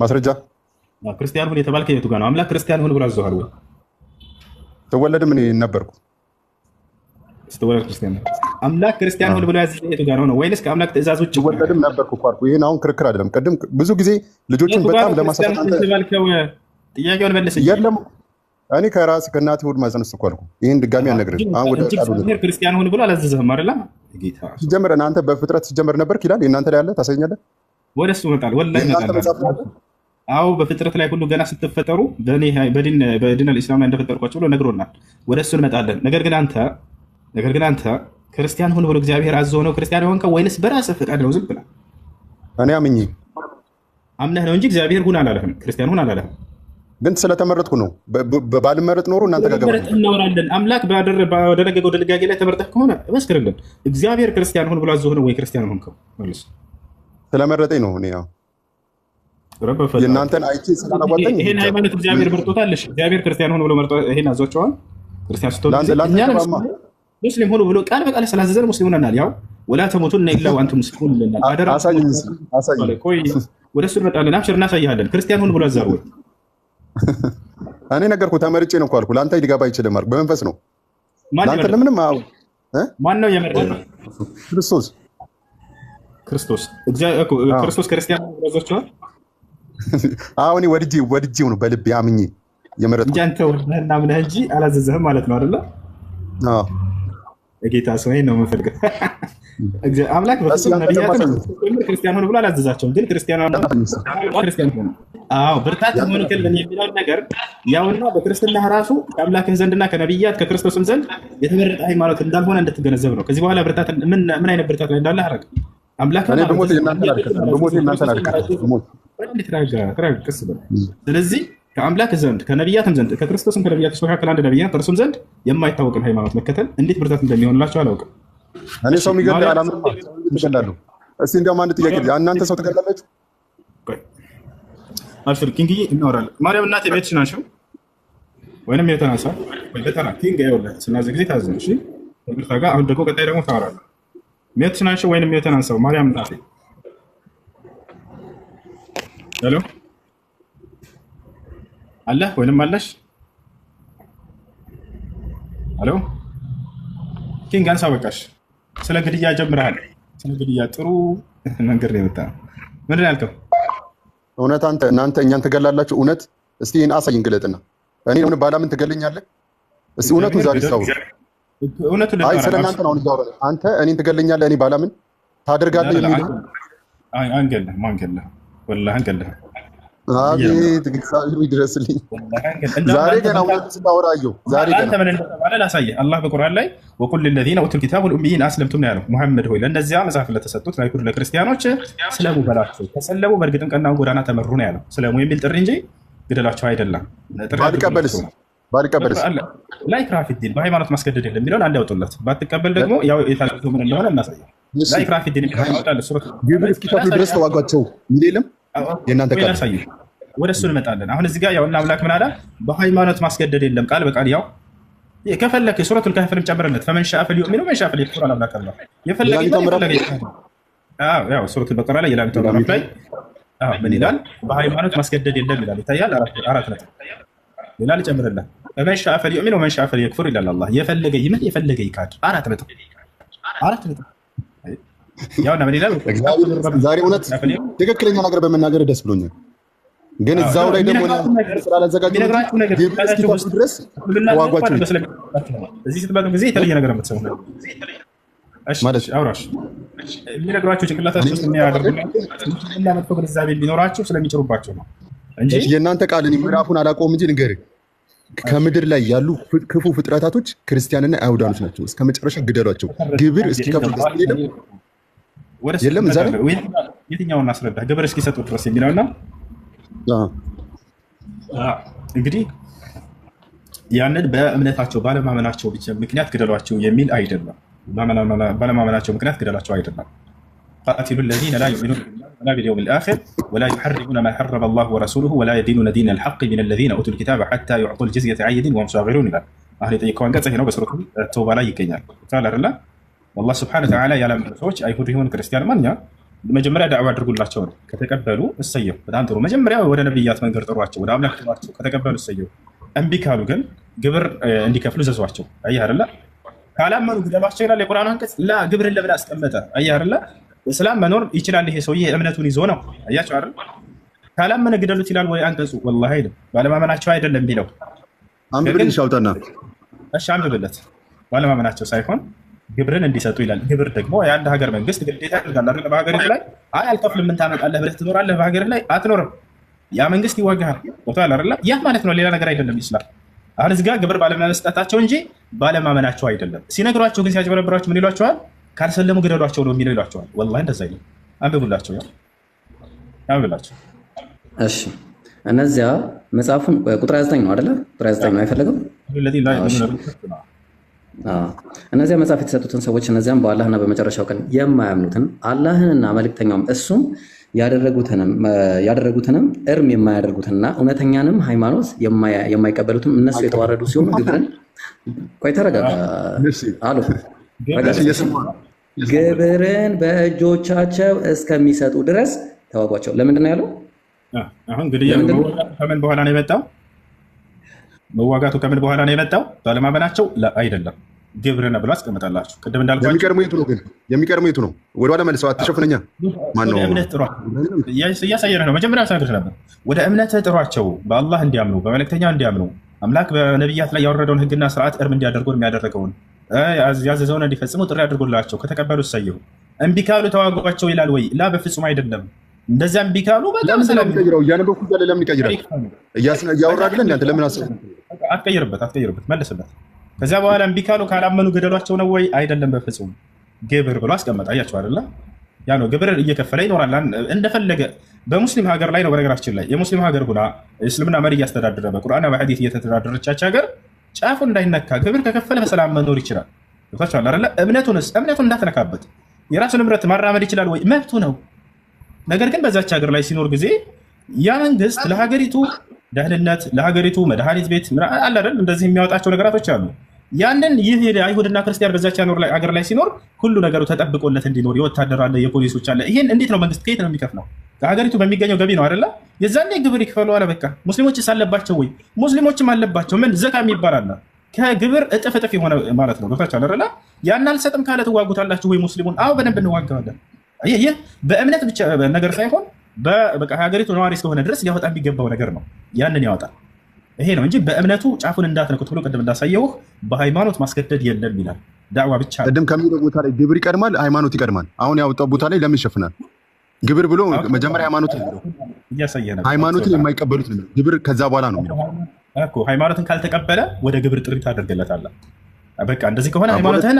ማስረጃ ክርስቲያን ሁን የተባልክ የቱ ጋር ነው? አምላክ ክርስቲያን ሁን ብሎ አዘዋል ወይ? ተወለድም እኔ ነበርኩ። ስትወለድ ክርስቲያን አምላክ ክርስቲያን ሁን ብሎ ያዘዘህ የቱ ጋር ነው? ወይንስ ከአምላክ ትእዛዝ ውጭ ተወለድም ነበርኩ እኮ አልኩህ። ይሄን አሁን ክርክር አይደለም። ቅድም ብዙ ጊዜ ልጆችን በጣም ለማሳተፍ ጥያቄውን መልስ። የለም እኔ ከእናቴ ሆድ ማህፀን ውስጥ እኮ አልኩህ። ይሄን ድጋሚ አልነግርህም። አሁን ወደ ክርስቲያን ሁን ብሎ አላዘዘህም አይደል? ሲጀመር አንተ በፍጥረት ሲጀመር ነበርክ ይላል። የእናንተ ላይ ያለ ታሳየኛለህ። ወደ እሱ እመጣለሁ። ወላሂ እመጣለሁ። አዎ በፍጥረት ላይ ሁሉ ገና ስትፈጠሩ በዲን አልኢስላም ላይ እንደፈጠርኳቸው ብሎ ነግሮናል። ወደ እሱ እንመጣለን። ነገር ግን አንተ ክርስቲያን ሁን ብሎ እግዚአብሔር አዘው ነው ክርስቲያን የሆንከው ወይንስ በራስህ ፈቃድ ነው? ዝም ብለህ እኔ አምኜ አምነህ ነው እንጂ እግዚአብሔር ሁን አላለህም፣ ክርስቲያን ሁን አላለህም። ግን ስለተመረጥኩ ነው። ባልመረጥ ኖሮ እናንተ ጋር ገባ እናወራለን። አምላክ ባደረገው ድንጋጌ ላይ ተመርጠህ ከሆነ መስክርልን። እግዚአብሔር ክርስቲያን ሁን ብሎ አዞህ ነው ወይ ክርስቲያን ሆንከው? መልስ። ስለመረጠኝ ነው። እኔ ያው የእናንተን አይቼ ስላላዋጣኝ ይሄን ሃይማኖት እግዚአብሔር መርጦታል። እግዚአብሔር ክርስቲያን ሆን ብሎ መርጦ ይሄን አዟቸዋል። ክርስቲያን ስትሆን ሙስሊም ሆኖ ብሎ ቃል በቃል ስላዘዘን ሙስሊም ሆነናል። ያው ወላ ተሞቱን ኢላ ወአንቱም ሙስሊሙን ይለናል። አደራ ቆይ ወደ እሱ እንመጣለን። አብሽር እናሳይሃለን። ክርስቲያን ሆን ብሎ አዛር ወይ እኔ ነገርኩህ። ተመርጬ ነው እኮ አልኩህ። ለአንተ ሊገባ አይችልም አልኩህ። በመንፈስ ነው ለአንተ ለምንም ማን ነው የመረጠ? ክርስቶስ ክርስቶስ ክርስቲያን ያዟቸዋል። አሁን ወድጄው ነው በልቤ አምኜ የመረጥኩት እንጂ አንተ ወደህና ምነህ እንጂ አላዘዘህም ማለት ነው አይደለ? ጌታ ሰው ነው የምፈልገው። አምላክ በፍጹም ነቢያትን ክርስቲያን ሆኑ ብሎ አላዘዛቸውም። ግን ክርስቲያን ሆኑ ብርታት ሆኑ ክልን የሚለውን ነገር ያውና በክርስትና ራሱ ከአምላክህ ዘንድና ከነቢያት ከክርስቶስም ዘንድ የተመረጠ ሃይማኖት እንዳልሆነ እንድትገነዘብ ነው። ከዚህ በኋላ ብርታት ምን አይነት ብርታት ላይ እንዳለ አረግ አምላክ ስለዚህ ከአምላክ ዘንድ ከነቢያትም ዘንድ ከክርስቶስም ከነቢያቶች መካከል አንድ ነቢይ ከእርሱም ዘንድ የማይታወቅን ሃይማኖት መከተል እንዴት ብርታት እንደሚሆንላቸው አላውቅም። እኔ ሰው የሚገድል አላምንም። እገላለሁ። እስኪ እንዲያውም አንድ ጥያቄ፣ እናንተ ሰው ትገድላላችሁ? አብሽር ኪንግዬ፣ እናወራለን። ማርያም እናቴ ቤትሽ ናቸው ወይንም የተናሳ በተና ኪንግ ይኸውልህ ስናዘ ጊዜ ታዘን። እሺ በግርታ ጋር አሁን ደግሞ ቀጣይ ደግሞ ታወራለህ። ቤትሽ ናቸው ወይንም የተናሳው ማርያም እናቴ። ሄሎ አለ ወይንም አለሽ? ሄሎ ኪንግ አንሳ፣ በቃሽ። ስለ ግድያ ጀምረሃል። ስለ ግድያ ጥሩ መንገድ ነው የመጣ። ምንድን ያልከው? እውነት እናንተ እኛን ትገላላችሁ? እውነት እስቲ ይህን አሳይን፣ ግለጥና። እኔ ሆነ ባላምን ትገለኛለህ? እስቲ እውነቱን ዛሬ ሰው አይ ስለ እናንተ ነው አሁን። አንተ እኔን ትገለኛለህ፣ እኔ ባላምን ታደርጋለህ የሚል አንገለህ ማንገለህ ወላሂ አንገለህ። አቤት እግዚአብሔር ይድረስልኝ። ዛሬ ገና እውነት ስታወራ አየሁ። ዛሬ ገና አንተ ምን እንደተባለ ላሳየህ። አላህ በቁርአን ላይ ወቁል ለለዚነ ኡቱል ኪታብ ወልኡሚይን አስለምቱም ነው ያለው። ሙሐመድ ሆይ ለእነዚያ መጽሐፍ ለተሰጡት ለአይሁድ ለክርስቲያኖች ስለሙ በላቸው። ተሰለሙ፣ በእርግጥም ቀናውን ጎዳና ተመሩ ነው ያለው። ስለሙ የሚል ጥሪ እንጂ ግደላቸው አይደለም። ባልቀበልስ ላይክራሀ ፊዲን በሃይማኖት ማስገደድ የለም የሚለውን አንድ ያውጡለት። ባትቀበል ደግሞ ያው የታዘዘው ምን እንደሆነ እናሳየው። ላይክራሀ ፊዲን ግብር እስኪከፍሉ ድረስ ተዋጓቸው የሚል የለም። የእናንተ ቃል ወደ እሱ እንመጣለን። አሁን እዚህ ጋር ያውና አምላክ ምን አለ? በሃይማኖት ማስገደድ የለም ቃል በቃል ያው ከፈለክ ሱረቱል ካህፍንም ጨምርለት። ፈመን ሻአ ፈልዩእሚን ወመን ሻአ ፈልየክፉር አምላክ አለ። የፈለገ ያው ሱረቱል በቀራ ላይ የላሊቱ ምዕራፍ ላይ ምን ይላል? በሃይማኖት ማስገደድ የለም ይላል። ይታያል። አራት ነጥብ ሌላ ልጨምርለት። ፈመን ሻአ ፈልዩእሚን ወመን ሻአ ፈልየክፉር ይላል አላህ። የፈለገ ይመን የፈለገ ይካድ። አራት ነጥብ ያውና ምን ይላል? ዛሬ እውነት ትክክለኛ ነገር በመናገር ደስ ብሎኛል። ግን እዛው ላይ ደግሞ ስላላዘጋጁ ድረስ ተዋጓቸው። እዚህ ስትመጡ ጊዜ የተለየ ነገር የምትሰሙ ማለት አውራሽ የሚነግሯቸው ጭንቅላታቸው ውስጥ የሚያደርጉና መጥፎ ግንዛቤ ቢኖራቸው ስለሚጭሩባቸው ነው እንጂ የእናንተ ቃል እኔ ምዕራፉን አላውቀውም እንጂ ንገርህ፣ ከምድር ላይ ያሉ ክፉ ፍጥረታቶች ክርስቲያንና አይሁዳኖች ናቸው። እስከ መጨረሻ ግደሏቸው፣ ግብር እስኪከፍሉ ድረስ የለም እዛ የትኛውን አስረዳ? ግብር እስኪሰጡ ድረስ የሚለውና እንግዲህ ያንን በእምነታቸው ባለማመናቸው ብቻ ምክንያት ግደሏቸው የሚል አይደለም። ባለማመናቸው ምክንያት ግደሏቸው አይደለም። ቃቲሉ ለዚነ ላ ዩእሚኑነ ቢላሂ ወላ ቢልየውሚል አኺር ወላ ዩሐርሙነ ማ ሐረመ አላሁ ወረሱሉሁ ወላ የዲኑነ ዲነ አልሐቅ ሚነ ለዚነ ኡቱል ኪታበ ሐታ ዩዕጡል ጅዝየተ ዐን የዲን ወሁም ሳጊሩን ይላል። አሁን የጠየቀው አንቀጽ ይሄ ነው። በሱረቱል ተውባ ላይ ይገኛል። አይደለ? አላህ ሱብሓነሁ ወተዓላ ያላመኑ ሰዎች አይሁድ ይሁን ክርስቲያን ማንኛ መጀመሪያ ዳዕዋ አድርጉላቸው ነው። ከተቀበሉ እሰየው፣ በጣም ጥሩ። መጀመሪያ ወደ ነብያት መንገድ ጥሯቸው፣ ወደ አምላክ ጥሯቸው። ከተቀበሉ እሰየው። እምቢ ካሉ ግን ግብር እንዲከፍሉ ዘዟቸው። አየህ አይደለ? ካላመኑ ግደሏቸው ይላል የቁርአን አንቀጽ። ላ ግብርን ለምን አስቀመጠ? አየህ አይደለ? እስላም መኖር ይችላል። ይሄ ሰውዬ እምነቱን ይዞ ነው። አያቸው አይደል? ካላመነ ግደሉት ይላል ወይ አንቀጹ? ወላሂ አይደለም። ባለማመናቸው አይደለም የሚለው። አንብብልኝ ሻውጣና። እሺ አንብብለት። ባለማመናቸው ሳይሆን ግብርን እንዲሰጡ ይላል። ግብር ደግሞ የአንድ ሀገር መንግስት ግዴታ ያደርጋል አይደል? በሀገሪቱ ላይ አይ አልከፍልም ምን ታመጣለህ ብለህ ትኖራለህ? በሀገር ላይ አትኖርም። ያ መንግስት ይዋጋሃል። ቦታል አይደል? ያ ማለት ነው፣ ሌላ ነገር አይደለም። ይስላል አሁን እዚህ ጋር ግብር ባለመስጠታቸው እንጂ ባለማመናቸው አይደለም። ሲነግሯቸው ግን ሲያጭበረብሯቸው ምን ይሏቸዋል? ካልሰለሙ ግደሏቸው ነው የሚለው ይሏቸዋል። ወላሂ እንደዛ አይደለም። አንብቡላቸው፣ አንብቡላቸው። እሺ እነዚያ መጽሐፉን ቁጥር 29 ነው አይደለ? ቁጥር 29 ነው አይፈልግም? እነዚያ መጽሐፍ የተሰጡትን ሰዎች እነዚያም በአላህና በመጨረሻው ቀን የማያምኑትን አላህንና መልእክተኛውም እሱም ያደረጉትንም እርም የማያደርጉትንና እውነተኛንም ሃይማኖት የማይቀበሉትም እነሱ የተዋረዱ ሲሆኑ ተረጋጋ አሉ። ግብርን በእጆቻቸው እስከሚሰጡ ድረስ ተዋጓቸው። ለምንድን ነው ያለው? አሁን እንግዲህ ከምን በኋላ ነው የመጣው? መዋጋቱ ከምን በኋላ ነው የመጣው? ባለማመናቸው አይደለም ግብርን ብሎ አስቀምጣላችሁ። ቅድም እንዳልኳችሁ የሚቀድመው የቱ ነው ግን? የሚቀድመው የቱ ነው? ወደኋላ መልሰው አትሸፍነኛ። ማነው እያሳየን ነው? መጀመሪያ ሳግር ነበር። ወደ እምነት ጥሯቸው፣ በአላህ እንዲያምኑ፣ በመልእክተኛ እንዲያምኑ፣ አምላክ በነቢያት ላይ ያወረደውን ህግና ስርዓት እርም እንዲያደርጉ የሚያደረገውን ያዘዘውን እንዲፈጽሙ ጥሪ አድርጎላቸው ከተቀበሉ ሰየው። እምቢ ካሉ ተዋጓቸው ይላል ወይ? ላ በፍጹም አይደለም። እንደዚያ እምቢ ካሉ በጣም ስለሚቀይረው እያነበብኩ እያለ ለምን ይቀይራል? እያወራ አይደለ እናንተ ለምን አሰብ አትቀይርበት፣ መልስበት። ከዚያ በኋላ እምቢ ካሉ ካላመኑ ገደሏቸው ነው ወይ? አይደለም በፍጹም ግብር ብሎ አስቀመጠ። አያቸው አይደለ? ያ ነው ግብር እየከፈለ ይኖራል እንደፈለገ። በሙስሊም ሀገር ላይ ነው በነገራችን ላይ የሙስሊም ሀገር ሁና እስልምና መሪ እያስተዳደረ በቁርአንና በሐዲስ እየተተዳደረቻች ሀገር ጫፉ እንዳይነካ ግብር ከከፈለ በሰላም መኖር ይችላል። ታቻለ አይደለ? እምነቱን እንዳትነካበት የራሱን ንብረት ማራመድ ይችላል ወይ? መብቱ ነው። ነገር ግን በዛች ሀገር ላይ ሲኖር ጊዜ ያ መንግስት ለሀገሪቱ ደህንነት፣ ለሀገሪቱ መድኃኒት ቤት አለ አይደል? እንደዚህ የሚያወጣቸው ነገራቶች አሉ። ያንን ይህ አይሁድና ክርስቲያን በዛች ሀገር ላይ ሲኖር ሁሉ ነገሩ ተጠብቆለት እንዲኖር የወታደር አለ፣ የፖሊሶች አለ። ይሄን እንዴት ነው መንግስት ከየት ነው የሚከፍለው? ከሀገሪቱ በሚገኘው ገቢ ነው አይደለ? የዛኔ ግብር ይክፈሉ አለ። በቃ ሙስሊሞችስ አለባቸው ወይ? ሙስሊሞችም አለባቸው። ምን ዘካ የሚባል አለ፣ ከግብር እጥፍ የሆነ ማለት ነው። ገብታችኋል አይደለ? ያን አልሰጥም ካለ ትዋጉታላችሁ ወይ ሙስሊሙን? አዎ በደንብ እንዋጋዋለን። ይህ በእምነት ብቻ ነገር ሳይሆን በቃ ሀገሪቱ ነዋሪ እስከሆነ ድረስ ሊያወጣ የሚገባው ነገር ነው። ያንን ያወጣል። ይሄ ነው እንጂ በእምነቱ ጫፉን እንዳትነኩት ብሎ ቅድም እንዳሳየውህ በሃይማኖት ማስገደድ የለም ይላል። ዳዕዋ ብቻ ቅድም ከሚለው ቦታ ላይ ግብር ይቀድማል፣ ሃይማኖት ይቀድማል። አሁን ያወጣው ቦታ ላይ ለምን ይሸፍናል? ግብር ብሎ መጀመሪያ ሃይማኖትን የማይቀበሉት ነው ግብር ከዛ በኋላ ነው የሚለው እኮ። ሃይማኖትን ካልተቀበለ ወደ ግብር ጥሪ ታደርግለታለህ። በቃ እንደዚህ ከሆነ ሃይማኖትህን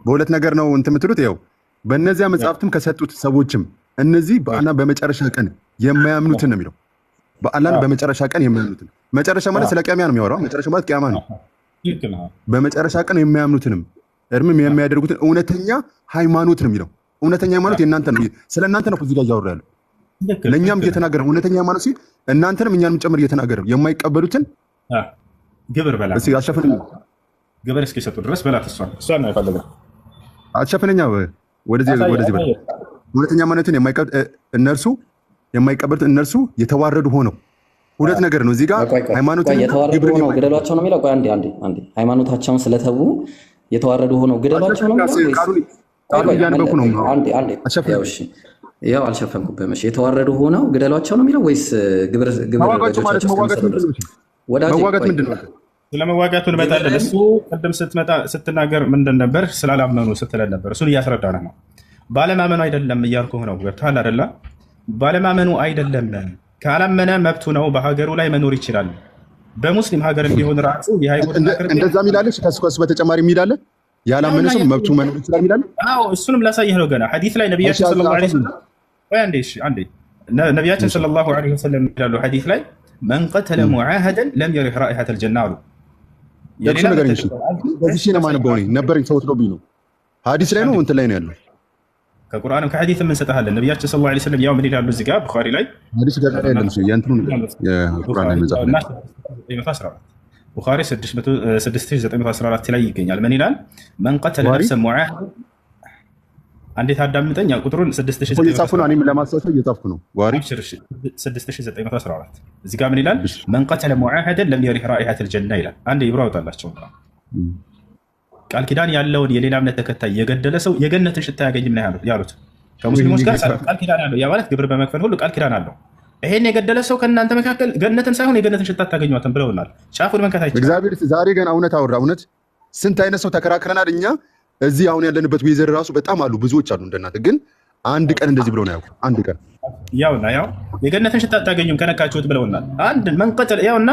በሁለት ነገር ነው እንትን የምትሉት። ይኸው በእነዚያ መጽሐፍትም ከሰጡት ሰዎችም እነዚህ በአላህ በመጨረሻ ቀን የማያምኑትን ነው የሚለው። በአላህ በመጨረሻ ቀን የማያምኑትን፣ መጨረሻ ማለት ስለ ቅያማ ነው የሚያወራው። መጨረሻ ማለት ቅያማ ነው። በመጨረሻ ቀን የማያምኑትንም እርምም የሚያደርጉትን እውነተኛ ሃይማኖት ነው የሚለው። እውነተኛ ሃይማኖት የእናንተ ነው። ስለ እናንተ ነው እዚህ ጋር እያወራ ያለው። ለእኛም እየተናገረ እውነተኛ ሃይማኖት ሲል እናንተንም እኛንም ጨምር እየተናገረ የማይቀበሉትን ግብር በላ አሸፍንኛ ግብር እስኪሰጡ ድረስ በላት። እሷን ነው የፈለገው። አሸፍንኛ ወደዚህ በላ። እውነተኛ ሃይማኖትን እነርሱ የማይቀበሉት እነርሱ የተዋረዱ ሆነው ሁለት ነገር ነው እዚህ ጋር ሃይማኖትን የተዋረዱ ሆነው ግደሏቸው ነው የሚለው። ቆይ አንዴ ሃይማኖታቸውን ስለተዉ የተዋረዱ ሆነው ግደሏቸው ነው የሚለው። ያው አልሸፈንኩብህም። እሺ የተዋረዱ ሆነው ግደሏቸው ነው የሚለው ወይስ ግብር መዋጋት ምንድን ነው? ስለመዋጋቱ እንመጣለን። እሱ ቅድም ስትናገር ምንድን ነበር? ስላላመኑ ስትለን ነበር። እሱን እያስረዳን ነው። ባለማመኑ አይደለም እያልኩህ ነው። ገብቶሃል አይደለ? ባለማመኑ አይደለም። ካላመነ መብቱ ነው። በሀገሩ ላይ መኖር ይችላል። በሙስሊም ሀገር እንዲሆን ራሱ እንደዛ ሚላለች። ከሱ በተጨማሪ የሚላለ ያላመነ ሰው መብቱ መኖር ይችላል ሚላለ። እሱንም ላሳየህ ነው። ገና ሐዲስ ላይ ነቢያችን ሰለላሁ ዐለይሂ ወሰለም ይላሉ። ሐዲስ ላይ መን ቀተለ ሙዓሀደን ለም የሪህ ራኢሐተል ጀና አሉ። በዚህ ነው ማነበው ነበረኝ ሰው ትሎብኝ ነው። ሐዲስ ላይ ነው እንትን ላይ ነው ያለው። ከቁርአንም ከሐዲስም እንሰጥሃለን። ነቢያችን ሰለላሁ ዐለይሂ ወሰለም ያው ምን ይላሉ እዚህ ጋር ቡኻሪ ላይ ሐዲስ ጋር ያለው የእንትኑ የቁርአን ላይ መጽሐፍ ነው። ቡኻሪ 6914 ላይ ይገኛል። ምን ይላል? መን ቀተለ ነፍሰን ሙዓሀደን አንዴት አዳምጠኝ። ቁጥሩን 6914 እየጻፍኩ ነው። እኔም ለማስታወስ እየጻፍኩ ነው። ቡኻሪ 6914 እዚህ ጋር ምን ይላል? መን ቀተለ ሙዓሀደን ለም የሪህ ራኢሐተል ጀና ይላል። አንዴ ይብራ አውጣላቸው። ቃል ኪዳን ያለውን የሌላ እምነት ተከታይ የገደለ ሰው የገነትን ሽታ ያገኝም ነው ያሉት። ከሙስሊሞች ጋር ቃል ኪዳን ያለው ያ ማለት ግብር በመክፈል ሁሉ ቃል ኪዳን አለው። ይሄን የገደለ ሰው ከእናንተ መካከል ገነትን ሳይሆን የገነትን ሽታ ታገኟትን ብለውናል። ጫፉን መንካት አይቻልም። እግዚአብሔር ዛሬ ገና እውነት አወራ። እውነት ስንት አይነት ሰው ተከራክረናል እኛ እዚህ አሁን ያለንበት ዌዘር ራሱ በጣም አሉ፣ ብዙዎች አሉ እንደናንተ። ግን አንድ ቀን እንደዚህ ብለው ነው ያውቁ። አንድ ቀን ያውና ያው የገነትን ሽታ አታገኙም ከነካችሁት ብለውናል። አንድ መንቀተል ያውና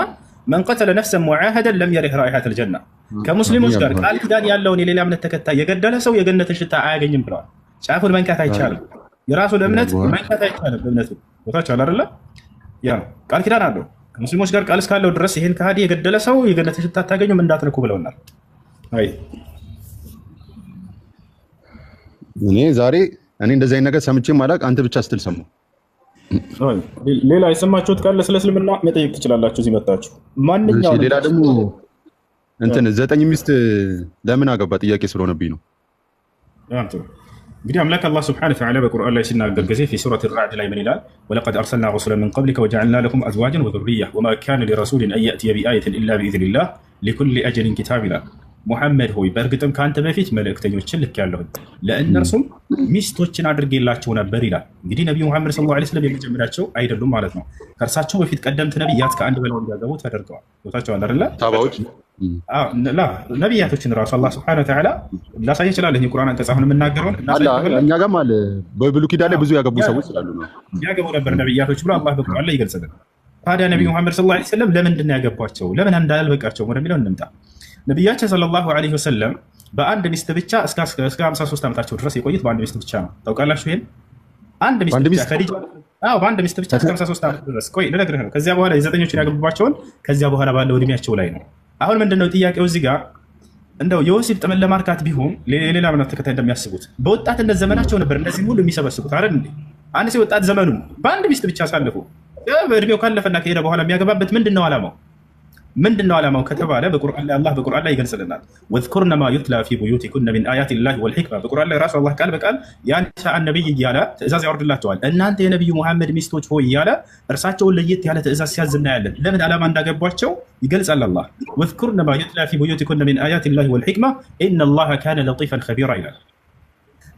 መን ቀተለ ነፍሰን ሙዓሀደን ለም የሪህ ራኢሐተል ጀና ከሙስሊሞች ጋር ቃል ኪዳን ያለውን የሌላ እምነት ተከታይ የገደለ ሰው የገነትን ሽታ አያገኝም ብለዋል። ጫፉን መንካት አይቻልም። የራሱን እምነት መንካት አይቻልም። እምነቱ ቦታቸው አይደለ? ያ ቃል ኪዳን አለው ከሙስሊሞች ጋር ቃል እስካለው ድረስ ይሄን ከሃዲ የገደለ ሰው የገነትን ሽታ አታገኙም እንዳትነኩ ብለውናል። አይ እኔ እንደዚህ አይነት ነገር ሰምቼ ማላቅ አንተ ብቻ ስትል ሰማሁ። ሌላ የሰማችሁት ካለ ስለ እስልምና መጠየቅ ትችላላችሁ እዚህ መጣችሁ። ማንኛውም ሌላ ደግሞ እንትን 9 ሚስት ለምን አገባ ጥያቄ ስለሆነብኝ ነው። እንግዲህ አምላክ አላህ ሱብሓነሁ ወተዓላ በቁርአን ላይ ሲናገር ጊዜ في سورة الرعد ላይ ምን ይላል? ወለቀድ አርሰልና ረሱለን ሚን ቀብሊከ ወጀዐልና ለኩም አዝዋጀን ወዙርሪያ ወማ ካነ ሊረሱሊን አን የእትየ ቢአየትን ኢላ ቢኢዝኒላህ ሊኩሊ አጀሊን ኪታብ ይላል። ሙሐመድ ሆይ በእርግጥም ከአንተ በፊት መልእክተኞችን ልኬያለሁኝ ለእነርሱም ሚስቶችን አድርጌላቸው ነበር ይላል። እንግዲህ ነቢዩ ሙሐመድ ሰለላሁ ዐለይሂ ወሰለም የመጀመሪያቸው አይደሉም ማለት ነው። ከእርሳቸው በፊት ቀደምት ነቢያት ከአንድ በላይ እንዲያገቡ ተደርገዋል። ቦታቸዋል አይደለ? ታባዎች ነቢያቶችን ራሱ አላህ ሱብሓነሁ ወተዓላ ላሳይ ይችላል። የቁርአን አንቀጽ አሁን የምናገረውን እኛ ጋርም አለ። በብሉይ ኪዳን ላይ ብዙ ያገቡ ሰዎች ስላሉ ነው ያገቡ ነበር ነቢያቶች ብሎ አላህ በቁርአን ላይ ይገልጽልን። ታዲያ ነቢዩ ሙሐመድ ሰለላሁ ዐለይሂ ወሰለም ለምንድን ነው ያገቧቸው? ለምን እንዳልበቃቸው ወደሚለው እንምጣ። ነቢያችን ሰለላሁ ዐለይሂ ወሰለም በአንድ ሚስት ብቻ እስከ 53 ዓመታቸው ድረስ የቆዩት በአንድ ሚስት ብቻ ነው። ታውቃላችሁ ይሄን? አንድ ሚስት ብቻ ከዲጃ በአንድ ሚስት ብቻ እስከ 53 ዓመት ድረስ ቆይ ልነግርህ ነው። ከዚያ በኋላ የዘጠኞችን ያገቡባቸውን ከዚያ በኋላ ባለው እድሜያቸው ላይ ነው። አሁን ምንድነው ጥያቄው እዚህ ጋር እንደው የወሲብ ጥምን ለማርካት ቢሆን ሌላ እምነት ተከታይ እንደሚያስቡት በወጣትነት ዘመናቸው ነበር እንደዚህ ሁሉ የሚሰበስቡት አይደል እንዴ? አንድ ሰው ወጣት ዘመኑ በአንድ ሚስት ብቻ አሳልፎ በእድሜው ካለፈና ከሄደ በኋላ የሚያገባበት ምንድነው ዓላማው? ምንድነው ዓላማው ከተባለ በቁርአን ላይ አላህ በቁርአን ላይ ይገልጽልናል። ወዝኩርነ ማ ዩትላ ፊ ቡዩቲኩነ ሚን አያቲላሂ ወልሂክማ በቁርአን ላይ ራሱ አላህ ቃል በቃል ያን ሻአን ነብይ እያለ ትእዛዝ ያወርድላቸዋል። እናንተ የነብዩ መሐመድ ሚስቶች ሆይ እያለ እርሳቸውን ለየት ያለ ትእዛዝ ሲያዝ እናያለን። ለምን ዓላማ እንዳገቧቸው ይገልጻል አላህ። ወዝኩርነ ማ ዩትላ ፊ ቡዩቲኩነ ሚን አያቲላሂ ወልሂክማ ኢነላሃ ካነ ለጢፈን ኸቢራ ይላል።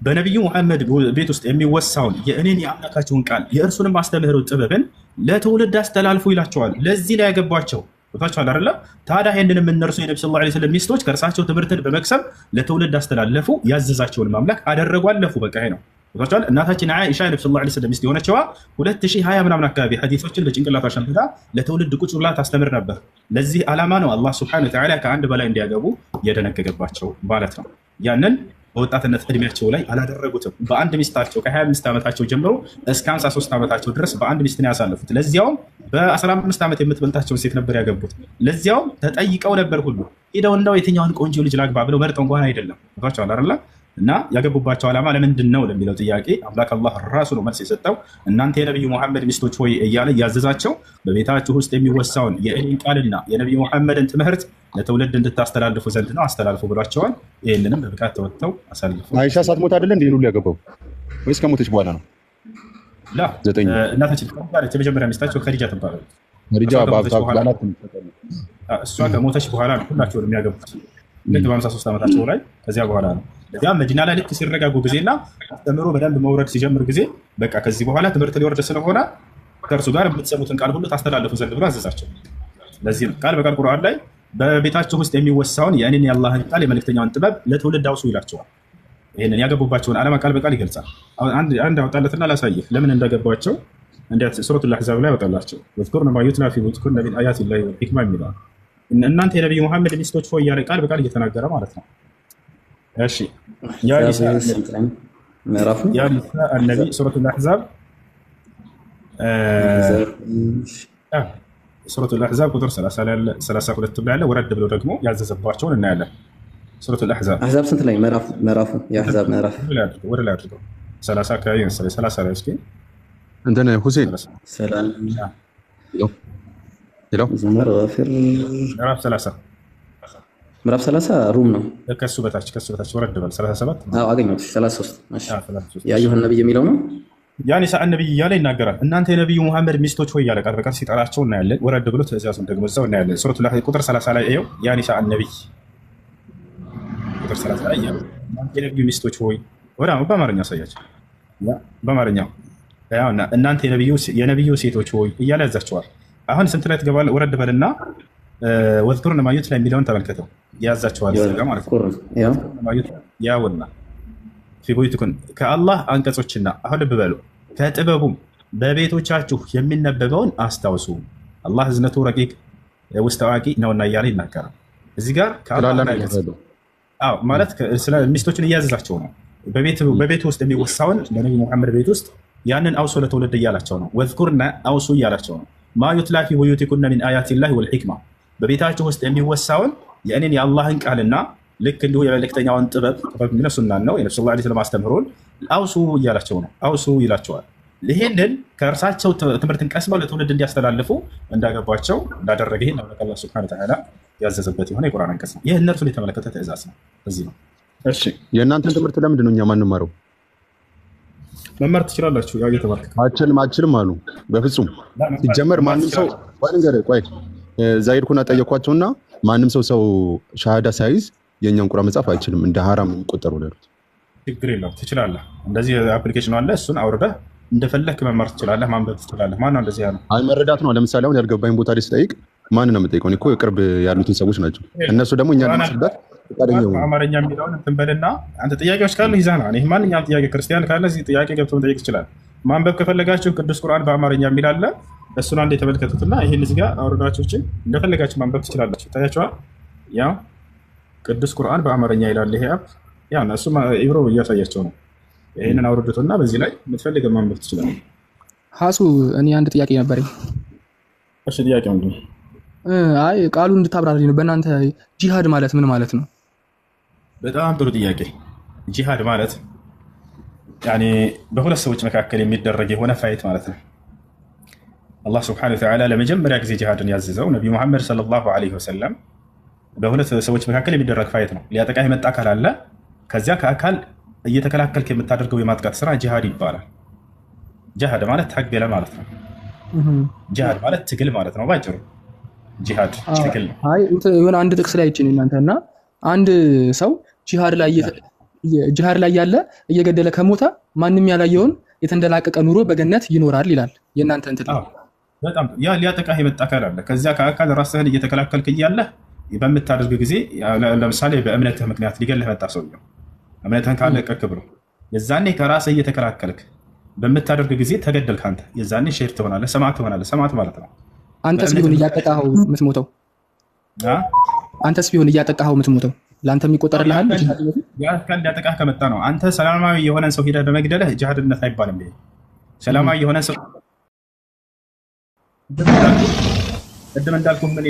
በነብዩ መሐመድ ቤት ውስጥ የሚወሳውን የእኔን የአምላካችሁን ቃል የእርሱንም አስተምህሮት ጥበብን ለትውልድ አስተላልፉ ይላቸዋል። ለዚህ ላይ ያገቧቸው ወታቻል አይደለ? ታዲያ ይሄንንም እነርሱ የነብዩ ሰለላሁ ዐለይሂ ወሰለም ሚስቶች ከእርሳቸው ትምህርትን በመቅሰም ለትውልድ አስተላለፉ፣ ያዘዛቸውን ማምላክ አደረጉ፣ አለፉ። በቃ ይሄ ነው ወታቻል። እናታችን አይሻ የነብዩ ሰለላሁ ዐለይሂ ወሰለም ሚስት የሆነችዋ 2020 ምናምን አካባቢ ሐዲሶችን በጭንቅላቷ ሸምድዳ ለትውልድ ቁጭ ብላ ታስተምር ነበር። ለዚህ ዓላማ ነው አላህ ሱብሓነሁ ወተዓላ ከአንድ በላይ እንዲያገቡ የደነገገባቸው ማለት ነው። ያንን በወጣትነት እድሜያቸው ላይ አላደረጉትም። በአንድ ሚስታቸው ከ25 ዓመታቸው ጀምሮ እስከ 53 ዓመታቸው ድረስ በአንድ ሚስት ነው ያሳለፉት። ለዚያውም በ15 ዓመት የምትበልጣቸውን ሴት ነበር ያገቡት። ለዚያውም ተጠይቀው ነበር ሁሉ ሄደው እንደው የትኛውን ቆንጆ ልጅ ላግባ ብለው መርጠው እንኳን አይደለም። ታውቃላችሁ አይደል? እና ያገቡባቸው ዓላማ ለምንድን ነው ለሚለው ጥያቄ አምላክ አላህ ራሱ ነው መልስ የሰጠው። እናንተ የነብዩ መሐመድ ሚስቶች ሆይ እያለ ያዘዛቸው በቤታችሁ ውስጥ የሚወሳውን የእኔን ቃልና የነብዩ መሐመድን ትምህርት ለትውልድ እንድታስተላልፉ ዘንድ ነው አስተላልፉ ብሏቸዋል። ይህንንም በብቃት ተወጥተው አሳልፉ። አይሻ ሳትሞት አይደለ እንዴ ሁሉ ያገባው ወይስ ከሞተች በኋላ ነው? እናታችን የመጀመሪያ ሚስታቸው ከዲጃ ትባላለች። እሷ ከሞተች በኋላ ነው ሁላቸውን የሚያገቡት ልክ በ53 ዓመታቸው ላይ። ከዚያ በኋላ ነው እዚያ መዲና ላይ ልክ ሲረጋጉ ጊዜና አስተምሮ በደንብ መውረድ ሲጀምር ጊዜ በቃ ከዚህ በኋላ ትምህርት ሊወርድ ስለሆነ ከእርሱ ጋር የምትሰሙትን ቃል ሁሉ ታስተላልፉ ዘንድ ብሎ አዘዛቸው። ለዚህ ነው ቃል በቃል ቁርአን ላይ በቤታቸው ውስጥ የሚወሳውን የእኔን የአላህን ቃል የመልእክተኛውን ጥበብ ለትውልድ አውሱ ይላቸዋል። ይህንን ያገቡባቸውን ዓላማ ቃል በቃል ይገልጻል። አንድ ያወጣለትና ላሳይህ ለምን እንዳገቧቸው። እንዴት ሱረቱል አሕዛብ ላይ ያወጣላቸው ወዝኩርነ ማ ዩትላ ፊ ቡዩቲኩነ ሚን አያቲላሂ ወልሂክማ የሚለዋል። እናንተ የነብዩ መሐመድ ሚስቶች ሆይ እያለ ቃል በቃል እየተናገረ ማለት ነው። እሺ ያ ኒሳ አነቢ ሱረቱል አሕዛብ ሱረቱል አሕዛብ ቁጥር 32 ላይ ያለ ወረድ ብሎ ደግሞ ያዘዘባቸውን እናያለን። ሱረቱል አሕዛብ አሕዛብ ስንት ላይ ምዕራፉ የአሕዛብ ምዕራፍ ወደ ላይ አድርገው 30 አካባቢ መሰለኝ 30 ላይ እስኪ እንትን ሁሴን ሰላም ምዕራፍ 30 ምዕራፍ 30 ሩም ነው። ከሱ በታች ወረድ በል 37 አገኘሁት 33 የአዩሃ ነብይ የሚለው ነው። ያ ኒሳ ነብይ እያለ ይናገራል። እናንተ የነብዩ መሐመድ ሚስቶች ሆይ እያለ ቃል በቃል ሲጠራቸው እናያለን። ወረድ ብሎ ትእዛዙን ደግሞ እዛው እናያለን። ሱረቱል አሕዛብ ቁጥር 30 ላይ ይኸው ያ ኒሳ ነብይ ቁጥር 30 ላይ ይኸው እናንተ የነብዩ ሚስቶች ሆይ በአማርኛ አሳያቸው። በአማርኛው ያውና እናንተ የነብዩ ሴቶች ሆይ እያለ ያዛቸዋል። አሁን ስንት ላይ ትገባለህ? ወረድ በልና ወዝኩርነ ማ ዩትላ የሚለውን ተመልከተው ያዛቸዋል ማለት ነው። ያውና ፊ ቡዩቲኩን ከአላህ አንቀጾችና አሁን ልብ በሉ ከጥበቡም በቤቶቻችሁ የሚነበበውን አስታውሱ። አላህ እዝነቱ ረቂቅ ውስጥ አዋቂ ነውና እያለ ይናገራል። እዚህ ጋር ማለት ስለ ሚስቶችን እያዘዛቸው ነው። በቤት ውስጥ የሚወሳውን በነቢ ሙሐመድ ቤት ውስጥ ያንን አውሱ ለትውልድ እያላቸው ነው። ወዝኩርና አውሱ እያላቸው ነው። ማ ዩትላ ፊ ቡዩቲኩነ ሚን አያቲላሂ ወልሒክማ በቤታቸው ውስጥ የሚወሳውን የእኔን የአላህን ቃልና ልክ እንዲሁ የመልእክተኛውን ጥበብ የሚለው ሱናን ነው የነብዩ ሰለላሁ ዐለይሂ ወሰለም አስተምህሮን አውሱ እያላቸው ነው። አውሱ ይላቸዋል። ይሄንን ከእርሳቸው ትምህርትን ቀስመው ለትውልድ እንዲያስተላልፉ እንዳገባቸው እንዳደረገ ይሄን አላህ ሱብሓነሁ ወተዓላ ያዘዘበት የሆነ የቁርአን አንቀጽ ነው። ይህ እነርሱን የተመለከተ ትእዛዝ ነው። እዚህ ነው። እሺ የእናንተን ትምህርት ለምንድን ነው እኛ ማንማረው? መማር ትችላላችሁ። ያው እየተባልክ አችልም አሉ። በፍጹም ሲጀመር ማንም ሰው ቆይ ዛይድኩና ጠየኳቸውና ማንም ሰው ሻሃዳ ሳይዝ የእኛን ቁርአን መጻፍ አይችልም፣ እንደ ሐራም የሚቆጠሩ ለሩት። ችግር የለውም ትችላለህ። እንደዚህ አፕሊኬሽን አለ፣ እሱን አውርደህ እንደፈለክ መማር ትችላለህ፣ ማንበብ ትችላለህ። ማነው እንደዚህ ያለው? አይ መረዳት ነው። ለምሳሌ አሁን ያልገባኝ ቦታ ላይ ስጠይቅ ማን ነው የምጠይቀው? እኔ እኮ የቅርብ ያሉትን ሰዎች ናቸው። እነሱ ደግሞ እኛ ለምስልበት ፈቃደኛ ነው። አማርኛ የሚለውን እንትን በልና አንተ ጥያቄዎች ካሉ ይዛና እኔ ማንኛውም ጥያቄ ክርስቲያን ካለ እዚህ ጥያቄ ገብቶ መጠየቅ ይችላል። ማንበብ ከፈለጋችሁ ቅዱስ ቁርአን በአማርኛ የሚል አለ። እሱን አንዴ የተመልከቱትና ይሄን እዚህ ጋር አውርዳችሁ እንደፈለጋችሁ ማንበብ ትችላላችሁ። ታያችኋል። ያው ቅዱስ ቁርአን በአማርኛ ይላል ይሄ አፕ። ያው እሱ ኢብሮ እያሳያቸው ነው። ይሄንን አውርዱትና በዚህ ላይ የምትፈልገው ማንበብ ትችላለህ። ሀሱ እኔ አንድ ጥያቄ ነበረኝ። እሺ ጥያቄው ምንድን ነው? አይ ቃሉን እንድታብራራልኝ ነው። በእናንተ ጂሃድ ማለት ምን ማለት ነው? በጣም ጥሩ ጥያቄ። ጂሃድ ማለት ያኔ በሁለት ሰዎች መካከል የሚደረግ የሆነ ፋይት ማለት ነው። አላህ ሱብሓነሁ ወተዓላ ለመጀመሪያ ጊዜ ጂሃድን ያዘዘው ነቢ ሙሐመድ ሰለላሁ ዐለይሂ ወሰለም በሁለት ሰዎች መካከል የሚደረግ ፋይት ነው። ሊያጠቃ የመጣ አካል አለ። ከዚያ ከአካል እየተከላከልክ የምታደርገው የማጥቃት ስራ ጂሃድ ይባላል። ጂሃድ ማለት ታገለ ማለት ነው። ጂሃድ ማለት ትግል ማለት ነው። ባጭሩ ጂሃድ ትግል ነው። አይ የሆነ አንድ ጥቅስ ላይ አይችን እናንተና አንድ ሰው ጂሃድ ላይ ያለ እየገደለ ከሞተ ማንም ያላየውን የተንደላቀቀ ኑሮ በገነት ይኖራል ይላል። የእናንተ እንትን በጣም ያ ሊያጠቃህ የመጣ አካል አለ። ከዚያ ከአካል ራስህን እየተከላከልክ እያለህ በምታደርግ ጊዜ ለምሳሌ በእምነትህ ምክንያት ሊገልህ መጣ ሰውየው እምነትህን ካለቀክ ብሎ የዛኔ ከራስህ እየተከላከልክ በምታደርግ ጊዜ ተገደልክ አንተ። የዛኔ ሼር ትሆናለህ፣ ሰማዕት ትሆናለህ። ሰማዕት ማለት ነው አንተስ ቢሆን እያጠቃኸው የምትሞተው ለአንተ የሚቆጠርልሃል። የአካል ሊያጠቃህ ከመጣ ነው። አንተ ሰላማዊ የሆነን ሰው ሄደህ በመግደልህ ጂሃድነት አይባልም። ሰላማዊ የሆነ ሰው ቅድም እንዳልኩህ ምን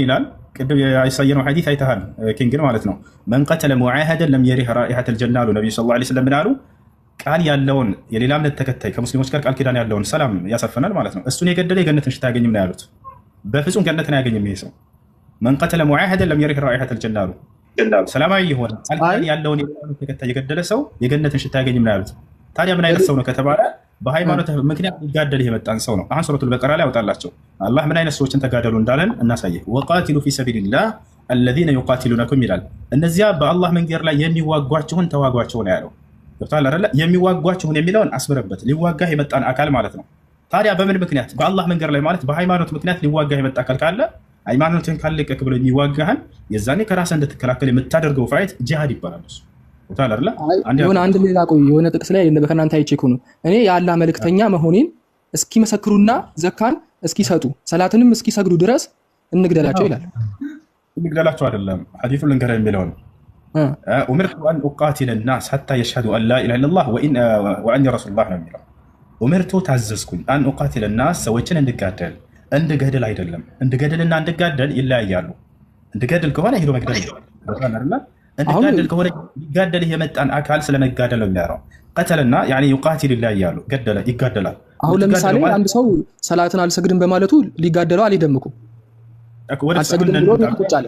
ይላል? ቅድም ያሳየነው ሐዲስ አይተሃል። ኪንግን ማለት ነው። መን ቀተለ ሙዓሀደን ለም የሪህ ራኢሐተል ጀና አሉ ነብዩ ሰለላሁ ዐለይሂ ወሰለም። ምን አሉ? ቃል ያለውን የሌላ እምነት ተከታይ ከሙስሊሞች ጋር ቃል ኪዳን ያለውን ሰላም ያሰፈናል ማለት ነው። እሱን የገደለ የገነትን ሽታ አያገኝም ነው ያሉት። በፍጹም ገነትን አያገኝም ይሄ ሰው። መን ቀተለ ሙዓሀደን ለም የሪህ ራኢሐተል ጀና አሉ። ሰላማዊ የሆነ ቃል ኪዳን ያለውን የሌላ እምነት ተከታይ የገደለ ሰው የገነትን ሽታ አያገኝም ነው ያሉት። ታዲያ ምን አይነት ሰው ነው ከተባለ በሃይማኖት ምክንያት ሊጋደልህ የመጣን ሰው ነው። አሁን ሱረቱል በቀራ ላይ ያወጣላቸው አላህ ምን አይነት ሰዎችን ተጋደሉ እንዳለን እናሳየ። ወቃቲሉ ፊ ሰቢልላህ አለዚነ ዩቃቲሉነኩም ይላል። እነዚያ በአላህ መንገድ ላይ የሚዋጓችሁን ተዋጓቸው ነው ያለው። ገብቶሃል አይደለ? የሚዋጓችሁን የሚለውን አስምረበት። ሊዋጋህ የመጣን አካል ማለት ነው። ታዲያ በምን ምክንያት? በአላህ መንገድ ላይ ማለት በሃይማኖት ምክንያት ሊዋጋህ የመጣ አካል ካለ ሃይማኖትን ካልለቀቅ ብሎ የሚዋጋህን የዛኔ ከራስህ እንድትከላከል የምታደርገው ፋይት ጂሃድ ይባላል። እሱ የሆነ አንድ ሌላ ቆይ የሆነ ጥቅስ ላይ ከእናንተ አይቼ እኮ ነው እኔ የአላህ መልእክተኛ መሆኔን እስኪመሰክሩና ዘካን እስኪሰጡ ሰላትንም እስኪሰግዱ ድረስ እንግደላቸው ይላል። እንግደላቸው አይደለም ሐዲሱ ልንገርህ የሚለው ነው። ኡሚርቱ አን ኡቃቲለ ናስ ሐታ የሽሀዱ አን ላ ኢላሀ ኢለላህ ወአኒ ረሱሉላህ ነው የሚለው። ኡሚርቱ ታዘዝኩኝ አን ኡቃቲለ ናስ ሰዎችን እንድገድል አይደለም። እንድገድልና እንድጋደል ይለያያሉ። እንድገድል ከሆነ ሄዶ መግደል ነው። እንድጋደል ከሆነ ሊጋደልህ የመጣን አካል ስለመጋደል ነው የሚያወራው። ቀተልና ያኔ ዩቃቲል ይለያያሉ። ገደለ ይጋደላል። አሁን ለምሳሌ አንድ ሰው ሰላትን አልሰግድም በማለቱ ሊጋደለው አልሄደም እኮ አልሰግድም ብሎ ቁጭ አለ።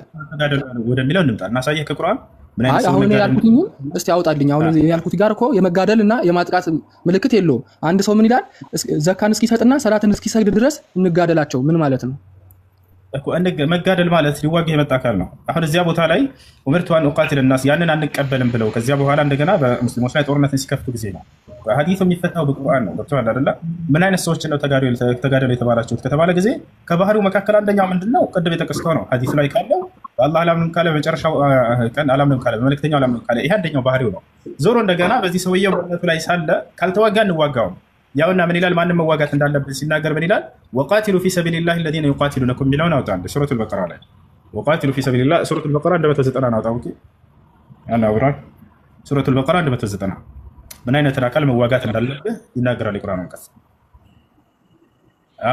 ወደሚለው እንምጣ እናሳየህ ከቁርአን ምን አይነት ሰው ነው ያልኩትኝ። እስቲ አውጣልኝ። አሁን ያልኩት ጋር እኮ የመጋደል እና የማጥቃት ምልክት የለውም። አንድ ሰው ምን ይላል? ዘካን እስኪሰጥና ሰላትን እስኪሰግድ ድረስ እንጋደላቸው ምን ማለት ነው? መጋደል ማለት ሊዋጋ የመጣ አካል ነው። አሁን እዚያ ቦታ ላይ ኡሚርቱ አን ኡቃቲለ ናስ ያንን አንቀበልም ብለው ከዚያ በኋላ እንደገና በሙስሊሞች ላይ ጦርነትን ሲከፍቱ ጊዜ ነው ሐዲሱ የሚፈታው በቁርአን ነው። ገብቶሃል አይደለ? ምን አይነት ሰዎች ነው ተጋደሉ የተባላችሁት ከተባለ ጊዜ ከባህሪው መካከል አንደኛው ምንድነው? ቅድም የጠቀስከው ነው ሐዲሱ ላይ ካለው በአላህ አላምንም ካለ በመጨረሻው ቀን አላምንም ካለ በመልእክተኛው አላምንም ካለ ይሄ አንደኛው ባህሪው ነው። ዞሮ እንደገና በዚህ ሰውየው በእምነቱ ላይ ሳለ ካልተዋጋ እንዋጋው ያውና ምን ይላል? ማንም መዋጋት እንዳለበት ሲናገር ምን ይላል? ወቃቲሉ ፊ ሰቢልላህ الذين يقاتلونكم የሚለውን አውጣን ሱረቱል በቀራ ላይ ወቃቲሉ ፊ ሰቢልላህ ሱረቱል በቀራ 190 ነው። አውጣው አላውራ ሱረቱል በቀራ 190 ምን አይነት አካል መዋጋት እንዳለበት ይናገራል የቁርአን አንቀጽ።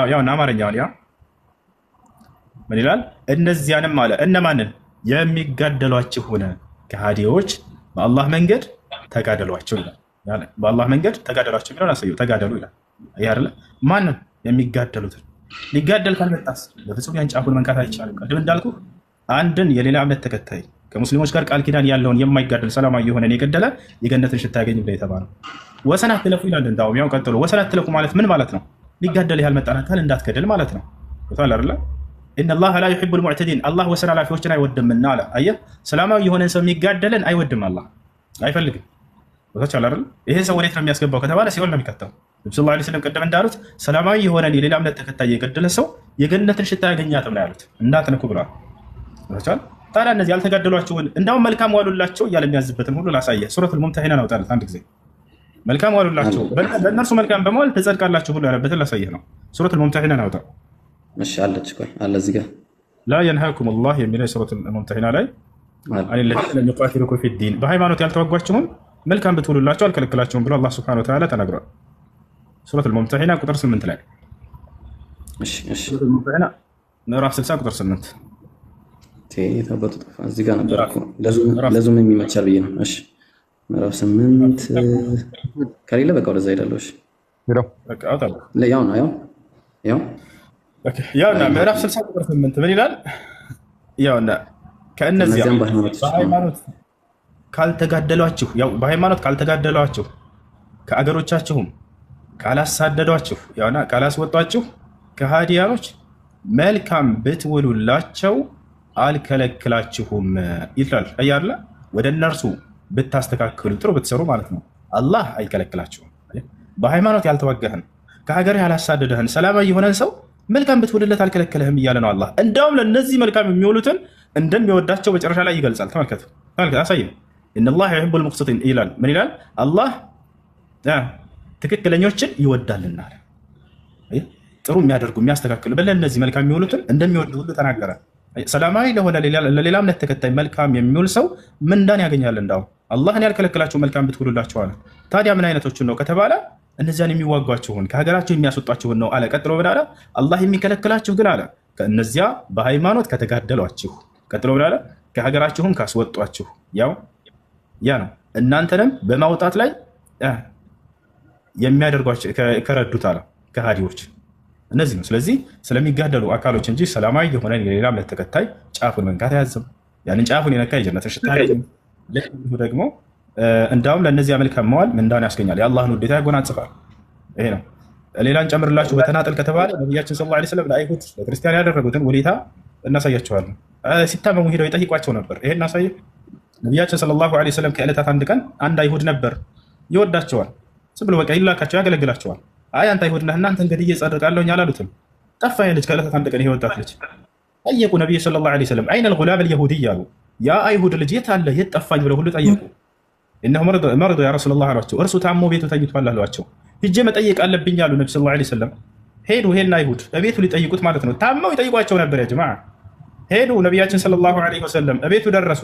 ያውና አማርኛውን ያ ምን ይላል? እነዚያንም አለ እነማንን የሚጋደሏችሁን ከሃዲዎች በአላህ መንገድ ተጋደሏቸው ይላል። በአላህ መንገድ ተጋደሏቸው የሚለውን አሳየው። ተጋደሉ ይላል። ይሄ አይደለ? ማንም የሚጋደሉትን ሊጋደል ካልመጣስ በፍጹም ያን ጫፉን መንካት አይቻልም። ቅድም እንዳልኩ አንድን የሌላ እምነት ተከታይ ከሙስሊሞች ጋር ቃል ኪዳን ያለውን የማይጋደል ሰላማዊ የሆነን የገደለ የገነትን ሽታ ያገኝ ብለ የተባለው ወሰን አትለፉ ይላል። እንዳውም ያው ቀጥሎ ወሰን አትለፉ ማለት ምን ማለት ነው? ሊጋደል ያልመጣን አካል እንዳትገደል ማለት ነው። ቶታል አይደለ? ኢነላህ ላ ዩሂቡል ሙዕተዲን አላህ ወሰን አላፊዎችን አይወድምና አለ። አየህ፣ ሰላማዊ የሆነን ሰው የሚጋደልን አይወድም አላህ አይፈልግም። ወታቻል አይደል? ይሄ ሰው ወዴት ነው የሚያስገባው ከተባለ ሲኦል ነው የሚከተው። ነብዩ ሰለላሁ ዐለይሂ ወሰለም ቀደም እንዳሉት ሰላማዊ የሆነን የሌላ እምነት ተከታይ የገደለ ሰው የገነትን ሽታ ያገኛትም ነው ያሉት። እንዳትነኩ ብለዋል። ወታቻል ታዲያ እነዚህ ያልተጋደሏቸውን እንዳውም መልካም ዋሉላቸው እያለ የሚያዝበትን ሁሉ ላሳየ ሱረቱል ሙምተሂና ነው ታዲያ አንድ ጊዜ መልካም ዋሉላቸው በእነርሱ መልካም በመዋል ትጸድቃላችሁ ሁሉ ያለበትን ላሳየ ነው። ሱረቱል ሙምተሂና ነው ታዲያ እሺ አለች ቆይ አለ እዚህ ጋር ላ የንሃኩም አላህ የሚለው ሱረቱል ሙምተሂና ላይ አለለዚነ ለም ይቃቲሉኩም ፊዲን በሃይማኖት ያልተዋጓችሁን መልካም ብትውሉላቸው አልከለክላቸውም ብሎ አላህ ሱብሓነሁ ወተዓላ ተናግሯል። ሱረቱል ሙምተሂና ቁጥር 8 ላይ እሺ ሱረቱል ሙምተሂና ምዕራፍ 60 ቁጥር 8 የታበጡ ጠፋ እዚህ ጋር ነበር እኮ ለዙም የሚመቻል ብዬ ነው። እሺ ምዕራፍ 8 ከሌለ በቃ ወደዛ ሄዳለሁ። እሺ በቃ አውጣለሁ ያው ነው ያውና ምዕራፍ 60 ቁጥር 8 ምን ይላል? ያውና ከእነዚያ በሃይማኖት ካልተጋደሏችሁ በሃይማኖት ካልተጋደሏችሁ ከአገሮቻችሁም ካላሳደዷችሁ ያውና ካላስወጧችሁ ከሃዲያኖች መልካም ብትውሉላቸው አልከለክላችሁም ይላል። አያለ ወደ እነርሱ ብታስተካክሉ ጥሩ ብትሰሩ ማለት ነው አላህ አይከለክላችሁም። በሃይማኖት ያልተዋጋህን ከሀገር ያላሳደደህን ሰላማዊ የሆነን ሰው መልካም ብትውልለት አልከለከለህም እያለ ነው አላህ። እንዳውም ለእነዚህ መልካም የሚውሉትን እንደሚወዳቸው መጨረሻ ላይ ይገልጻል። ተመልከቱ አሳይ ኢነላህ ዩሂቡል ሙቅሲቲን ይላል። ምን ይላል? አላህ ትክክለኞችን ይወዳልና ጥሩ የሚያደርጉ የሚያስተካክሉ ለእነዚህ መልካም የሚውሉትን እንደሚወድ ሁሉ ተናገረ። ሰላማዊ ለሆነ ለሌላ እምነት ተከታይ መልካም የሚውል ሰው ምንዳን ያገኛል። እንዳውም አላህን ያልከለከላቸው መልካም ብትውሉላቸው አለ። ታዲያ ምን አይነቶችን ነው ከተባለ እነዚያን የሚዋጓችሁን ከሀገራቸው የሚያስወጧችሁን ነው አለ። ቀጥሎ ምን አለ? አላህ የሚከለክላችሁ ግን አለ ከእነዚያ በሃይማኖት ከተጋደሏችሁ። ቀጥሎ ምን አለ? ከሀገራችሁም ካስወጧችሁ ያ ነው እናንተንም በማውጣት ላይ የሚያደርጓቸው ከረዱት አለ ከሃዲዎች እነዚህ ነው። ስለዚህ ስለሚጋደሉ አካሎች እንጂ ሰላማዊ የሆነ የሌላ እምነት ተከታይ ጫፉን መንካት አያዝም። ያንን ጫፉን የነካ የጀነትን ሽታ ያገኝ ደግሞ እንዳውም ለእነዚያ መልካም መዋል ምንዳን ያስገኛል፣ የአላህን ውዴታ ያጎናጽፋል። ይሄ ነው። ሌላን ጨምርላችሁ በተናጠል ከተባለ ነቢያችን ሰለላሁ ዐለይሂ ወሰለም ለአይሁድ ለክርስቲያን ያደረጉትን ውዴታ እናሳያቸዋለን። ሲታመሙ ሄደው ይጠይቋቸው ነበር። ይሄን እናሳየ። ነቢያችን ሰለላሁ ዐለይሂ ወሰለም ከዕለታት አንድ ቀን አንድ አይሁድ ነበር ይወዳቸዋል። ዝም ብሎ በቃ ይላካቸው ያገለግላቸዋል። አይ አንተ አይሁድ ነህ እናንተ እንግዲህ እየጸደቃለሁኝ አላሉትም። ጠፋ ልጅ ከዕለታት አንድ ቀን ይሄ ወጣት ልጅ ጠየቁ ነቢዩ ሰለላሁ ዐለይሂ ወሰለም አይነ ልጉላም አልየሁዲ አሉ። ያ አይሁድ ልጅ የት አለ የት ጠፋኝ ብለው ሁሉ ጠየቁ። እነሆ መርዶ ያ ረሱላህ አሏቸው። እርሱ ታሞ ቤቱ ተኝቷል አሏቸው። ሂጄ መጠየቅ አለብኝ አሉ ነቢ ሰለላሁ ዐለይሂ ወሰለም። ሄዱ ይሄን አይሁድ እቤቱ ሊጠይቁት ማለት ነው። ታመው ይጠይቋቸው ነበር። ያ ጀማዓ ሄዱ ነቢያችን ሰለላሁ ዐለይሂ ወሰለም እቤቱ ደረሱ።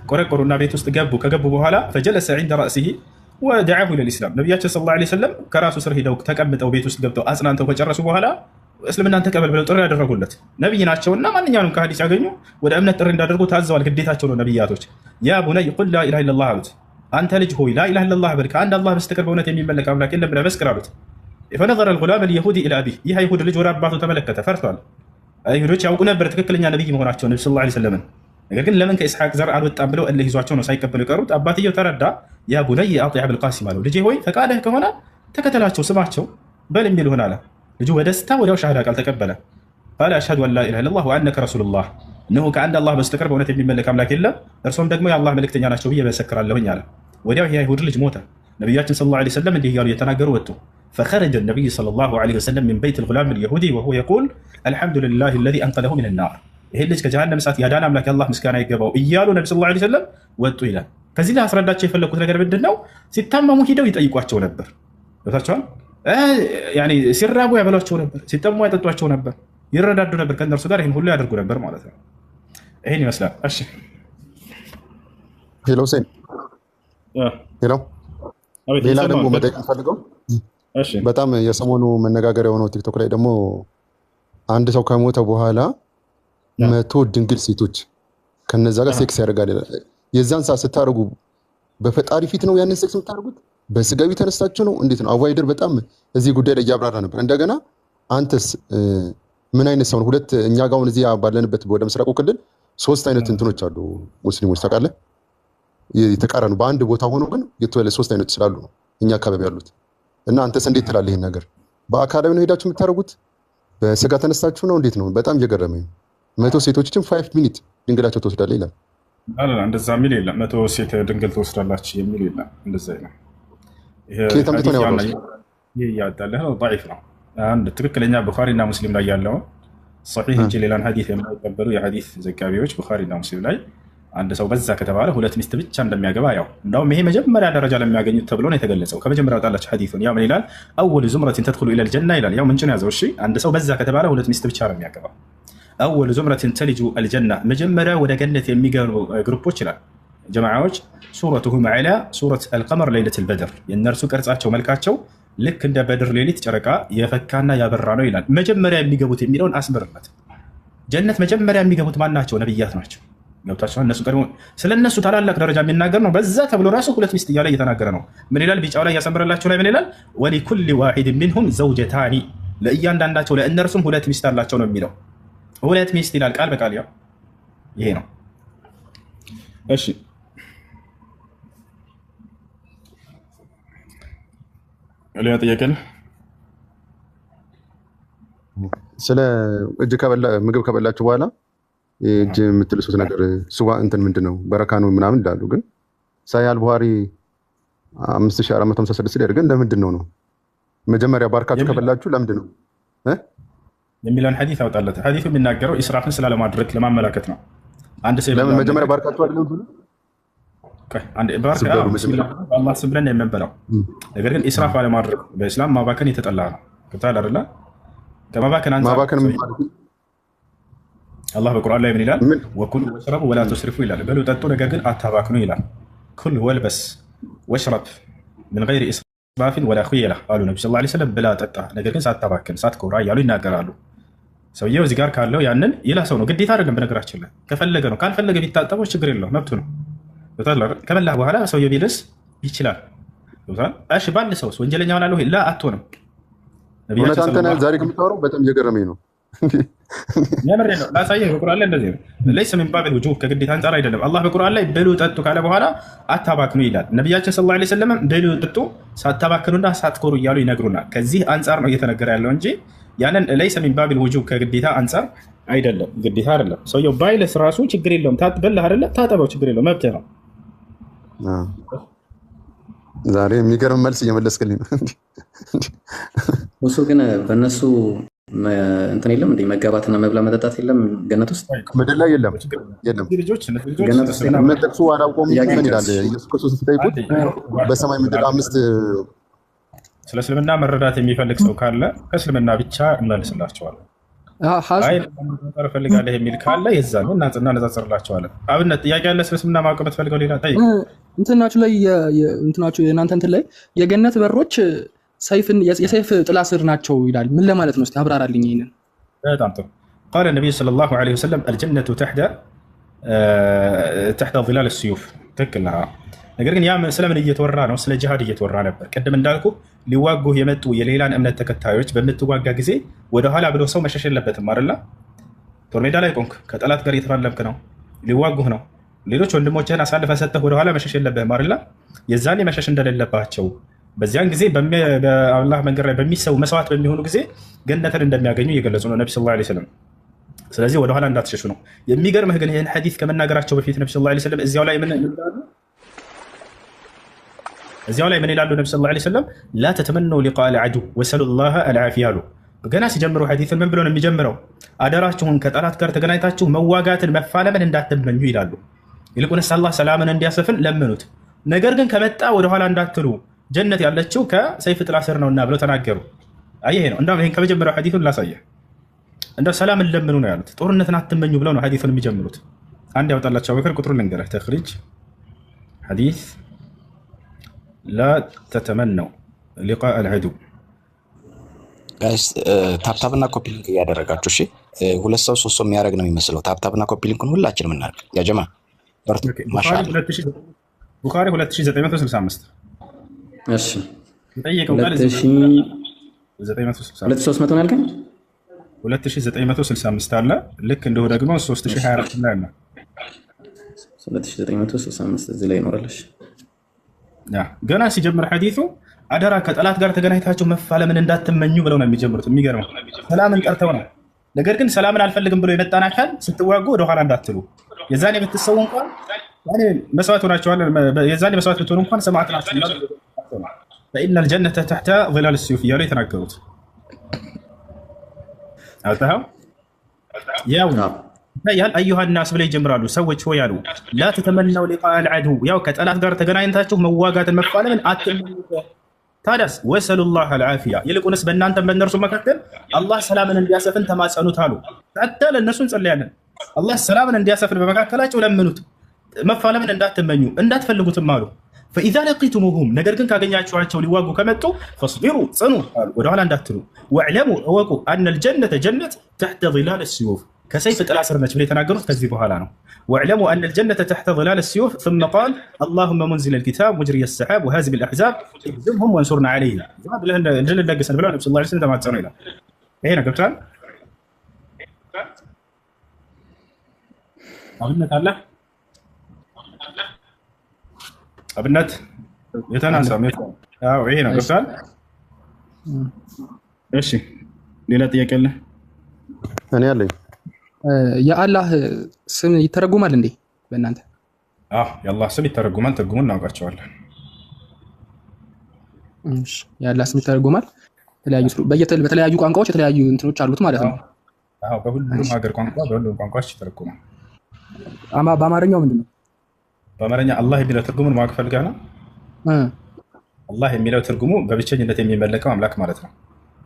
ቆረቆሩና ቤት ውስጥ ገቡ። ከገቡ በኋላ ፈጀለሰ ዒንደ ረእሲሂ ወደዓሁ ኢለል ኢስላም ነቢያችን ሰለላሁ ዐለይሂ ወሰለም ከራሱ ስር ሂደው ተቀምጠው ቤት ውስጥ ገብተው አጽናንተው ከጨረሱ በኋላ እስልምናን ተቀበል ብለው ጥሪ ያደረጉለት ነቢይ ናቸውና ማንኛውንም ከሀዲስ ያገኙ ወደ እምነት ጥሪ እንዳደርጉ ታዘዋል። ግዴታቸው ነው። ነቢያቶች ያ ቡነይ ቁል ላኢላሃ ኢለላህ አሉት። አንተ ልጅ ሆይ ላኢላሃ ኢለላህ በል ከአንድ አላህ በስተቀር በእውነት የሚመለክ አምላክ የለም ብለህ መስክር አሉት። ፈነዘረ አልጉላም አልየሁዲ ኢላ አቢህ ይህ አይሁድ ልጅ ወደ አባቱ ተመለከተ፣ ፈርቷል። አይሁዶች ያውቁ ነበር ትክክለኛ ነቢይ መሆናቸው ነቢ ሰለላሁ ዐለይሂ ወሰለም። ነገር ግን ለምን ከኢስሐቅ ዘር አልወጣም ብለው እልህ ይዟቸው ነው ሳይቀበሉ የቀሩት። አባትየው ተረዳ። ያ ቡነይ አጢዕ አብልቃሲም አለው፣ ልጄ ሆይ ፈቃድህ ከሆነ ተከተላቸው ስማቸው በል የሚል ሆን አለ። ልጁ በደስታ ወዲያው ሻሃዳ ቃል ተቀበለ። ቃለ አሽሀዱ አን ላኢላሃ ኢለላህ ወአነከ ረሱሉላህ እነሆ ከአንድ አላህ በስተቀር በእውነት የሚመለክ አምላክ የለም እርሶም ደግሞ የአላህ መልእክተኛ ናቸው ብዬ መሰክራለሁኝ አለ። ወዲያው ይህ አይሁድ ልጅ ሞተ። ነቢያችን ሰለላሁ ዐለይሂ ወሰለም እንዲህ እያሉ እየተናገሩ ወጡ። ፈኸረጀ ነቢይ ሰለላሁ ዐለይሂ ወሰለም ሚን በይት ልጉላም አልየሁዲ ወሁወ የቁል አልሐምዱሊላሂ አለዚ አንቀዘሁ ሚነ ናር ይሄ ልጅ ከጀሃነም እሳት ያዳነ አምላክ የአላህ ምስጋና ይገባው እያሉ ነቢ ሰለላሁ ዐለይሂ ወሰለም ወጡ ይላል። ከዚህ ላይ አስረዳቸው የፈለኩት ነገር ምንድን ነው? ሲታመሙ ሂደው ይጠይቋቸው ነበር። ታቸዋል ሲራቡ ያበሏቸው ነበር፣ ሲጠሙ ያጠጧቸው ነበር፣ ይረዳዱ ነበር ከእነርሱ ጋር ይህን ሁሉ ያደርጉ ነበር ማለት ነው። ይህን ይመስላል። እሺ ሄሎ ሁሴን፣ ሄሎ ሌላ ደግሞ መጠየቅ ፈልገው በጣም የሰሞኑ መነጋገሪያ የሆነው ቲክቶክ ላይ ደግሞ አንድ ሰው ከሞተ በኋላ 100 ድንግል ሴቶች ከነዛ ጋር ሴክስ ያደርጋል ይላል። የዛን ሰዓት ስታደርጉ በፈጣሪ ፊት ነው ያንን ሴክስ የምታደርጉት? በስጋዊ ተነስታችሁ ነው? እንዴት ነው? አዋይደር በጣም እዚህ ጉዳይ ላይ እያብራራ ነበር። እንደገና አንተስ ምን አይነት ሰው ነው? ሁለት እኛ ጋር አሁን እዚህ ባለንበት ወደ ምስራቁ ክልል 3 አይነት እንትኖች አሉ ሙስሊሞች ታውቃለህ? የተቃረኑ በአንድ ቦታ ሆኖ ግን የተወለ 3 አይነት ስላሉ ነው እኛ አካባቢ ያሉት። እና አንተስ እንዴት ትላለህ? ይሄን ነገር በአካላዊ ነው ሄዳችሁ የምታደርጉት? በስጋ ተነስታችሁ ነው? እንዴት ነው? በጣም እየገረመኝ ነው። 100 ሴቶችን 5 ሚኒት ድንግላቸው ትወስዳለህ ይላል። እንደዛ የሚል የለም። 100 ሴት ድንግል ትወስዳላችሁ የሚል የለም። እንደዛ ነው። ከየት አምጥተው ነው ያወራው? ይሄ ያጣለህ ነው፣ ضعيف ነው። አንድ ትክክለኛ ቡኻሪና ሙስሊም ላይ ያለው ሶሒህ እንጂ ሌላን ሐዲስ የማይቀበሉ የሐዲስ ዘጋቢዎች ቡኻሪና ሙስሊም ላይ አንድ ሰው በዛ ከተባለ 2 ሚስት ብቻ እንደሚያገባ ያው እንደውም ይሄ መጀመሪያ ደረጃ ለሚያገኙት ተብሎ ነው የተገለጸው። ከመጀመሪያው ጣላችሁ ሐዲሱን ያው ምን ይላል? አወሉ ዙምረቲን ተድኹሉ ኢለል ጀና ይላል። ያው ምንጭን ያዘው። እሺ አንድ ሰው በዛ ከተባለ 2 ሚስት ብቻ ነው የሚያገባው። አወሉ ዙምረቲን ተልጁ አልጀና መጀመሪያ ወደ ገነት የሚገቡ ግሩፖች ይላል ጀማዓዎች ሱረቱሁም ዐላ ሱረት አልቀመር ለይለቱል በድር የእነርሱ ቅርጻቸው መልካቸው ልክ እንደ በድር ሌሊት ጨረቃ የፈካና ያበራ ነው ይላል። መጀመሪያ የሚገቡት የሚለውን አስምርበት። ጀነት መጀመሪያ የሚገቡት ማን ናቸው? ነብያት ናቸው። ገብታችኋል? እነሱ ቀድሞ ስለነሱ ታላላቅ ደረጃ የሚናገር ነው። በዛ ተብሎ ራሱ 2 ሚስት እያለ እየተናገረ ነው። ምን ይላል? ቢጫው ላይ ያሰምረላችሁ ላይ ምን ይላል? ወሊኩል ዋሂድ ሚንሁም ዘውጀታኒ ለእያንዳንዳቸው ለእነርሱም 2 ሚስት አላቸው ነው የሚለው። 2 ሚስት ይላል ቃል በቃል ያው ይሄ ነው። እሺ ሌላ ጥያቄ ነው? ስለ እጅ ምግብ ከበላችሁ በኋላ እጅ የምትልሱት ነገር ሱባ እንትን ምንድን ነው በረካ ነው ምናምን እንዳሉ ግን ሳያል ቡሃሪ 5456 ላይ ግን ለምንድን ነው መጀመሪያ ባርካችሁ ከበላችሁ ለምንድን ነው የሚለውን ሐዲስ አውጣለት። ሐዲሱ የሚናገረው ኢስራፍን ስላለማድረግ ለማመላከት ነው። አንድ ሰው ለምን መጀመሪያ ባርካችሁ አይደለም ብሎ አላህ ስም ብለን የምንበላው ነገር ግን ኢስራፍ አለማድረግ በእስላም ማባከን የተጠላ ነው። ገብቶሃል አይደለ? ከማባከን አንፃር አላህ በቁርአን ላይ ምን ይላል? ወኩሉ ወሽረቡ ወላ ቱስሪፉ ይላል። በሉ ጠጡ፣ ነገር ግን አታባክኑ ይላል። ኩል ወልበስ ወሽረብ ምን ገይሪ ኢስራፊን ወላ ኹየላ አሉ ነቢ ሰለላሁ ዐለይሂ ወሰለም። ብላ ጠጣ፣ ነገር ግን ሳታባክን ሳትኮራ እያሉ ይናገራሉ። ሰውየው እዚህ ጋር ካለው ያንን ይላ ሰው ነው፣ ግዴታ አይደለም። በነገራችን ላይ ከፈለገ ነው፣ ካልፈለገ ቢታጠበው ችግር የለው፣ መብቱ ነው። ከበላህ በኋላ ሰውየው ቢልስ ይችላል። እሺ ባል ሰውስ ወንጀለኛ ሆናለሁ? ላ አትሆንም። እውነት አንተ ነህ ዛሬ ከምታወራው በጣም እየገረመኝ ነው። የምሬ ነው። ላሳየህ በቁርአን ላይ እንደዚህ ነው። ለይሰ ሚን ባቢል ውጁብ ከግዴታ አንጻር አይደለም። አላህ በቁርአን ላይ ብሉ ጠጡ ካለ በኋላ አታባክኑ ይላል። ነቢያችን ሰለላሁ ዐለይሂ ወሰለም ብሉ ጠጡ ሳታባክኑና ሳትኮሩ እያሉ ይነግሩናል። ከዚህ አንጻር ነው እየተነገረ ያለው እንጂ ያንን ለይሰ ሚን ባቢል ውጁብ ከግዴታ አንጻር አይደለም። ግዴታ አይደለም። ሰውየው ባይልስ ራሱ ችግር የለውም። በላህ አይደለ? ታጠበው፣ ችግር የለውም፣ መብትህ ነው። ዛሬ የሚገርም መልስ እየመለስክልኝ ነው። እሱ ግን በእነሱ እንትን የለም እንደ መጋባትና መብላ መጠጣት የለም ገነት ውስጥ ምድር ላይ የለም። መጠቅሱ አላውቀውም። ምን ይላል ኢየሱስ ክርስቶስ ሲጠይቁት በሰማይ ምድር 5 ስለ እስልምና መረዳት የሚፈልግ ሰው ካለ ከእስልምና ብቻ እንመልስላቸዋለን። ፈልጋለህ የሚል ካለ የዛን እናነጻጽርላቸዋለን። አብነት ጥያቄ ያለ ስለ እስልምና ማወቅ የምትፈልገው ሌላ ጠይቅ። እንትናችሁ ላይ እንትናችሁ የእናንተ እንትን ላይ የገነት በሮች የሰይፍ ጥላ ስር ናቸው ይላል። ምን ለማለት ነው? እስኪ አብራራልኝ ይሄንን። በጣም ጥሩ። ቃለ ነቢዩ ሰለላሁ ዐለይሂ ወሰለም አልጀነቱ ተሕተ ዚላል ሲዩፍ። ትክክል ነህ። ነገር ግን ያ ስለምን እየተወራ ነው? ስለ ጂሃድ እየተወራ ነበር። ቅድም እንዳልኩ ሊዋጉህ የመጡ የሌላን እምነት ተከታዮች በምትዋጋ ጊዜ ወደኋላ ብሎ ሰው መሸሽ የለበትም አይደለ? ጦር ሜዳ ላይ ቆንክ፣ ከጠላት ጋር የተፋለምክ ነው፣ ሊዋጉህ ነው። ሌሎች ወንድሞችህን አሳልፈህ ሰጥተህ ወደኋላ መሸሽ የለብህም አይደለ? የዛኔ መሸሽ እንደሌለባቸው በዚያን ጊዜ በአላህ መንገድ ላይ በሚሰው መስዋዕት በሚሆኑ ጊዜ ገነትን እንደሚያገኙ እየገለጹ ነው ነቢ ሰለላሁ ዐለይሂ ወሰለም። ስለዚህ ወደኋላ እንዳትሸሹ ነው። የሚገርምህ ግን ይህን ሐዲስ ከመናገራቸው በፊት ነቢ ሰለላሁ ዐለይሂ ወሰለም እዚያው ላይ ምን ይላሉ? ነቢ ሰለላሁ ዐለይሂ ወሰለም ላ ተተመኑ ሊቃአል ዐዱው ወሰሉላህ አልዓፊያ አሉ። ገና ሲጀምሩ ሐዲስን ምን ብሎ ነው የሚጀምረው? አደራችሁን ከጠላት ጋር ተገናኝታችሁ መዋጋትን መፋለምን እንዳትመኙ ይላሉ። ይልቁንስ አላህ ሰላምን እንዲያሰፍን ለምኑት። ነገር ግን ከመጣ ወደኋላ እንዳትሉ ጀነት ያለችው ከሰይፍ ጥላ ስር ነውና ብለው ተናገሩ። ይሄ ነው እንደውም ይሄን ከመጀመሪያው ሐዲሱን ላሳየህ። እንደው ሰላምን ለምኑ ነው ያሉት፣ ጦርነትን አትመኙ ብለው ነው ሐዲሱን የሚጀምሩት። አንድ ያወጣላቸው አቡበክር ቁጥሩን ልንገርህ። ተኽሪጅ ሐዲስ ላ ተተመነው ሊቃእ አልዐዱው። ታፕታፕና ኮፒ ሊንክ እያደረጋችሁ እሺ። 2 ሰው 3 ሰው የሚያደርግ ነው የሚመስለው። ታፕታፕና ኮፒ ሊንክን ሁላችንም እናድርግ። ያ ጀማ በርቱ። ማሻአላ ቡኻሪ 2965 እሺ፣ ጠይቀው ጋር 2300 ነው ያልከኝ? 2965 አለ። ልክ እንደው ደግሞ 3024 ላይ አለ። 2965 እዚህ ላይ ይኖራልሽ። ገና ሲጀምር ሐዲሱ አደራ ከጠላት ጋር ተገናኝታችሁ መፋለምን እንዳትመኙ ብለው ነው የሚጀምሩት። የሚገርመው ሰላምን ጠርተው ነው። ነገር ግን ሰላምን አልፈልግም ብሎ የመጣን አካል ስትዋጉ ወደኋላ እንዳትሉ። የዛኔ ብትሰው እንኳን ያኔ መስዋዕት ሆናችኋል። የዛኔ መስዋዕት ብትሆኑ እንኳን ሰማዕት ናችሁ። ፈኢነል ጀነተ ተሕተ ዚላል ሲዩፍ እያሉ የተናገሩት አውጣው ያው ያል አዩሃ ናስ ብለው ይጀምራሉ። ሰዎች ሆይ ያሉ ላ ተተመነው ሊቃእ አልዐዱው፣ ያው ከጠላት ጋር ተገናኝታችሁ መዋጋትን መፋለምን አትመኙ። ታዲያስ ወሰሉላህ አልዓፊያ፣ ይልቁንስ በእናንተ በእነርሱ መካከል አላህ ሰላምን እንዲያሰፍን ተማጸኑት አሉ። ታዲያ ለእነሱ እንጸልያለን። አላህ ሰላምን እንዲያሰፍን በመካከላቸው ለምኑት፣ መፋለምን እንዳትመኙ እንዳትፈልጉትም አሉ። ፈኢዛ ለቂቱሙሁም፣ ነገር ግን ካገኛችኋቸው ሊዋጉ ከመጡ ፈስቢሩ፣ ጽኑ አሉ፣ ወደኋላ እንዳትሉ። ወዕለሙ፣ እወቁ፣ አነል ጀነተ ጀነት ተሕተ ዚላል ሲዩፍ፣ ከሰይፍ ጥላ ስር ነች ብለው የተናገሩት ከዚህ በኋላ ነው። ወዕለሙ አነል ጀነተ ተሕተ ዚላል ሲዩፍ ثم قال اللهم منزل الكتاب مجري السحاب وهازم الاحزاب اهزمهم وانصرنا عليهم ብለህ እንድል ለገሰን ብለው ነብዩ ሰለላሁ ዐለይሂ ወሰለም ተማጸኑ ይላል። ይሄ ነው ገብቷል። አብነት አለ አብነት የተናሳ አዎ ይሄ ነው ገብቷል። እሺ ሌላ ጥያቄ አለ? እኔ አለኝ። የአላህ ስም ይተረጉማል እንዴ በእናንተ? የአላህ ስም ይተረጉማል። ትርጉሙን እናውቃቸዋለን። እሺ የአላህ ስም ይተረጉማል። በተለያዩ ቋንቋዎች የተለያዩ እንትኖች አሉት ማለት ነው። በሁሉም ሀገር ቋንቋ በሁሉም ቋንቋዎች ይተረጉማል። በአማርኛው ምንድን ነው? በአማርኛ አላህ የሚለው ትርጉሙን ማወቅ ፈልገህ ነው? አላህ የሚለው ትርጉሙ በብቸኝነት የሚመለከው አምላክ ማለት ነው።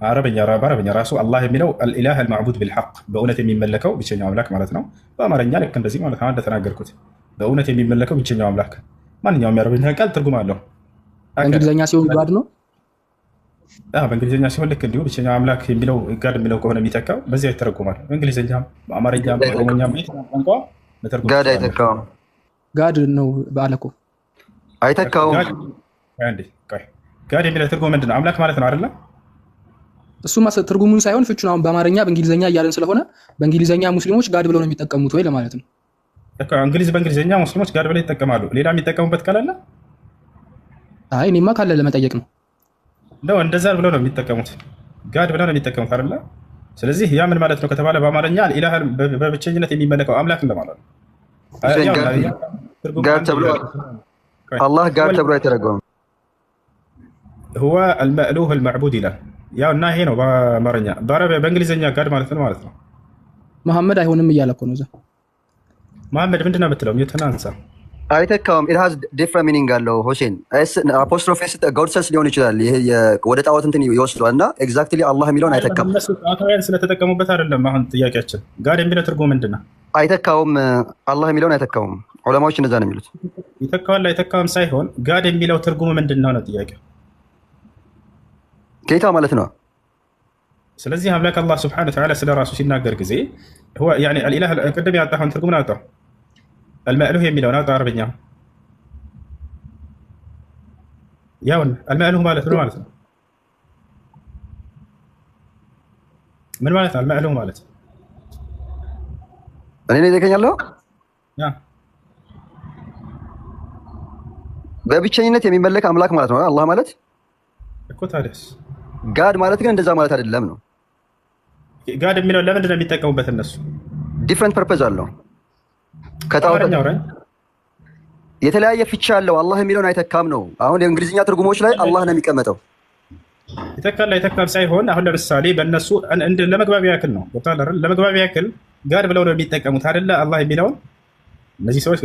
በአረበኛ ራሱ አላህ የሚለው አልኢላህ አልማዕቡድ ቢልሐቅ፣ በእውነት የሚመለከው ብቸኛው አምላክ ማለት ነው። በአማርኛ ልክ እንደዚህ ማለት ነው እንደተናገርኩት፣ በእውነት የሚመለከው ብቸኛው አምላክ። ማንኛውም የአረበኛ ቃል ትርጉም አለው። በእንግሊዝኛ ሲሆን ጋድ ነው። በእንግሊዝኛ ሲሆን ልክ እንዲሁ ብቸኛው አምላክ የሚለው ጋድ የሚለው ከሆነ የሚተካው በዚያ ይተረጉማል። በእንግሊዝኛም በአማርኛም በኦሮሞኛም ቋንቋ ጋድ አይተካውም። ጋድ ነው ባለ እኮ አይተካውም። ጋድ የሚለው ትርጉም ምንድን ነው? አምላክ ማለት ነው አይደለ? እሱማ ትርጉሙን ሳይሆን ፍቹን አሁን በአማርኛ በእንግሊዝኛ እያለን ስለሆነ በእንግሊዝኛ ሙስሊሞች ጋድ ብለው ነው የሚጠቀሙት ወይ ለማለት ነው። በእንግሊዝኛ ሙስሊሞች ጋድ ብለው ይጠቀማሉ። ሌላ የሚጠቀሙበት ቃል አለ? አይ እኔማ ካለ ለመጠየቅ ነው። እንደዛ ብለው ነው የሚጠቀሙት፣ ጋድ ብለው ነው የሚጠቀሙት አይደለ? ስለዚህ ያ ምን ማለት ነው ከተባለ በአማርኛ ኢላህ በብቸኝነት የሚመለከው አምላክ እንደማለት ነው። አላህ ጋድ ተብሎ አይተረጎምም። ሁወ አልመእሉህ አልመዕቡድ ይላል። ያው እና ይሄ ነው በአማርኛ። በእንግሊዝኛ ጋድ ማለት ነው ማለት ነው። መሐመድ አይሆንም እያለ እኮ ነው። መሐመድ ምንድን ነው የምትለው? የተናንሳ አይተካውም። ኢት ሃዝ ዲፍረንት ሚኒንግ አለው። ሁሴን አፖስትሮፌ ጎድሰስ ሊሆን ይችላል። ይሄ ወደ ጣዖት እንትን ይወስዷል እና ኤግዛክትሊ አላህ የሚለውን አይተካም። ጣዖታውያን ስለተጠቀሙበት አይደለም አሁን ጥያቄያችን። ጋድ የሚለው ትርጉም ምንድን ነው? አይተካውም። አላህ የሚለውን አይተካውም። ዑለማዎች እንደዛ ነው የሚሉት። ይተካዋል አይተካውም ሳይሆን ጋድ የሚለው ትርጉሙ ምንድን ነው ነው ጥያቄው። ጌታ ማለት ነው። ስለዚህ አምላክ አላህ ሱብሓነሁ ወተዓላ ስለ ራሱ ሲናገር ጊዜ አልኢላህ ቅድም ያወጣኸውን ትርጉምን አውጣው። አልመእሉህ የሚለውን አውጣው አረበኛ። ያውን አልመእሉህ ማለት ነው ማለት ነው። ምን ማለት ነው አልመእሉህ ማለት? እኔ ነው ይዘከኛለሁ። በብቸኝነት የሚመለክ አምላክ ማለት ነው አላህ ማለት እኮ። ታዲያስ ጋድ ማለት ግን እንደዛ ማለት አይደለም ነው። ጋድ የሚለው ለምንድን ነው የሚጠቀሙበት እነሱ? ዲፍረንት ፐርፐዝ አለው። የተለያየ ፍቻ አለው። አላህ የሚለውን አይተካም ነው። አሁን የእንግሊዝኛ ትርጉሞች ላይ አላህ ነው የሚቀመጠው። ይተካል አይተካም ሳይሆን አሁን ለምሳሌ በእነሱ ለመግባቢያ ያክል ነው። ለመግባቢያ ያክል ጋድ ብለው ነው የሚጠቀሙት አይደለ? አላህ የሚለውን እነዚህ ሰዎች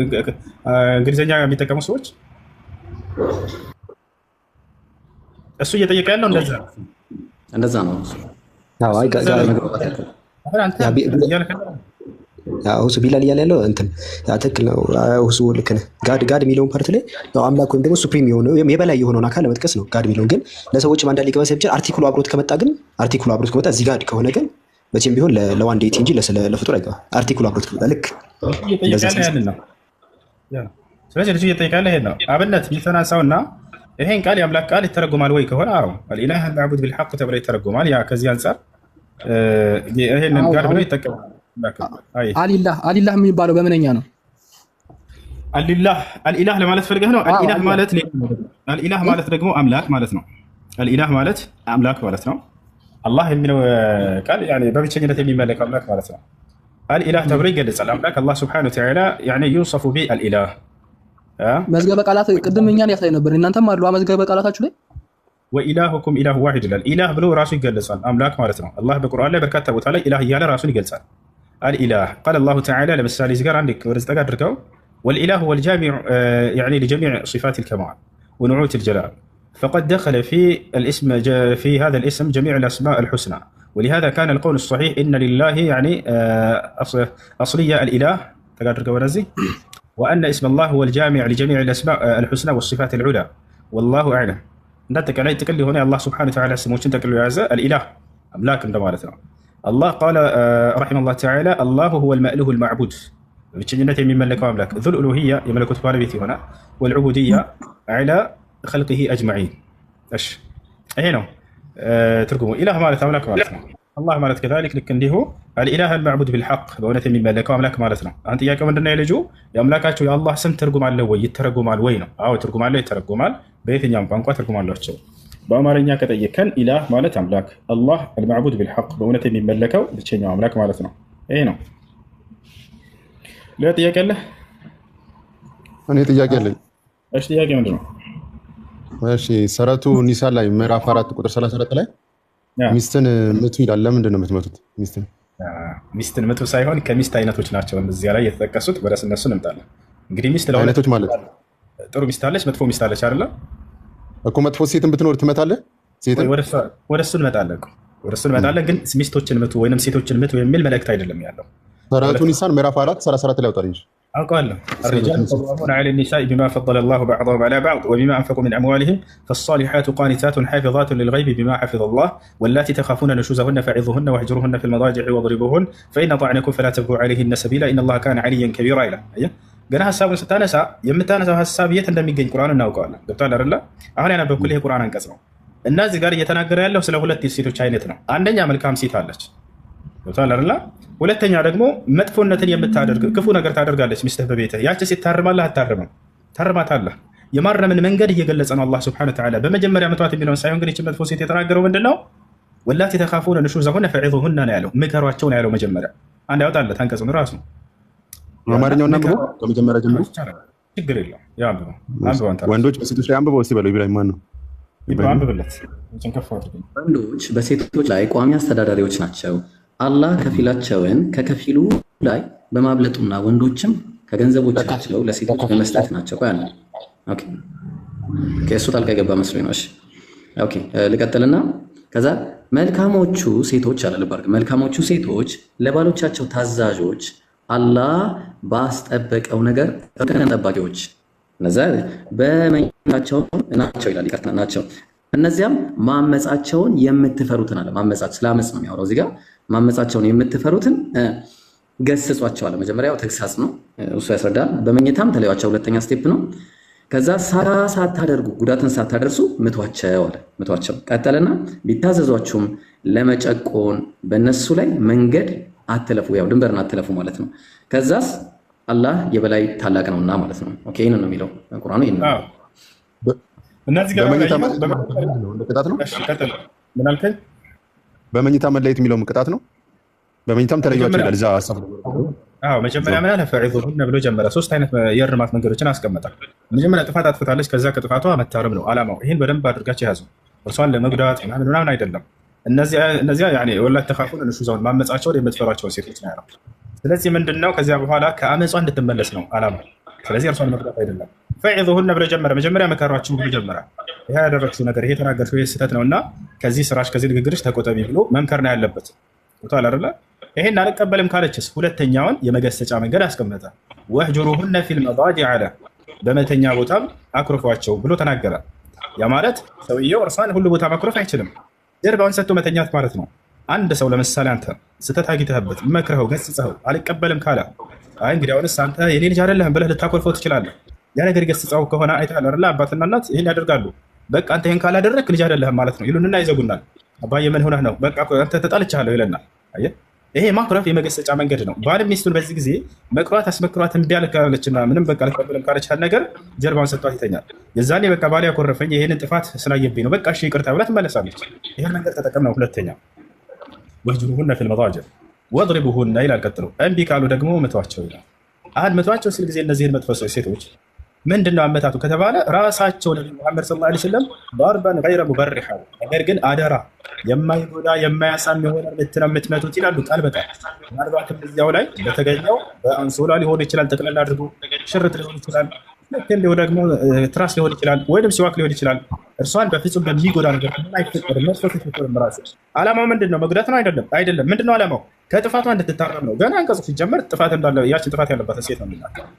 እንግሊዝኛ የሚጠቀሙ ሰዎች እሱ እየጠየቀ ያለው እንደዛ ነው። አዎ አይ ጋር መግባባት ያለው ሁሱ ቢላል እያለ ያለው እንትን ትክክል ነው። ሁሱ ልክ ነህ። ጋድ የሚለውን ፓርት ላይ ያው አምላክ ወይም ደግሞ ሱፕሪም የሆነው የበላይ የሆነውን አካል ለመጥቀስ ነው ጋድ የሚለውን። ግን ለሰዎች አንዳንድ ሊገባ ሲችል አርቲክሉ አብሮት ከመጣ እዚህ ጋድ ከሆነ ግን መቼም ቢሆን ለዋን ዴት እንጂ ለፍጡር አይገባ። አርቲክሉ አብሮት ከመጣ ልክ ስለዚህ ልጁ እየጠየቀ ያለ ይሄን ነው። አብነት የተናሳውና ይሄን ቃል የአምላክ ቃል ይተረጎማል ወይ ከሆነ አዎ አልኢላህ አልማዕቡድ ቢልሐቅ ተብሎ ይተረጎማል። ያ ከዚህ አንጻር ይሄንን ጋር ብሎ ይጠቀማል። አሊላህ የሚባለው በምንኛ ነው? አልኢላህ ለማለት ፈልገህ ነው። አልኢላህ ማለት ደግሞ አምላክ ማለት ነው። አልኢላህ ማለት አምላክ ማለት ነው። አላህ የሚለው ቃል በብቸኝነት የሚመለክ አምላክ ማለት ነው። አልኢላህ ተብሎ ይገለጻል። አምላክ አላህ ሱብሓነሁ ወተዓላ ዩሰፉ ቢአልኢላህ። መዝገበ ቃላት ቅድም እኛን ያሳይ ነበር። እናንተም አሉ መዝገበ ቃላታችሁ ላይ ወኢላሁኩም ኢላሁ ዋሂድ ይላል። ኢላህ ብሎ ራሱ ይገለጻል። አምላክ ማለት ነው። አላህ በቁርአን ላይ በርካታ ቦታ ላይ ኢላህ እያለ ራሱን ይገልጻል። الإله قال الله تعالى لمثال زقار عندك ورزق قدركو والإله هو الجامع لجميع صفات الكمال ونعوت الجلال فقد دخل في الاسم في هذا الاسم جميع الأسماء الحسنى ولهذا كان القول الصحيح إن لله أصلية الإله تقدركو ورزي وأن اسم الله هو الجامع لجميع الأسماء الحسنى والصفات العلى والله أعلم نتك عليه تكلي هنا الله سبحانه وتعالى اسمه تكلي يعزى الإله أملاك عندما الله قال رحمه الله تعالى الله هو المأله المعبود بتشجنته من ملك أملاك ذو الألوهية يملكوت باربيتي هنا والعبودية على خلقه أجمعين إيش هنا ترجموا إله مالت أملاك مالتنا الله مالت كذلك لكن له الإله المعبود بالحق بونة من ملك أملاك مالتنا أنت يا كمان دنا يلجو يا أملاكاتو يا الله سم ترجم على الوي يترجم على الوين أو ترجم على يترجم على بيت يوم بانقوا ترجم على الشو በአማርኛ ከጠየቀን ኢላህ ማለት አምላክ አላህ አልማዕቡድ ቢልሐቅ በእውነት የሚመለከው ብቸኛው አምላክ ማለት ነው። ይሄ ነው። ሌላ ጥያቄ አለ? እኔ ጥያቄ አለኝ። እሺ ጥያቄ ምንድን ነው? እሺ ሰረቱ ኒሳ ላይ ምዕራፍ 4 ቁጥር 34 ላይ ሚስትን ምቱ ይላል። ለምንድን ነው የምትመቱት? ሚስትን ምቱ ሳይሆን ከሚስት አይነቶች ናቸው እዚያ ላይ የተጠቀሱት። ወደ እነሱ እንምጣለን። እንግዲህ ሚስት ለሁለት አይነቶች ማለት ጥሩ ሚስት አለች፣ መጥፎ ሚስት አለች አይደለ? እኮ መጥፎ ሴትን ብትኖር ትመታለህ? ሴትን ወደ እሱ እንመጣለን። ግን ሚስቶችን ምቱ ወይንም ሴቶችን ምቱ የሚል መልእክት አይደለም ያለው። ሰረቱ ኒሳን ምዕራፍ 4 34 ላይ አውጣልኝ እንጂ አውቀዋለሁ። الرجال قوامون على النساء بما فضل الله بعضهم على بعض وبما أنفقوا من أموالهم فالصالحات قانتات حافظات للغيب بما حفظ الله واللاتي تخافون نشوزهن فعظوهن واهجروهن في المضاجع واضربوهن فإن طعنكم فلا تبغوا عليهن سبيلا إن الله كان عليا كبيرا إلى ገና ሐሳቡን ስታነሳ የምታነሳው ሐሳብ የት እንደሚገኝ ቁርአን እናውቀዋለን። ገብቷል አይደለ? አሁን ያነበብኩልህ የቁርአን አንቀጽ ነው እና እዚህ ጋር እየተናገረ ያለው ስለ ሁለት ሴቶች አይነት ነው። አንደኛ መልካም ሴት አለች። ገብቷል አይደለ? ሁለተኛ ደግሞ መጥፎነትን የምታደርግ ክፉ ነገር ታደርጋለች ሚስትህ በቤትህ። ያቺ ሴት ታርማለህ አታርምም? ታርማታለህ። የማረምን መንገድ እየገለጸ ነው አላህ ሱብሓነሁ ወተዓላ። በመጀመሪያ መቷት የሚለውን ሳይሆን ግን ይህች መጥፎ ሴት የተናገረው ምንድነው? ወላቲ ተኻፉነ ኑሹዘሁነ ፈዒዙሁነ ነው ያለው። ምከሯቸው ነው ያለው መጀመሪያ። አንድ ያወጣለት አንቀጹን ራሱ አማርኛውና አንብቦ ከመጀመሪያ ጀምሮ ችግር የለውም። ያው ወንዶች በሴቶች ላይ አንብበው እስቲ በለው። ኢብራሂም ማን ነው? አንብብለት። ወንዶች በሴቶች ላይ ቋሚ አስተዳዳሪዎች ናቸው። አላህ ከፊላቸውን ከከፊሉ ላይ በማብለጡና ወንዶችም ከገንዘቦቻቸው ለሴቶች በመስጠት ናቸው። ቆያለ ኦኬ ከእሱ ጣልቃ የገባ መስሎኝ ነው። እሺ ኦኬ ልቀጥልና ከዛ መልካሞቹ ሴቶች አለ ልባርክ። መልካሞቹ ሴቶች ለባሎቻቸው ታዛዦች አላህ ባስጠበቀው ነገር ጠባቂዎች እነዚያ በመኝታቸው ናቸው ይላል። ይቀርታ ናቸው። እነዚያም ማመጻቸውን የምትፈሩትን አለ። ማመጻቸው ስለ አመጽ ነው የሚያወራው እዚህ ጋር። ማመጻቸውን የምትፈሩትን ገስጿቸው አለ። መጀመሪያው ተግሳጽ ነው፣ እሱ ያስረዳል። በመኝታም ተለያቸው ሁለተኛ ስቴፕ ነው። ከዛ ሳታደርጉ ጉዳትን ሳታደርሱ ምቷቸው አለ። ምቷቸው ቀጠለና ቢታዘዟችሁም ለመጨቆን በእነሱ ላይ መንገድ አትለፉ፣ ያው ድንበርን አትለፉ ማለት ነው። ከዛስ አላህ የበላይ ታላቅ ነውና ማለት ነው። ኦኬ ይሄን ነው የሚለው ቁርአኑ። ይሄን ነው እነዚህ ጋር በመኝታ መለየት የሚለው ቅጣት ነው። በመኝታም ተለያዩአቸው ይላል እዛ ሐሳብ። መጀመሪያ ምን አለ? ፈዒዙሁነ ብሎ ጀመረ። ሶስት አይነት የእርማት መንገዶችን አስቀመጠ። መጀመሪያ ጥፋት አጥፍታለች፣ ከዛ ከጥፋቷ መታረም ነው አላማው። ይሄን በደንብ አድርጋችሁ ያዙ። እርሷን ለመጉዳት ምናምን አይደለም። እነዚያ ወላሂ ተኻፉነ ኑሹዘሁነ ማመጻቸውን የምትፈሯቸውን ሴቶች ነው ያለው። ስለዚህ ምንድነው ከዚያ በኋላ ከአመጿ እንድትመለስ ነው አላማው። ስለዚህ እርሷን መጉዳት አይደለም። ፈዒዙሁነ ብሎ ጀመረ። መጀመሪያ መከሯቸው ብሎ ጀመረ። ይሄ ያደረግሽው ነገር ይሄ የተናገርሽው ይሄ ስህተት ነውና ከዚህ ስራሽ ከዚህ ንግግርሽ ተቆጠቢ ብሎ መምከር ነው ያለበት። ቶታል አይደለ? ይሄን አልቀበልም ካለችስ ሁለተኛውን የመገሰጫ መንገድ አስቀመጠ። ወህጁሩሁነ ፊል መዳጂዕ አለ፣ በመተኛ ቦታም አኩርፏቸው ብሎ ተናገረ። ያ ማለት ሰውየው እርሷን ሁሉ ቦታ ማኩረፍ አይችልም፣ ጀርባውን ሰጥቶ መተኛት ማለት ነው። አንድ ሰው ለምሳሌ አንተ ስህተት አግኝተህበት መክረኸው ገስጸኸው አልቀበልም ካለ አይ እንግዲህ አሁንስ አንተ የኔ ልጅ አይደለህም ብለህ ልታኮርፈው ትችላለህ። ያ ነገር ገስጸው ከሆነ አይተሃል አይደል? አባትና እናት ይሄን ያደርጋሉ። በቃ አንተ ይሄን ካላደረግክ ልጅ አይደለህም ማለት ነው ይሉንና ይዘጉናል። አባዬ ምን ሆነህ ነው? በቃ አንተ ተጣልቻለሁ ይለናል። አየህ፣ ይሄ ማኩረፍ የመገሰጫ መንገድ ነው። ባልም ሚስቱን በዚህ ጊዜ መክሯት አስመክሯት እምቢ አለችና ምንም በቃ አልቀበልም ካለች ነገር ጀርባውን ሰጥቷት ይተኛል። የዛኔ በቃ ባል ያኮረፈኝ ይሄንን ጥፋት ስላየብኝ ነው በቃ እሺ ይቅርታ ብላ ትመለሳለች። ይሄን መንገድ ተጠቀም ነው። ሁለተኛ ወህጁሩሁነ ፊል መዳጂዕ ወድሪቡሁነ ይላል። ቀጥሎ እምቢ ካሉ ደግሞ መቷቸው ይላል። አሁን መቷቸው ሲል ጊዜ እነዚህን መጥፎ ሴቶች ምንድነው አመታቱ ከተባለ ራሳቸው ነብዩ መሐመድ ሰለላሁ ዐለይሂ ወሰለም ضربا غير مبرح ነገር ግን አደራ የማይጎዳ የማያሳም የሆነ ምት ነው የምትመቱት ይላሉ ቃል በቃል። ምናልባትም እዚያው ላይ በተገኘው በአንሶላ ሊሆን ይችላል፣ ጠቅለል አድርጎ ሽርጥ ሊሆን ይችላል፣ ለከሌው ደግሞ ትራስ ሊሆን ይችላል፣ ወይም ሲዋክ ሊሆን ይችላል። እርሷን በፍጹም በሚጎዳ ነገር አይፈቀድም። መስፈት ይፈቀድም። ራሱ ዓላማው ምንድነው? መጉዳት ነው አይደለም። ምንድነው ዓላማው? ከጥፋቷ እንድትታረም ነው። ገና አንቀጹ ሲጀመር ጥፋት እንዳለ ያችን ጥፋት ያለባት ሴት ነው የሚናገረው።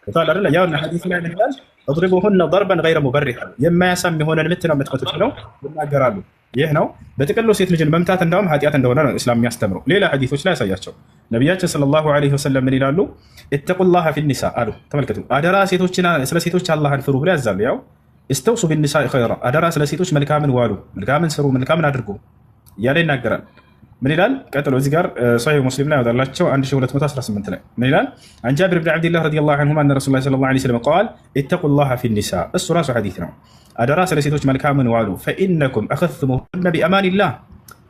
ታላ አይደለ? ያውና ሐዲስ ላይ ምን ይላል? اضربوهن ضربا غير مبرح የማያሳም የሆነ ምት ነው የምትመቱት ነው ይናገራሉ። ይህ ነው በጥቅሉ ሴት ልጅን መምታት እንዳውም ኃጢአት እንደሆነ ነው እስላም የሚያስተምረው። ሌላ ሐዲሶች ላይ ያሳያቸው ነብያችን ሰለላሁ ዐለይሂ ወሰለም ምን ይላሉ? ኢተቁላህ ፊ ኒሳ አሉ። ተመልከቱ፣ አደራ ሴቶችና ስለ ሴቶች አላህን ፍሩ ብለው ያዛሉ። ያው استوصوا بالنساء خيرا አደራ ስለ ሴቶች መልካምን ዋሉ፣ መልካምን ስሩ፣ መልካምን አድርጉ እያለ ይናገራል። ምን ይላል? ቀጥሎ እዚህ ጋር ሶሒህ ሙስሊም ላይ ያወጣላቸው 1218 ላይ ምን ይላል? عن جابر بن عبد الله رضي الله عنهما ان رسول الله صلى الله عليه وسلم قال اتقوا الله في النساء እሱ ራሱ ሐዲስ ነው። አደራ ስለ ሴቶች መልካምን ዋሉ فإنكم أخذتموهن بأمان الله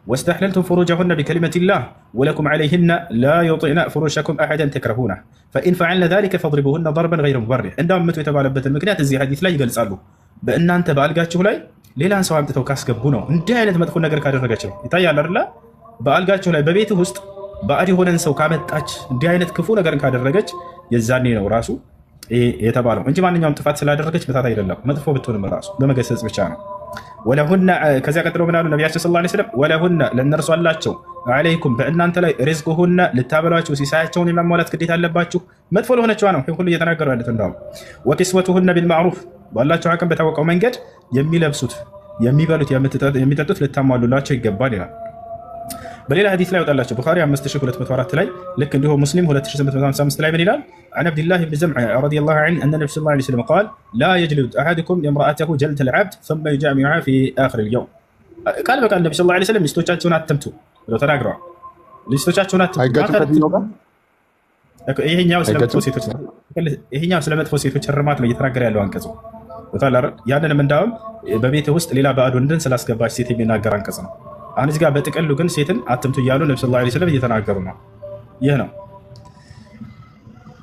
واستحللتم فروجهن بكلمة الله ولكم عليهن لا يطعن فروشكم أحدا تكرهونه فإن فعلن ذلك فاضربوهن ضربا غير مبرح እንደውም ምቱ የተባለበትን ምክንያት እዚህ ሐዲስ ላይ ይገልጻሉ። በእናንተ በአልጋችሁ ላይ ሌላን ሰው አምጥተው ካስገቡ ነው። እንዲህ አይነት መጥፎ ነገር ካደረገች ነው። ይታያል አይደል? በአልጋቸው ላይ በቤትህ ውስጥ ባዕድ የሆነን ሰው ካመጣች እንዲህ አይነት ክፉ ነገርን ካደረገች የዛኔ ነው ራሱ የተባለው እንጂ ማንኛውም ጥፋት ስላደረገች መታት አይደለም። መጥፎ ብትሆንም ራሱ በመገሰጽ ብቻ ነው። ወለሁነ ከዚያ ቀጥሎ ምን አሉ ነቢያችን ሰለላሁ ዐለይሂ ወሰለም? ወለሁነ ለእነርሱ አላቸው አለይኩም በእናንተ ላይ ሪዝቁሁነ ልታበሏቸው ሲሳያቸውን የማሟላት ግዴታ አለባችሁ። መጥፎ ለሆነችዋ ነው ይህ ሁሉ እየተናገሩ ያሉት። እንዳውም ወኪስወቱሁነ ቢልማዕሩፍ ባላቸው አቅም በታወቀው መንገድ የሚለብሱት የሚበሉት የሚጠጡት ልታሟሉላቸው ይገባል ይላል። በሌላ ሐዲስ ላይ ወጣላቸው ቡኻሪ 5204 ላይ ልክ እንዲሁ ሙስሊም 2855 ላይ ምን ይላል? عن عبد الله بن زمعة رضي الله عنه أن النبي صلى الله عليه وسلم قال لا يجلد أحدكم امرأته جلد العبد ثم يجامعها في آخر اليوم ቃል በቃል ነብዩ ሰለላሁ ዐለይሂ ወሰለም ሚስቶቻቸውን አትምቱ ብለው ተናግረዋል። ሚስቶቻቸውን አትምቱ ይሄኛው ስለ መጥፎ ሴቶች እርማት ነው እየተናገረ ያለው አንቀጹ። ያንንም እንዳውም በቤት ውስጥ ሌላ ባዕድ ወንድን ስላስገባች ሴት የሚናገር አንቀጽ ነው። አሁን እዚህ ጋር በጥቅሉ ግን ሴትን አትምቱ እያሉ ነብዩ ሰለላሁ ዐለይሂ ወሰለም እየተናገሩ ነው። ይህ ነው።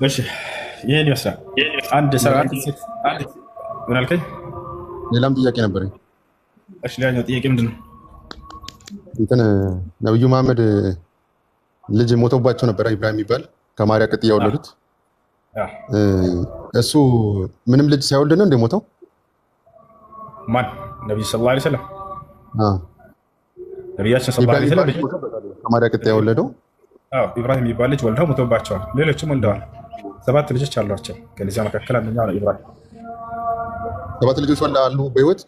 እሺ ይሄን ይመስላል። አንድ ሰዓት ምን አልከኝ? ሌላም ጥያቄ ነበረኝ። እሺ ሌላኛው ጥያቄ ምንድን ነው? እንትን ነብዩ መሐመድ ልጅ ሞተውባቸው ነበር፣ ኢብራሂም የሚባል ከማርያ ቅጥያ የወለዱት እሱ ምንም ልጅ ሳይወልድ ነው እንደሞተው? ማን? ነብዩ ሰለላሁ ዐለይሂ ወሰለም ነቢያችን ሰለላሁ ዐለይሂ ወሰለም ከማርያ ቅጥያ የወለደው ኢብራሂም የሚባል ልጅ ወልደው ሞተውባቸዋል። ሌሎችም ወልደዋል። 7 ልጆች አሏቸው። ከዚያ መካከል አንደኛው ነው ኢብራሂም። 7 ልጆች ወልደዋል በህይወት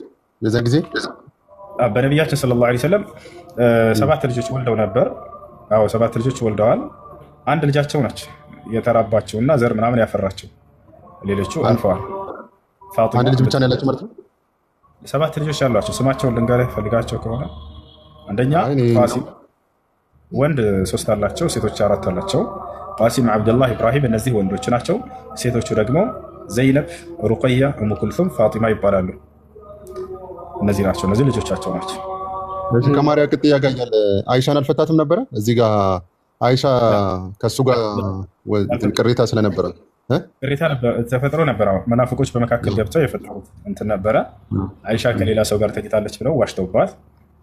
የዛን ጊዜ በነቢያችን ሰለላሁ ዐለይሂ ወሰለም 7 ልጆች ወልደው ነበር። 7 ልጆች ወልደዋል። አንድ ልጃቸው ናቸው የተራባቸው እና ዘር ምናምን ያፈራቸው። ሌሎቹ አልፈዋል። ፋጢማ አንድ ልጅ ብቻ ነው ያላቸው ማለት ነው። 7 ልጆች አሏቸው። ስማቸውን ልንገርህ ፈልጋቸው ከሆነ አንደኛ ቃሲም ወንድ 3 አላቸው፣ ሴቶች 4 አላቸው። ቃሲም፣ አብደላህ፣ ኢብራሂም እነዚህ ወንዶች ናቸው። ሴቶቹ ደግሞ ዘይነብ፣ ሩቀያ፣ ኡሙ ኩልሱም፣ ፋጢማ ይባላሉ። እነዚህ ናቸው። እነዚህ ልጆቻቸው ናቸው። ከማርያ ቅጥያ ጋር ያለ አይሻን አልፈታትም ነበረ። እዚህ ጋር አይሻ ከሱ ጋር ቅሬታ ስለነበረ ቅሬታ ተፈጥሮ ነበር። መናፍቆች በመካከል ገብተው የፈጠሩት እንትን ነበረ። አይሻ ከሌላ ሰው ጋር ተኝታለች ብለው ዋሽተውባት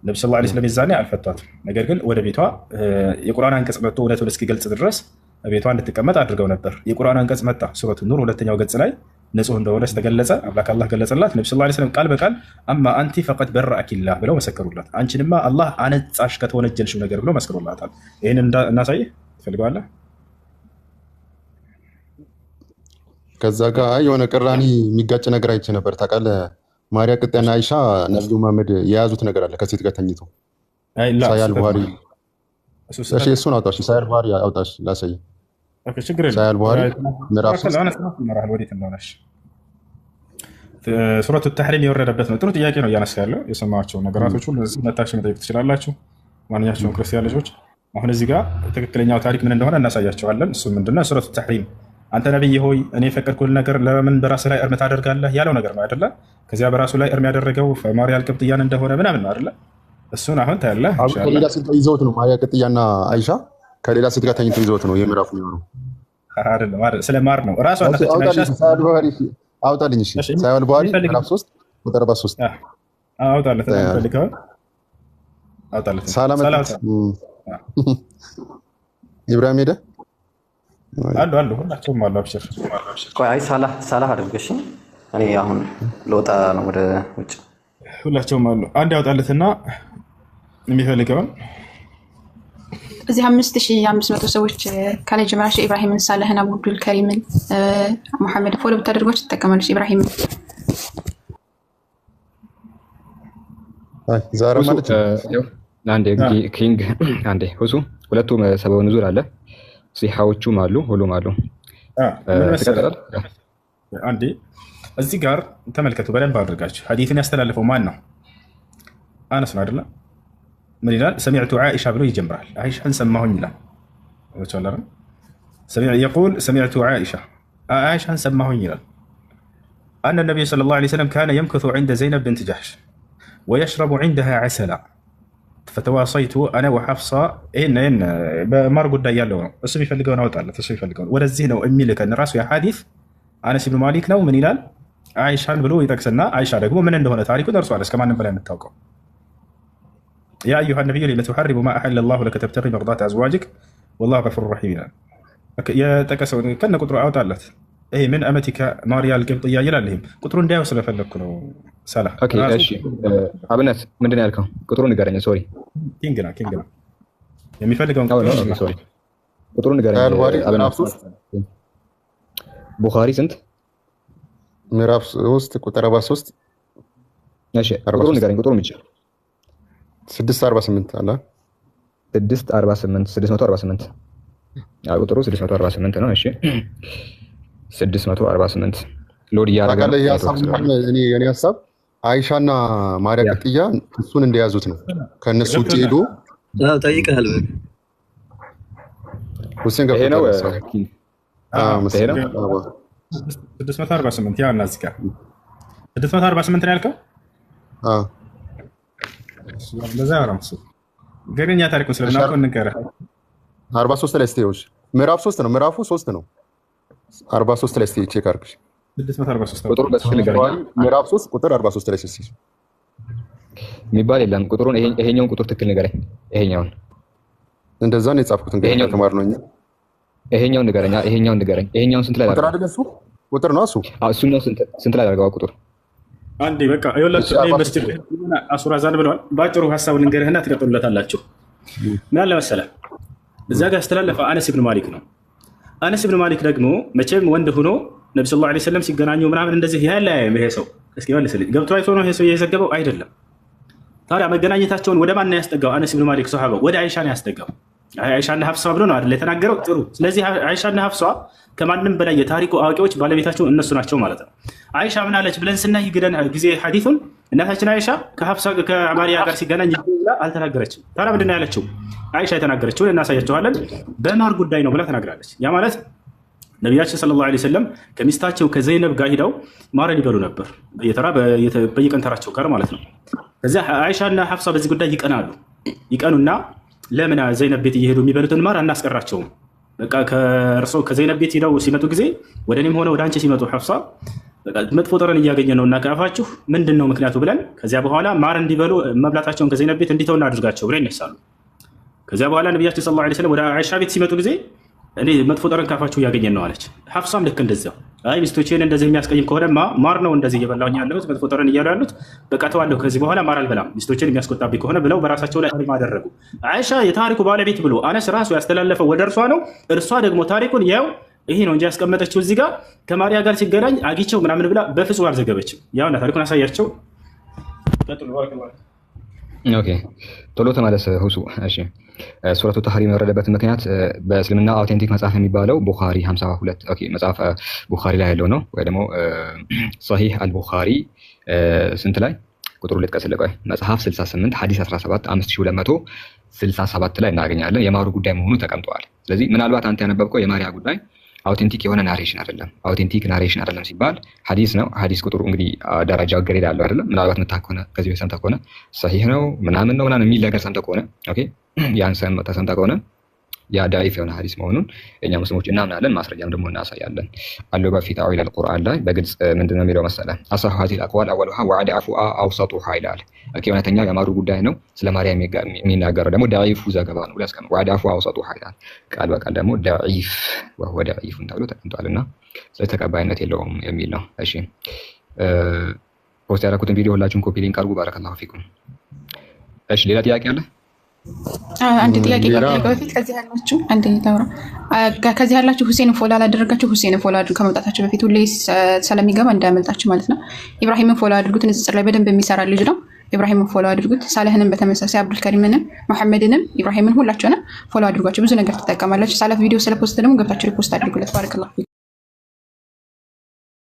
ነብዩ ሰለላሁ ዐለይሂ ወሰለም ይዛኔ አልፈቷትም። ነገር ግን ወደ ቤቷ የቁርአን አንቀጽ መጥቶ እውነቱን እስኪገልጽ ድረስ ቤቷ እንድትቀመጥ አድርገው ነበር። የቁርአን አንቀጽ መጣ ሱረቱ ኑር 2ኛው ገጽ ላይ ንጹህ እንደሆነች ተገለጸ። አምላክ አላህ ገለጸላት። ነብዩ ሰለላሁ ዐለይሂ ወሰለም ቃል በቃል አማ አንቲ ፈቀድ በረአኪላህ ብለው መሰከሩላት። አንቺንማ አላህ አነጻሽ ከተወነጀልሽው ነገር ብለው መስክሮላታል። ይህንን እናሳይህ ትፈልገዋለህ? ከዛ ጋር የሆነ ቅራኔ የሚጋጭ ነገር አይቼ ነበር ታውቃለህ። ማርያ ቅጥያና አይሻ ነብዩ መሐመድ የያዙት ነገር አለ ከሴት ጋር ተኝቶ ሳያል ቡሃሪ እሱን አውጣሽ። ሳያል ቡሃሪ አውጣሽ ላሳይ። ሳያል ቡሃሪ ምዕራፍ 3 ሱረቱ ተሕሪም የወረደበት ነው። ጥሩ ጥያቄ ነው እያነሳ ያለው። የሰማቸው ነገራቶች ሁሉ እዚህ መታችሁ መጠየቅ ትችላላችሁ ማንኛቸውም ክርስቲያን ልጆች። አሁን እዚህ ጋር ትክክለኛው ታሪክ ምን እንደሆነ እናሳያቸዋለን። እሱ ምንድነው? ሱረቱ ተሕሪም አንተ ነብይ ሆይ እኔ የፈቀድኩልህ ነገር ለምን በራስህ ላይ እርም ታደርጋለህ ያለው ነገር ነው አይደለ? ከዚያ በራሱ ላይ እርም ያደረገው ማርያ አልቅብጥያን እንደሆነ ምናምን ነው አይደለ? እሱን አሁን ታያለህ። ከሌላ ሴት ጋር ይዘውት ነው ማርያ ቅጥያና አይሻ ከሌላ ሴት ጋር ተኝተው ይዘውት ነው የምዕራፉ የሚሆነው አይደለም። ስለ ማር ነው ራሱ እናታችን አይሻ አውጣልኝ። እሺ ሳያል ቡሃሪ ምዕራፍ 3 ቁጥር 43 አውጣለት ፈልከው አውጣለት። ሰላም ኢብራሂም ሄደ አሉ ሁላቸውም አሉ። አብሽር ቆይ አይ ሳላህ አድርገሽ እኔ አሁን ልወጣ ነው ወደ ውጭ። ሁላቸውም አሉ። አንድ ያውጣለትና የሚፈልገውን እዚህ 5500 ሰዎች ካለ ጀማዓ ኢብራሂምን፣ ሳላህን፣ አብዱል ከሪምን፣ መሐመድ ፎሎ ብታደርጓቸው ትጠቀማለች። ኢብራሂም ዛሬ ማለት አንዴ ኪንግ አንዴ ሁሱ ሁለቱም ሰበብ ንዙል አለ ሲሐዎቹም አሉ ሁሉም አሉ። አንዴ እዚህ ጋር ተመልከቱ በደንብ አድርጋችሁ። ሐዲትን ያስተላለፈው ማን ነው? አነስ ነው አይደለ? ምን ይላል? ሰሚዕቱ ዓኢሻ ብሎ ይጀምራል። ዓኢሻን ሰማሁኝ ይላል። يقول سمعت عائشة سماهن ይላል أن النبي صلى الله عليه وسلم كان يمكث عند زينب بنت جحش ويشرب عندها عسلا فتواصيت أنا وحفصة إن بمر قد يالله اسمي فلقون أوتالة اسمي فلقون ورزيه ነው የሚልከ ራሱ የሐዲስ አነስ ኢብኑ ማሊክ ነው። ምን ይላል? አይሻን ብሎ ይጠቅስና አይሻ ደግሞ ምን እንደሆነ ታሪኩ ደርሷል እስከማንም በላይ የምታውቀው يا أيها النبي لم تحرم ما أحل الله لك تبتغي مرضات أزواجك والله غفور رحيم ይላል። የተጠቀሰው ከነ ቁጥሩ አውጣለት። ይሄ ምን አመቲካ ማርያ አልቅብጥያ ይላል። ይሄም ቁጥሩ እንዳይው ስለፈለኩ ነው። ሰላም ኦኬ እሺ አብነት ምንድነው ያልከው? ቁጥሩን ንገረኝ። ሶሪ ኪንግ ነው የሚፈልገውን ሶሪ ቁጥሩን ንገረኝ። አብነት ቡኻሪ ስንት? ምዕራፍ 3 ቁጥር 43 እሺ ቁጥሩን ንገረኝ። ቁጥሩን ብቻ 648 አለ 648 ቁጥሩ 648 ነው። እሺ 648 ሎድ ያረጋ እኔ ሀሳብ አይሻና ማርያ ቅጥያ እሱን እንደያዙት ነው። ከነሱ ውጭ ሄዶ ጠይቀሃል። ሁሴን ይሄ ነው 648 ያ እናዚህ ጋር 648 ነው ያልከው? ለዛ አራምስ ገረኛ ታሪኩ ስለናቆ እንገራ 43 ላይ ስቴዎች ምዕራፍ 3 ነው። ምዕራፉ 3 ነው። 43 ላይ ስቴ ቼክ አድርግሽ 643 ቁጥሩ በትክክል ንገረኝ። ምዕራፍ 3 ቁጥር 43 ላይ ስቴ የሚባል የለም። ቁጥሩን ይሄኛውን ቁጥር ትክክል ንገረኝ። ይሄኛውን እንደዛ ነው የጻፍኩት። እንግዲህ ተማር ነው። ይሄኛውን ንገረኝ። ይሄኛውን ስንት ላይ ቁጥር አይደል? እሱ ቁጥር ነው። እሱ ነው ስንት ላይ አድርገው ቁጥር አንዴ በቃ ይኸውላችሁ መስጂድ አሱራ ዛን ብለዋል። ባጭሩ ሐሳቡን እንገርህና ትቀጥሉለታላችሁ። ምን አለ መሰለህ እዛ ጋር ያስተላለፈው አነስ ኢብኑ ማሊክ ነው። አነስ ኢብኑ ማሊክ ደግሞ መቼም ወንድ ሆኖ ነብዩ ሰለላሁ ዐለይሂ ወሰለም ሲገናኙ ምናምን እንደዚህ ያለ ይሄ ሰው እስኪ መልስልኝ ገብቶ አይቶ ነው ይሄ ሰው የዘገበው አይደለም። ታዲያ መገናኘታቸውን ወደ ማን ነው ያስጠጋው? አነስ ኢብኑ ማሊክ ሱሐባው ወደ አይሻ ነው ያስጠጋው። አይሻና ሐፍሷ ብሎ ነው አይደል የተናገረው? ጥሩ። ስለዚህ አይሻና ሐፍሷ ከማንም በላይ የታሪኩ አዋቂዎች ባለቤታቸው እነሱ ናቸው ማለት ነው። አይሻ ምን አለች ብለን ስናይ ጊዜ ሐዲሱን እናታችን አይሻ ከሐፍሷ ከማርያ ጋር ሲገናኝ አልተናገረችም። ታዲያ ምንድን ነው ያለችው? አይሻ የተናገረችውን እናሳያቸዋለን። በማር ጉዳይ ነው ብላ ተናግራለች። ያ ማለት ነቢያችን ሰለላሁ ዐለይሂ ወሰለም ከሚስታቸው ከዘይነብ ጋር ሂደው ማርን ይበሉ ነበር በየቀን ተራቸው ጋር ማለት ነው። ከዚያ አይሻና ሐፍሷ በዚህ ጉዳይ ይቀኑና ለምን ዘይነብ ቤት እየሄዱ የሚበሉትን ማር አናስቀራቸውም? በቃ ከዘይነብ ቤት ሄደው ሲመጡ ጊዜ ወደ እኔም ሆነ ወደ አንቺ ሲመጡ ሐፍሷ መጥፎ ጠረን እያገኘ ነው እና ከአፋችሁ ምንድን ነው ምክንያቱ ብለን ከዚያ በኋላ ማር እንዲበሉ መብላታቸውን ከዘይነብ ቤት እንዲተው እናድርጋቸው ብለን ይነሳሉ። ከዚያ በኋላ ነቢያችን ሰለላሁ ዐለይሂ ወሰለም ወደ አይሻ ቤት ሲመጡ ጊዜ እኔ መጥፎ ጠረን ከአፋችሁ እያገኘን ነው አለች። ሐፍሷም ልክ እንደዚያው አይ ሚስቶቼን እንደዚህ የሚያስቀይም ከሆነማ ማር ነው እንደዚህ እየበላሁኝ ያለሁት መጥፎ ጠረን እያሉ ያሉት በቃ ተዋለሁ፣ ከዚህ በኋላ ማር አልበላም ሚስቶቼን የሚያስቆጣብኝ ከሆነ ብለው በራሳቸው ላይ ሐሪም አደረጉ። አይሻ የታሪኩ ባለቤት ብሎ አነስ ራሱ ያስተላለፈው ወደ እርሷ ነው። እርሷ ደግሞ ታሪኩን ያው ይሄ ነው እንጂ ያስቀመጠችው እዚህ ጋር ከማርያ ጋር ሲገናኝ አጊቸው ምናምን ብላ በፍጹም አልዘገበችም። ያውና ታሪኩን አሳያቸው። ኦኬ ቶሎ ተመለስ ሁሱ። እሺ ሱረቱ ተሕሪም የወረደበት ምክንያት በእስልምና አውቴንቲክ መጽሐፍ የሚባለው ቡኻሪ 52 ኦኬ መጽሐፍ ቡኻሪ ላይ ያለው ነው፣ ወይ ደግሞ ሰሂህ አልቡኻሪ ስንት ላይ ቁጥሩ ልጥቀስልህ። ቆይ መጽሐፍ 68 ሐዲስ 17 5267 ላይ እናገኛለን። የማሩ ጉዳይ መሆኑ ተቀምጠዋል። ስለዚህ ምናልባት አንተ ያነበብከው የማርያ ጉዳይ አውቴንቲክ የሆነ ናሬሽን አይደለም። አውቴንቲክ ናሬሽን አይደለም ሲባል ሐዲስ ነው። ሐዲስ ቁጥሩ እንግዲህ ደረጃው ግሬድ አለው አይደለም። ምናልባት የምታውቅ ከሆነ ከዚህ በፊት ሰምተህ ከሆነ ሰሂህ ነው ምናምን ነው ምናምን የሚል ነገር ሰምተህ ከሆነ ኦኬ ያን ሰምተህ ከሆነ ያ ዳኢፍ የሆነ ሐዲስ መሆኑን እኛ ሙስሊሞች እናምናለን። ማስረጃም ደግሞ እናሳያለን። አለው በፊት አዊል አልቁርአን ላይ በግልጽ ምንድነው የሚለው መሰለህ? አሳሁ ሀዚል አቅዋል አወሉሃ ወዐደ አፉአ አውሰጡሃ ይላል። ኦኬ እውነተኛ የማሩ ጉዳይ ነው። ስለ ማርያም የሚናገረው ደግሞ ዳኢፉ ዘገባ ነው። ሁለት ቀን ወዐደ አፉአ አውሰጡሃ ይላል። ቃል በቃል ደግሞ ዳኢፍ ወሁወ ዳኢፉን ተብሎ ተቀምጧልና ስለዚህ ተቀባይነት የለውም የሚል ነው። እሺ ፖስት ያደረኩትን ቪዲዮ ሁላችሁም ኮፒ ሊንክ አድርጉ። ባረከላሁ ፊኩም። እሺ ሌላ ጥያቄ አለ? አንድ ጥያቄ በፊት ከዚህ ያላችሁ ከዚህ ያላችሁ ሁሴን ፎሎ አላደረጋችሁ፣ ሁሴን ፎሎ አድርጉ። ከመምጣታችሁ በፊት ሁሌ ስለሚገባ እንዳያመልጣችሁ ማለት ነው። ኢብራሂምን ፎሎ አድርጉት። ንጽጽር ላይ በደንብ የሚሰራ ልጅ ነው። ኢብራሂምን ፎሎ አድርጉት። ሳለህንም በተመሳሳይ አብዱልከሪምንም መሐመድንም ኢብራሂምን ሁላችሁንም ፎሎ አድርጓቸው። ብዙ ነገር ትጠቀማላችሁ። ሳለፍ ቪዲዮ ስለፖስት ደግሞ ገብታችሁ ሪፖስት አድርጉለት። ባረከላሁ